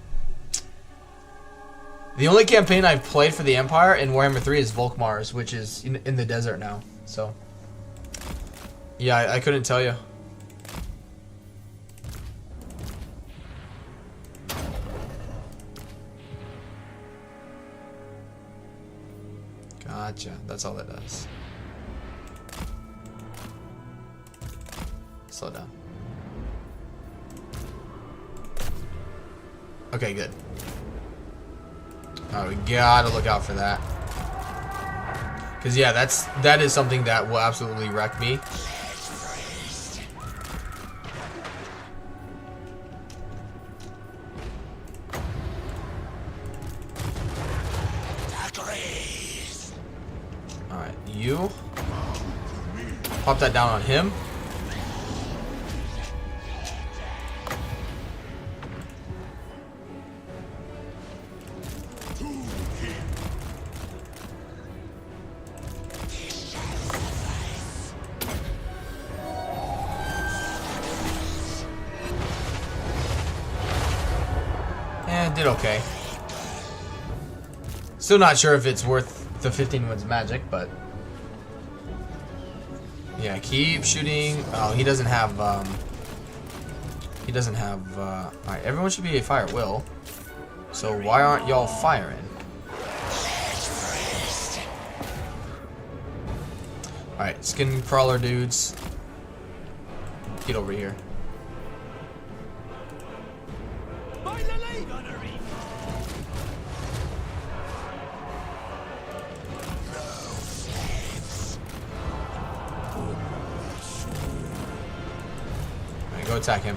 only campaign I've played for the Empire in Warhammer 3 is Volkmars, which is in the desert now, so. Yeah, I couldn't tell you. Gotcha. That's all that does. Slow down. Okay, good. Oh, we gotta look out for that. Cause yeah, that is something that will absolutely wreck me. Alright, you pop that down on him. Did okay. Still not sure if it's worth the 15 wins magic, but yeah, keep shooting. Oh, he doesn't have alright, everyone should be a fire at will. So why aren't y'all firing? Alright, skin crawler dudes. Get over here. Go attack him.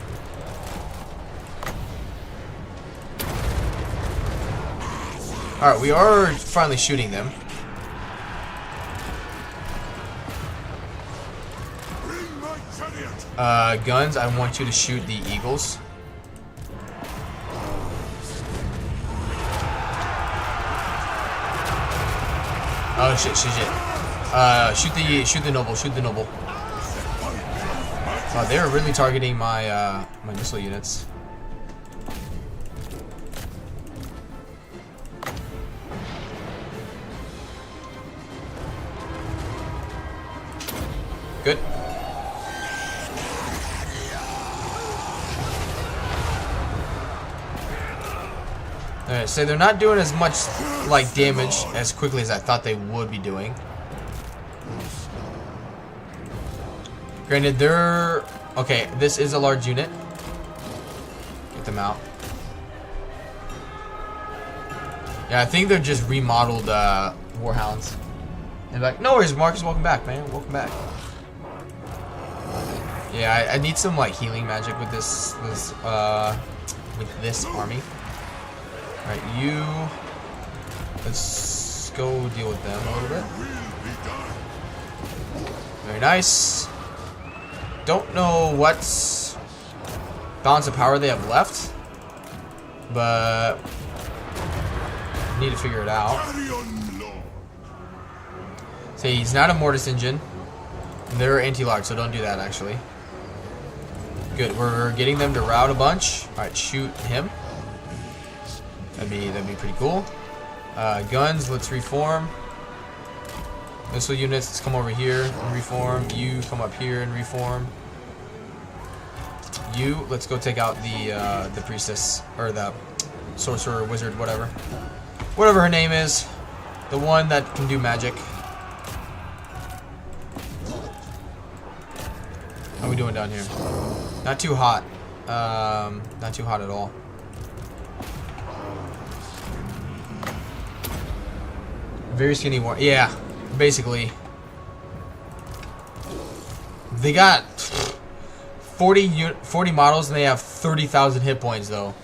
Alright, we are finally shooting them. Guns, I want you to shoot the eagles. Oh shit. Shoot the noble. Wow, they're really targeting my my missile units. Good. Alright, so they're not doing as much like damage as quickly as I thought they would be doing. Granted, they're... Okay, this is a large unit. Get them out. Yeah, I think they're just remodeled Warhounds. And like, no worries, Marcus, welcome back, man. Welcome back. Yeah, I need some like healing magic with this army. Alright, you... Let's go deal with them a little bit. Very nice. Don't know what balance of power they have left, but need to figure it out. See, he's not a mortis engine. They're anti-large, so don't do that actually. Good, we're getting them to rout a bunch. Alright, shoot him. That'd be pretty cool. Guns, let's reform. Missile units, let's come over here and reform. You come up here and reform. You, let's go take out the priestess or the sorcerer, wizard, whatever her name is, the one that can do magic. How are we doing down here? Not too hot. Not too hot at all. Very skinny war. Yeah. Basically, they got 40 models and they have 30,000 hit points though.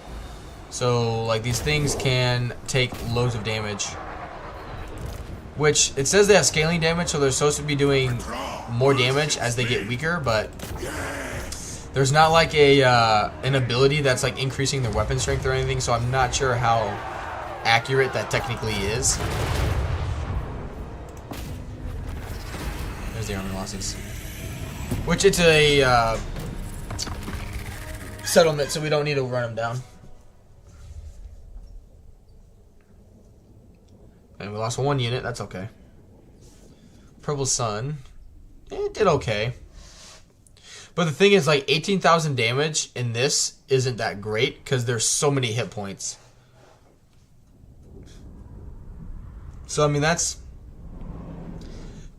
So like these things can take loads of damage. Which it says they have scaling damage, so they're supposed to be doing more damage as they get weaker, but there's not like a an ability that's like increasing their weapon strength or anything, so I'm not sure how accurate that technically is. There's the armor losses. Which it's a settlement, so we don't need to run them down. And we lost 1 unit, that's okay. Purple Sun, it did okay. But the thing is, like, 18,000 damage in this isn't that great, because there's so many hit points. So, I mean, that's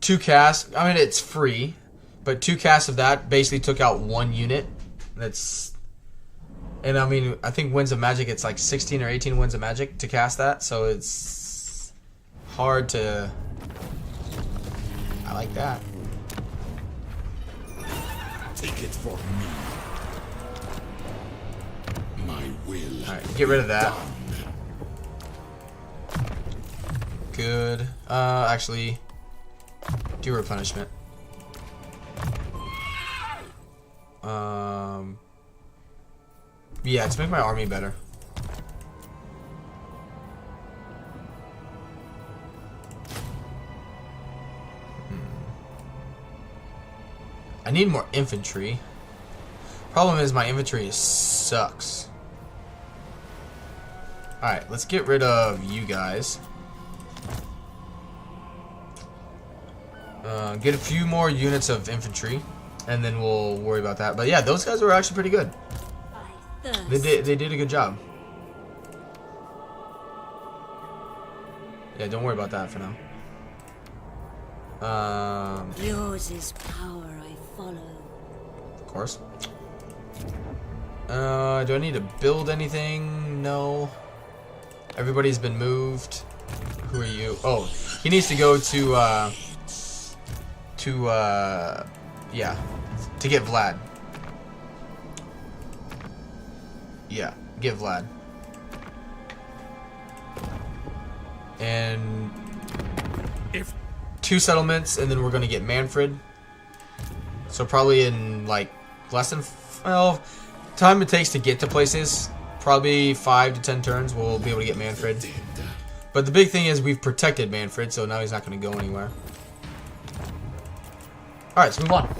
2 casts. I mean, it's free, but 2 casts of that basically took out 1 unit. That's... And, I mean, I think Winds of Magic, it's like 16 or 18 Winds of Magic to cast that, so it's hard to... I like that. Take it for me. My will. Alright, get rid of that. Good. Actually, do replenishment. Yeah, let's make my army better. I need more infantry. Problem is my infantry sucks. Alright, let's get rid of you guys. Get a few more units of infantry, and then we'll worry about that. But yeah, those guys were actually pretty good. They did a good job. Yeah, don't worry about that for now. Yours is power I follow. Of course. Do I need to build anything? No. Everybody's been moved. Who are you? Oh, he needs to go to yeah, to get Vlad. Yeah, get Vlad. And If 2 settlements, and then we're gonna get Manfred. So probably in like less than, well, time it takes to get to places, probably 5 to 10 turns, we'll be able to get Manfred. But the big thing is we've protected Manfred, so now he's not gonna go anywhere. All right, let's move on.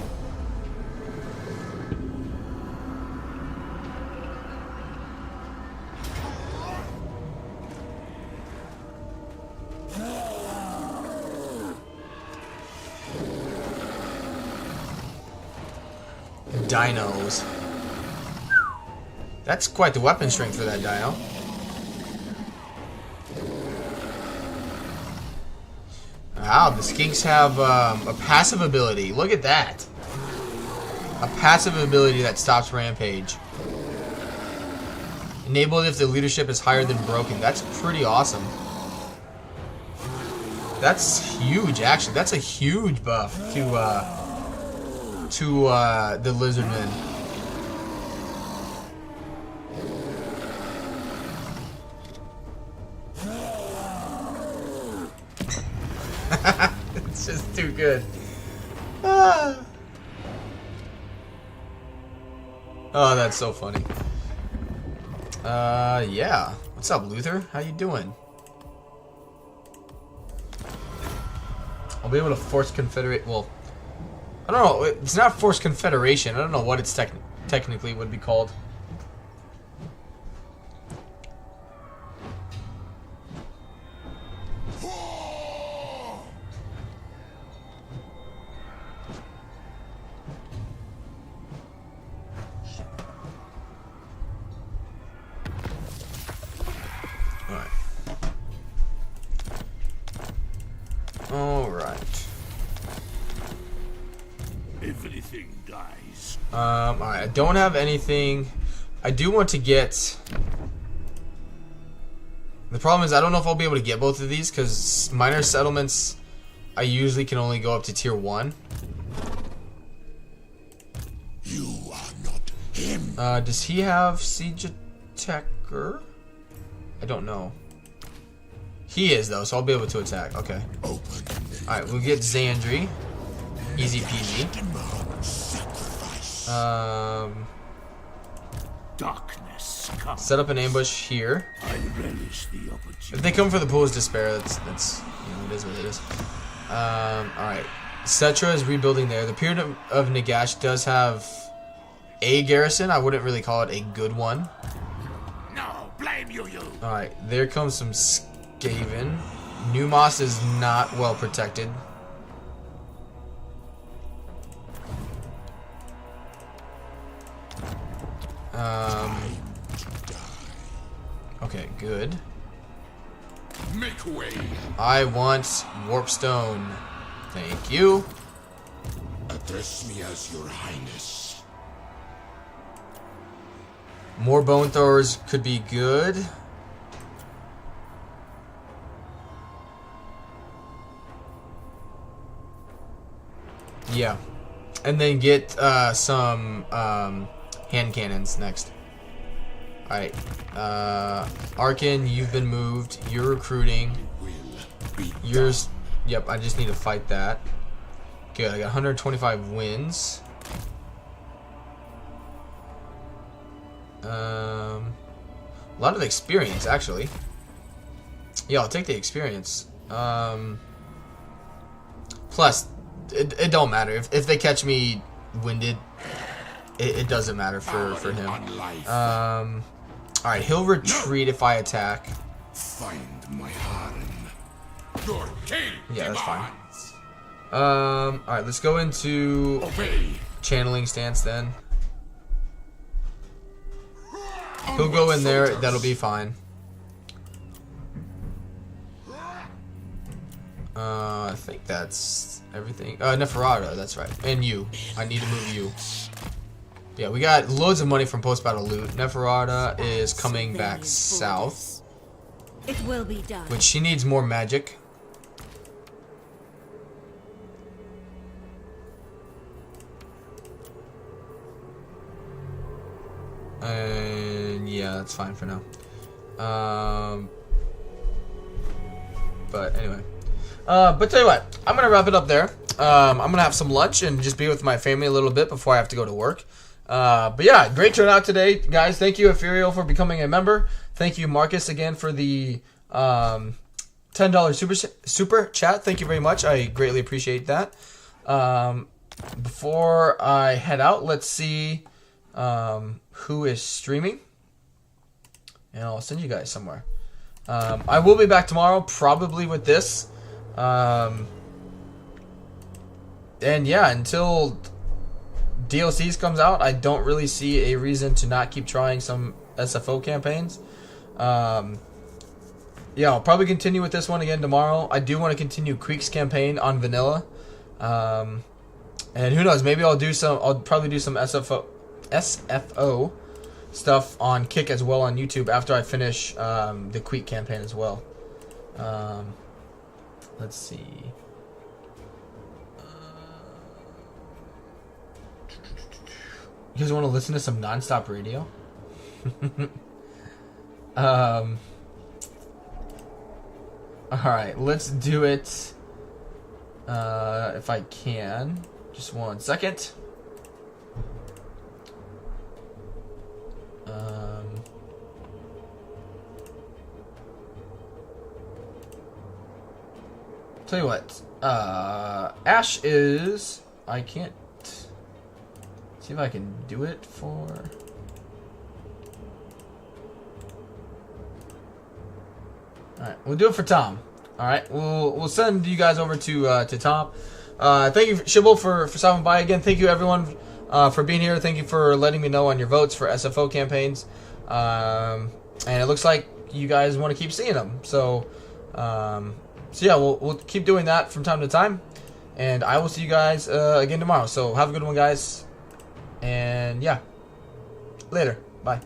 Dinos. That's quite the weapon strength for that dino. Wow, the skinks have a passive ability. Look at that. A passive ability that stops rampage. Enabled if the leadership is higher than broken. That's pretty awesome. That's huge, actually. That's a huge buff to the lizardmen. It's just too good. Ah. Oh, that's so funny. Yeah. What's up, Luther? How you doing? I'll be able to force Confederate. Well, I don't know. It's not force Confederation. I don't know what it's technically would be called. Alright. Everything dies. Alright, I don't have anything. I do want to get... The problem is I don't know if I'll be able to get both of these, because minor settlements, I usually can only go up to tier 1. You are him. Does he have siege attacker? I don't know. He is though, so I'll be able to attack. Okay. Alright, we'll get Xandri. Easy peasy. Darkness comes. Set up an ambush here. I relish the opportunity. If they come for the Pool's Despair, that's you know, it is what it is. Alright. Cetra is rebuilding there. The Pyramid of Nagash does have a garrison. I wouldn't really call it a good one. No, blame you. Alright, there comes some Skaven. Numos is not well protected. Okay, good. Make way. I want Warpstone. Thank you. Address me as your highness. More bone throwers could be good. Yeah. And then get some hand cannons next. Alright. Arkin, you've been moved. You're recruiting. Yours. Yep, I just need to fight that. Good, I got 125 wins. A lot of experience, actually. Yeah, I'll take the experience. Plus, it don't matter. If they catch me winded, it doesn't matter for him. Alright, he'll retreat if I attack. Find my harem. Your king. Yeah, that's fine. Alright, let's go into channeling stance then. He'll go in there, that'll be fine. I think that's everything. Neferata, that's right. And you. I need to move you. Yeah, we got loads of money from post-battle loot. Neferata is coming back south. It will be done. Which she needs more magic. And yeah, that's fine for now. But anyway. But tell you what, I'm gonna wrap it up there. I'm gonna have some lunch and just be with my family a little bit before I have to go to work. But yeah, great turnout today, guys. Thank you, Epherial, for becoming a member. Thank you, Marcus, again for the $10 super chat. Thank you very much. I greatly appreciate that. Before I head out, let's see who is streaming, and I'll send you guys somewhere. I will be back tomorrow, probably with this. And yeah, until DLCs comes out, I don't really see a reason to not keep trying some SFO campaigns. Yeah, I'll probably continue with this one again tomorrow. I do want to continue Creek's campaign on vanilla. And who knows, maybe I'll probably do some SFO stuff on Kick as well on YouTube after I finish the Creek campaign as well. Let's see. You guys want to listen to some non-stop radio? Alright, let's do it. If I can. Just 1 second. Tell you what. Ash is... I can't... See if I can do it for... Alright, we'll do it for Tom. Alright, we'll send you guys over to Tom. Thank you, Shibble, for stopping by again. Thank you, everyone, for being here. Thank you for letting me know on your votes for SFO campaigns. And it looks like you guys want to keep seeing them. So yeah, we'll keep doing that from time to time. And I will see you guys again tomorrow. So have a good one, guys. And yeah, later. Bye.